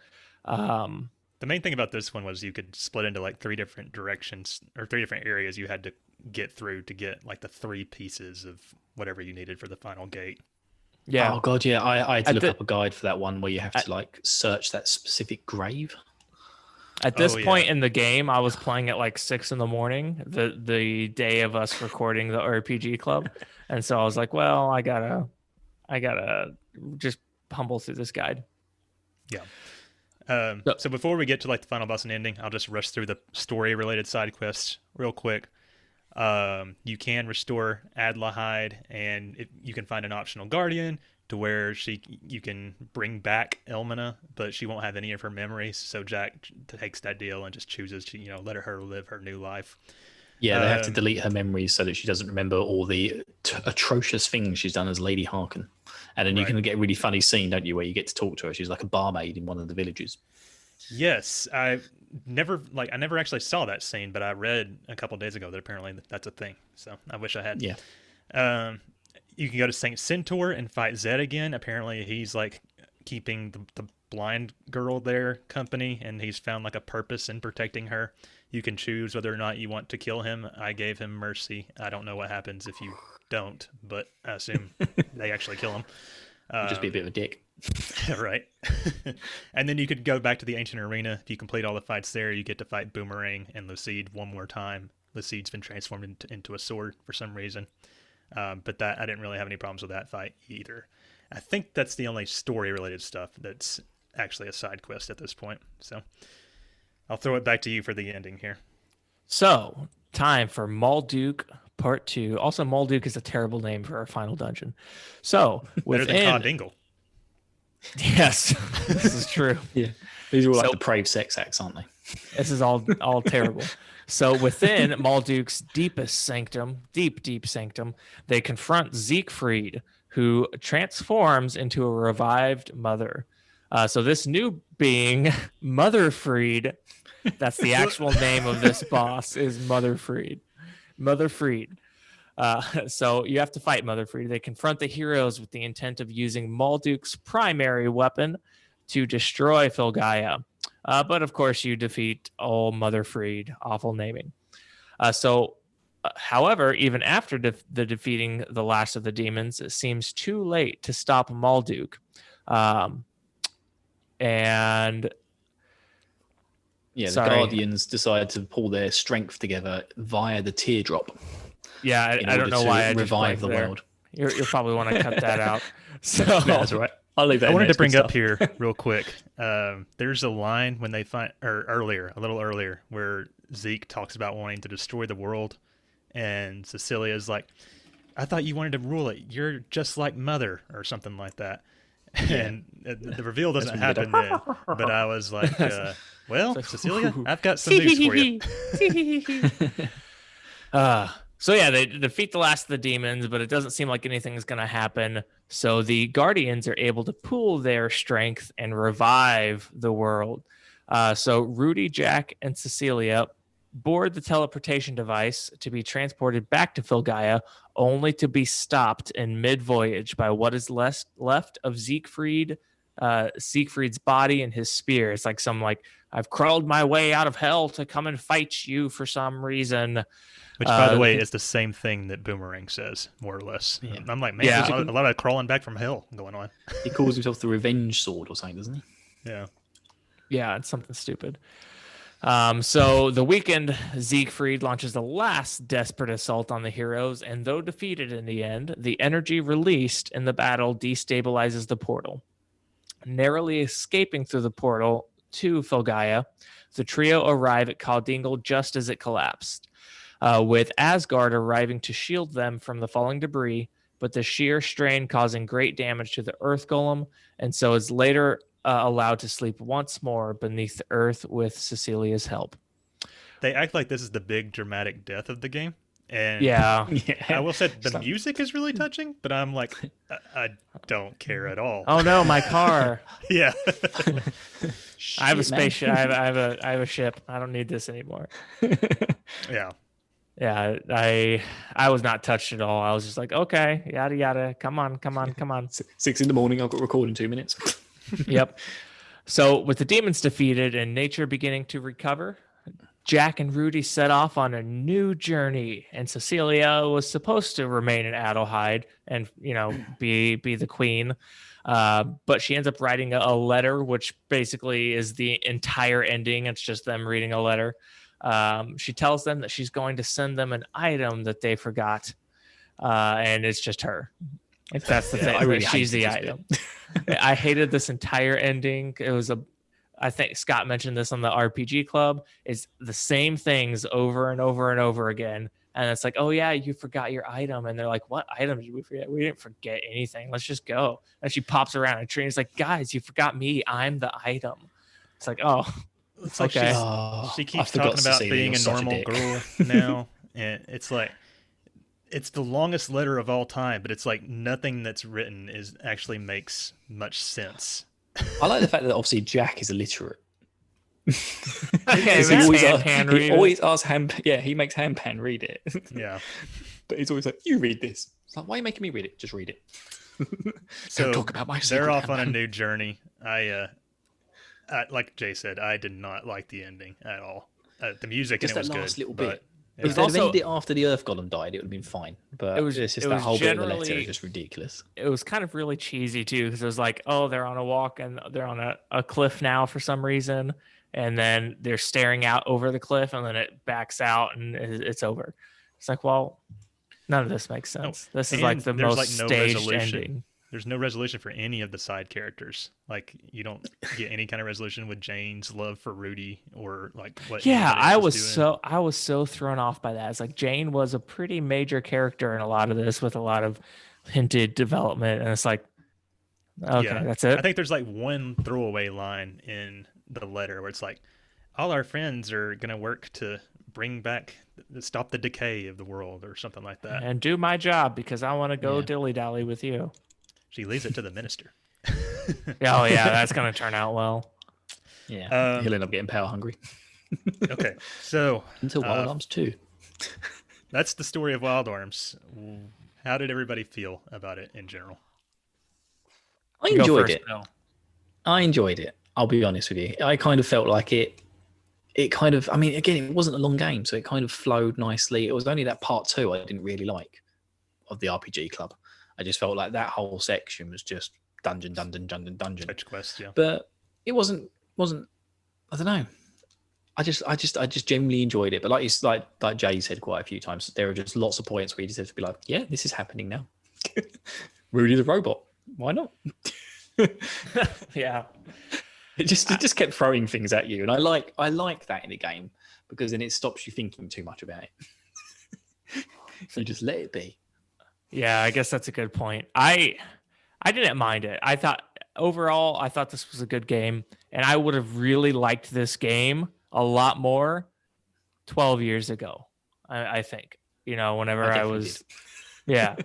Speaker 1: The main thing about this one was you could split into like 3 different directions or 3 different areas you had to get through to get like the 3 pieces of whatever you needed for the final gate.
Speaker 3: Yeah.
Speaker 2: Oh god, yeah. I had to look up a guide for that one where you have to like search that specific grave.
Speaker 3: At this point in the game, I was playing at like 6 a.m, the day of us recording the RPG club, and so I was like, well, I gotta just humble through this guide.
Speaker 1: Yeah. So before we get to like the final boss and ending, I'll just rush through the story related side quests real quick. You can restore Adlahide, and you can find an optional guardian to where you can bring back Elmina, but she won't have any of her memories. So Jack takes that deal and just chooses to let her live her new life.
Speaker 2: Yeah, they have to delete her memories so that she doesn't remember all the atrocious things she's done as Lady Harkin. And then you can get a really funny scene, don't you, where you get to talk to her. She's like a barmaid in one of the villages. Yes,
Speaker 1: I never actually saw that scene, but I read a couple of days ago that apparently that's a thing. So I wish I had.
Speaker 2: Yeah.
Speaker 1: You can go to Saint Centaur and fight Zed again. Apparently he's like keeping the blind girl there company, and he's found like a purpose in protecting her. You can choose whether or not you want to kill him. I gave him mercy. I don't know what happens if you don't, but I assume they actually kill him.
Speaker 2: Just be a bit of a dick.
Speaker 1: Right. And then you could go back to the ancient arena. If you complete all the fights there, you get to fight Boomerang and Lucide one more time. Lucide's been transformed into a sword for some reason. But I didn't really have any problems with that fight either. I think that's the only story-related stuff that's actually a side quest at this point. So I'll throw it back to you for the ending here.
Speaker 3: So, time for Malduk Part 2. Also, Malduk is a terrible name for our final dungeon. So,
Speaker 1: better than Ka Dingle.
Speaker 3: Yes, this is true.
Speaker 2: Yeah, these are all like depraved sex acts, aren't they?
Speaker 3: This is all terrible. So within Malduk's deepest sanctum, deep sanctum, they confront Siegfried, who transforms into a revived mother. So this new being, Motherfried, that's the actual name of this boss, is Motherfried. So you have to fight Motherfried. They confront the heroes with the intent of using Malduk's primary weapon to destroy Filgaia. But of course, you defeat old Motherfried. Awful naming. However, even after the defeating the last of the demons, it seems too late to stop Malduk. And
Speaker 2: the Guardians decide to pull their strength together via the teardrop.
Speaker 3: Yeah, I don't know why I just
Speaker 2: revive the world.
Speaker 3: You'll probably want to cut that out. So
Speaker 2: that's all right. I'll leave that.
Speaker 1: I wanted to bring up here real quick. There's a line when they find, or a little earlier, where Zeke talks about wanting to destroy the world, and Cecilia's like, "I thought you wanted to rule it. You're just like Mother," or something like that. Yeah. And the reveal doesn't happen then. But I was like, "Well, Cecilia, I've got some news for you."
Speaker 3: So yeah, they defeat the last of the demons, but it doesn't seem like anything is going to happen. So the Guardians are able to pool their strength and revive the world. So Rudy, Jack, and Cecilia board the teleportation device to be transported back to Filgaia, only to be stopped in mid-voyage by what is left of Siegfried, Siegfried's body and his spear. It's like I've crawled my way out of hell to come and fight you for some reason.
Speaker 1: Which, by the way, is the same thing that Boomerang says, more or less.
Speaker 2: Yeah.
Speaker 1: I'm like, man, there's a lot of crawling back from hell going on.
Speaker 2: He calls himself the Revenge Sword or something, doesn't he?
Speaker 1: Yeah.
Speaker 3: Yeah, it's something stupid. So the weekend, Siegfried launches the last desperate assault on the heroes, and though defeated in the end, the energy released in the battle destabilizes the portal. Narrowly escaping through the portal to Filgaia, the trio arrive at Kaldingle just as it collapsed, with Asgard arriving to shield them from the falling debris, but the sheer strain causing great damage to the Earth Golem, and so is later allowed to sleep once more beneath the earth with Cecilia's help.
Speaker 1: They act like this is the big dramatic death of the game. And
Speaker 3: yeah.
Speaker 1: I will say the music is really touching, but I'm like, I don't care at all.
Speaker 3: Oh no, my car.
Speaker 1: Yeah.
Speaker 3: I have a spaceship. I have a ship. I don't need this anymore.
Speaker 1: Yeah.
Speaker 3: Yeah, I was not touched at all. I was just like, okay, yada yada. Come on.
Speaker 2: 6 a.m. I've got to record in 2 minutes.
Speaker 3: Yep. So with the demons defeated and nature beginning to recover, Jack and Rudy set off on a new journey, and Cecilia was supposed to remain in Adelheid and, be the queen. But she ends up writing a letter, which basically is the entire ending. It's just them reading a letter. She tells them that she's going to send them an item that they forgot. And it's just her. If that's the thing,
Speaker 2: I really
Speaker 3: she's the item. I hated this entire ending. It was I think Scott mentioned this on the RPG Club. It's the same things over and over and over again. And it's like, oh yeah, you forgot your item. And they're like, what item did we forget? We didn't forget anything. Let's just go. And she pops around a tree and it's like, guys, you forgot me. I'm the item. It's like, oh,
Speaker 1: it's like
Speaker 3: okay.
Speaker 1: She keeps talking about being a normal girl now. And it's like, it's the longest letter of all time, but it's like nothing that's written actually makes much sense.
Speaker 2: I like the fact that obviously Jack is illiterate.
Speaker 3: Okay,
Speaker 2: he always asks he makes Handpan read it.
Speaker 1: Yeah.
Speaker 2: But he's always like, you read this. It's like, why are you making me read it? Just read it.
Speaker 1: So
Speaker 2: don't talk about my
Speaker 1: they're off
Speaker 2: Handpan.
Speaker 1: on a new journey. I like Jay said, I did not like the ending at all. The music
Speaker 2: Just
Speaker 1: in it
Speaker 2: that
Speaker 1: was
Speaker 2: last
Speaker 1: good,
Speaker 2: little
Speaker 1: but
Speaker 2: bit.
Speaker 1: yeah.
Speaker 2: If they'd have ended it after the Earth Golem died, it would have been fine. But it's just that whole bit of the letter is just ridiculous.
Speaker 3: It was kind of really cheesy too, because it was like, oh, they're on a walk and they're on a cliff now for some reason, and then they're staring out over the cliff, and then it backs out and it's over. It's like, well, none of this makes sense. This is like the most staged ending.
Speaker 1: There's no resolution for any of the side characters. Like, you don't get any kind of resolution with Jane's love for Rudy or like what.
Speaker 3: Yeah, I was
Speaker 1: doing.
Speaker 3: so thrown off by that. It's like Jane was a pretty major character in a lot of this with a lot of hinted development, and it's like, okay, that's it.
Speaker 1: I think there's like one throwaway line in the letter where it's like, all our friends are gonna work to stop the decay of the world or something like that,
Speaker 3: and do my job because I want to go dilly dally with you.
Speaker 1: She leaves it to the minister.
Speaker 3: Oh yeah, that's gonna turn out well.
Speaker 2: Yeah, he'll end up getting power hungry.
Speaker 1: Okay, so
Speaker 2: until Wild Arms 2.
Speaker 1: That's the story of Wild Arms. How did everybody feel about it in general?
Speaker 2: I enjoyed it. I enjoyed it. I'll be honest with you. I kind of felt like it kind of, I mean, again, it wasn't a long game, so it kind of flowed nicely. It was only that part 2 I didn't really like of the RPG Club. I just felt like that whole section was just dungeon.
Speaker 1: Fetch quest, yeah.
Speaker 2: But it wasn't. I don't know. I just genuinely enjoyed it. But like Jay said quite a few times, there are just lots of points where you just have to be like, yeah, this is happening now. Rudy the robot. Why not?
Speaker 3: Yeah.
Speaker 2: It just kept throwing things at you, and I like that in a game because then it stops you thinking too much about it. You just let it be.
Speaker 3: Yeah, I guess that's a good point. I didn't mind it. I thought this was a good game, and I would have really liked this game a lot more 12 years ago, I think.
Speaker 2: I
Speaker 3: whenever I
Speaker 2: definitely
Speaker 3: was,
Speaker 2: did.
Speaker 3: yeah.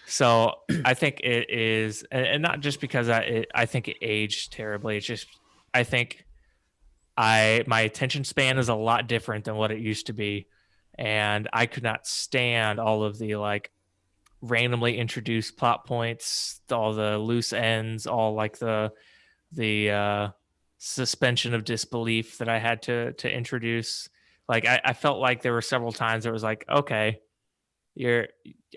Speaker 3: So I think it is, and not just because I think it aged terribly. It's just I think my attention span is a lot different than what it used to be, and I could not stand all of the like randomly introduced plot points, all the loose ends, all like the suspension of disbelief that I had to introduce. Like I felt like there were several times it was like, okay, you're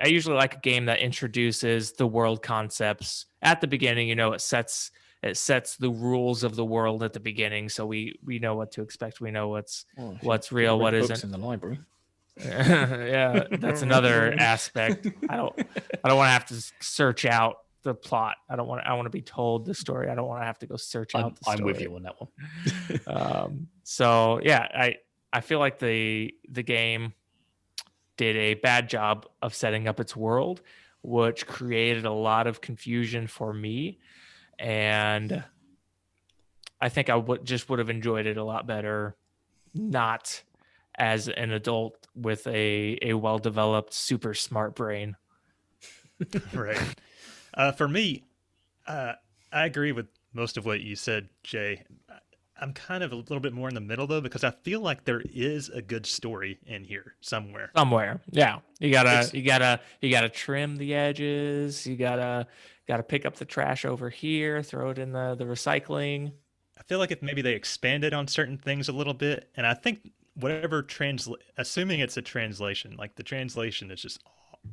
Speaker 3: I usually like a game that introduces the world concepts at the beginning. It sets the rules of the world at the beginning, so we know what to expect. We know
Speaker 2: Well, if you've
Speaker 3: what's
Speaker 2: got the
Speaker 3: real,
Speaker 2: right
Speaker 3: what
Speaker 2: books
Speaker 3: isn't.
Speaker 2: in the library.
Speaker 3: Yeah, that's another aspect. I don't want to have to search out the plot. I want to be told the story. I don't want to have to go search out the story.
Speaker 2: I'm with you on that one.
Speaker 3: So yeah, I feel like the game did a bad job of setting up its world, which created a lot of confusion for me. And I think I would have enjoyed it a lot better, not as an adult with a well developed, super smart brain.
Speaker 1: Right. For me, I agree with most of what you said, Jay. I'm kind of a little bit more in the middle though, because I feel like there is a good story in here somewhere.
Speaker 3: Somewhere, yeah. You gotta
Speaker 1: It's,
Speaker 3: you gotta you gotta trim the edges. You gotta pick up the trash over here, throw it in the recycling.
Speaker 1: I feel like if maybe they expanded on certain things a little bit, and I think whatever assuming it's a translation, like the translation is just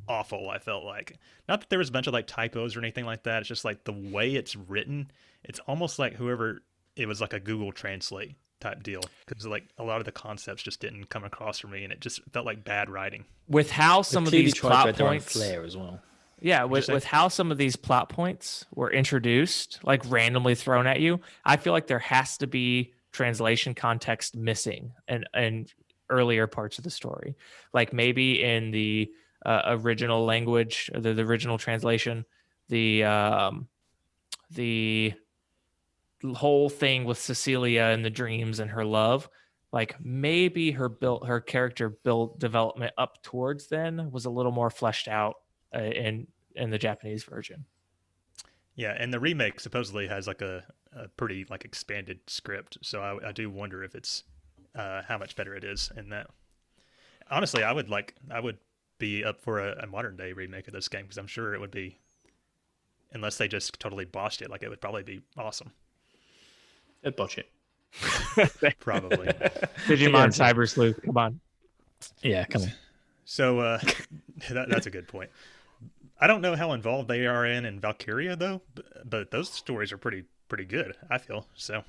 Speaker 1: awful. I felt like not that there was a bunch of like typos or anything like that. It's just like the way it's written. It's almost like whoever it was like a Google Translate type deal because like a lot of the concepts just didn't come across for me, and it just felt like bad writing.
Speaker 3: With how
Speaker 2: They
Speaker 3: some of
Speaker 2: clearly
Speaker 3: these
Speaker 2: tried to
Speaker 3: plot
Speaker 2: add their own
Speaker 3: points,
Speaker 2: flair as well.
Speaker 3: yeah,
Speaker 1: What'd you say?
Speaker 3: with how some of these plot points were introduced, like randomly thrown at you, I feel like there has to be translation context missing and earlier parts of the story. Like maybe in the original language, or the original translation, the whole thing with Cecilia and the dreams and her love, like maybe her character build development up towards then was a little more fleshed out in the Japanese version.
Speaker 1: Yeah, and the remake supposedly has like a pretty like expanded script, so I do wonder if it's how much better it is in that. Honestly, I would be up for a modern day remake of this game because I'm sure it would be, unless they just totally botched it, like it would probably be awesome.
Speaker 2: They'd botch it.
Speaker 1: Probably.
Speaker 3: Digimon Cyber Sleuth, come on.
Speaker 2: Yeah, come on.
Speaker 1: So that's a good point. I don't know how involved they are in Valkyria though, but those stories are pretty good, I feel. So,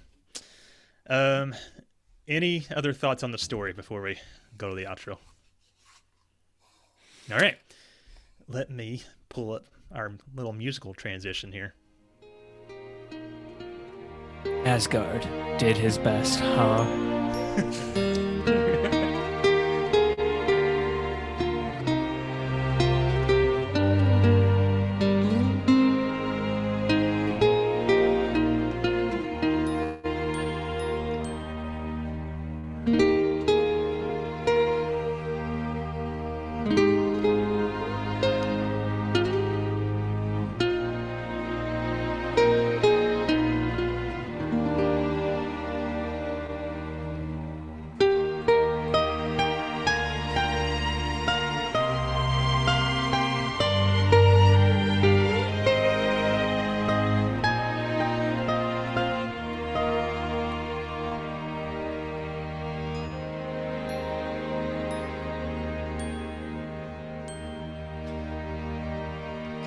Speaker 1: any other thoughts on the story before we go to the outro? All right, let me pull up our little musical transition here.
Speaker 3: Asgard did his best, huh?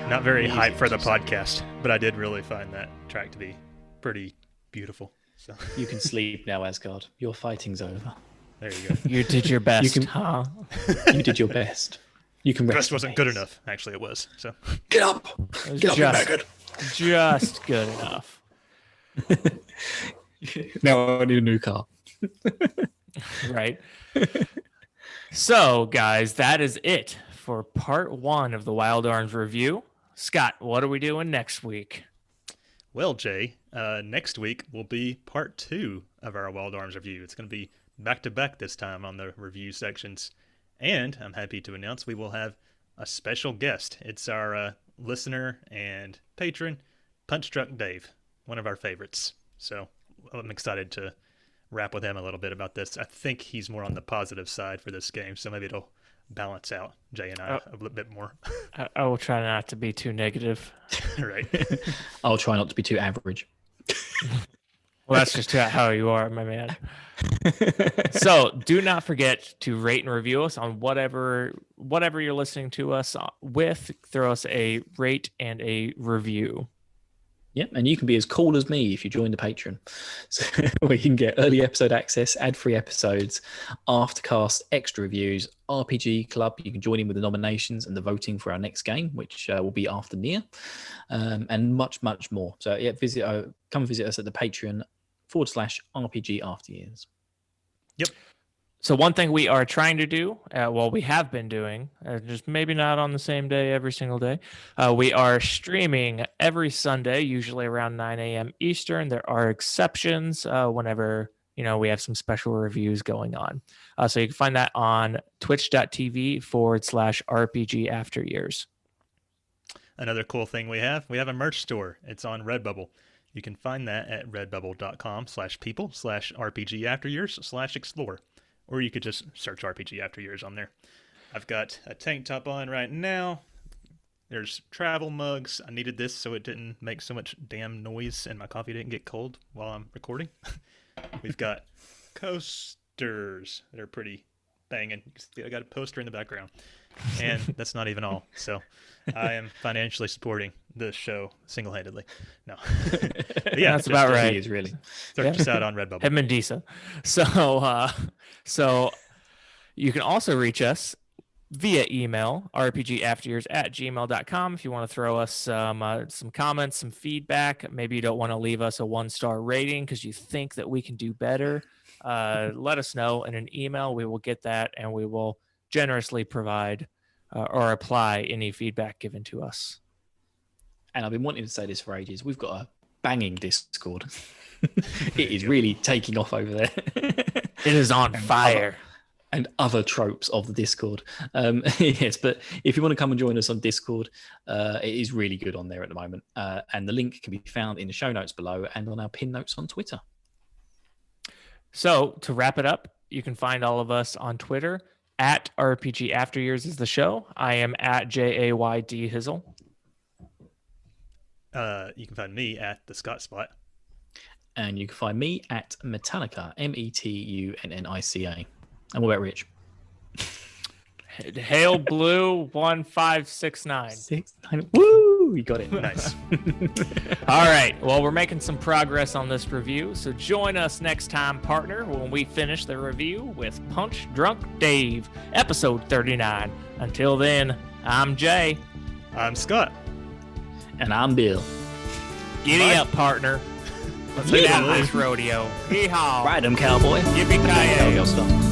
Speaker 1: Not very
Speaker 2: Music
Speaker 1: hyped for the
Speaker 2: just-
Speaker 1: podcast, but I did really find that track to be pretty beautiful. So
Speaker 2: You can sleep now, Asgard. Your fighting's over.
Speaker 1: there you go.
Speaker 3: You did your best,
Speaker 2: can-
Speaker 3: huh?
Speaker 2: You did your best. You can
Speaker 1: The
Speaker 2: rest.
Speaker 1: rest wasn't good enough. Actually, it was. So
Speaker 2: Get up.
Speaker 3: It was
Speaker 2: Get up, you maggot.
Speaker 3: just good enough.
Speaker 2: Now I need a new car.
Speaker 3: Right. So, guys, that is it for part 1 of the Wild Arms review. Scott, what are we doing next week?
Speaker 1: well, Jay, next week will be part 2 of our Wild Arms review. It's going to be back to back this time on the review sections. And I'm happy to announce we will have a special guest. It's our listener and patron, Punch Truck Dave, one of our favorites. So I'm excited to rap with him a little bit about this. I think he's more on the positive side for this game, so maybe it'll balance out Jay and I a little bit more.
Speaker 3: I will try not to be too negative.
Speaker 1: Right.
Speaker 2: I'll try not to be too average.
Speaker 3: Well, that's just how you are, my man. So do not forget to rate and review us on whatever you're listening to us with. Throw us a rate and a review.
Speaker 2: Yeah, and you can be as cool as me if you join the Patreon. So where you can get early episode access, ad-free episodes, aftercast, extra reviews, RPG Club. You can join in with the nominations and the voting for our next game, which will be after Neir, and much, much more. So yeah, come visit us at the Patreon/RPG After Years.
Speaker 1: Yep.
Speaker 3: So one thing we are trying to do, we have been doing, just maybe not on the same day every single day. We are streaming every Sunday, usually around 9 a.m. Eastern. There are exceptions whenever we have some special reviews going on. So you can find that on twitch.tv/RPG After Years.
Speaker 1: Another cool thing we have a merch store. It's on Redbubble. You can find that at redbubble.com/people/RPG After Years/explore. Or you could just search RPG After Years on there. I've got a tank top on right now. There's travel mugs. I needed this so it didn't make so much damn noise and my coffee didn't get cold while I'm recording. We've got coasters that are pretty banging. I got a poster in the background. And that's not even all. So I am financially supporting this show single-handedly. No. But yeah,
Speaker 3: that's about right.
Speaker 2: Is really.
Speaker 1: Search us out on Redbubble.
Speaker 3: Him and Disa. So you can also reach us via email, rpgafteryears@gmail.com, if you want to throw us some comments, some feedback. Maybe you don't want to leave us a 1-star rating because you think that we can do better. Let us know in an email. We will get that, and we will generously provide or apply any feedback given to us.
Speaker 2: And I've been wanting to say this for ages. We've got a banging Discord. It is really taking off over there.
Speaker 3: It is on fire.
Speaker 2: And other tropes of the Discord. Yes, but if you want to come and join us on Discord, it is really good on there at the moment. And the link can be found in the show notes below and on our pin notes on Twitter.
Speaker 3: So to wrap it up, you can find all of us on Twitter at RPG After Years is the show. I am at JAYD Hizzle.
Speaker 1: You can find me at the Scott Spot.
Speaker 2: And you can find me at Metallica, METUNNICA. And what about Rich?
Speaker 3: Hail Blue 1569.
Speaker 2: 69. Woo! You got it.
Speaker 1: Nice.
Speaker 3: All right. Well, we're making some progress on this review. So join us next time, partner, when we finish the review with Punch Drunk Dave, episode 39. Until then, I'm Jay.
Speaker 1: I'm Scott.
Speaker 2: And I'm Bill.
Speaker 3: Giddy up, partner. Let's get out of this rodeo. Yeehaw.
Speaker 2: Ride 'em, cowboy.
Speaker 3: Yippee-ki-yay.
Speaker 2: Cowgirl stuff.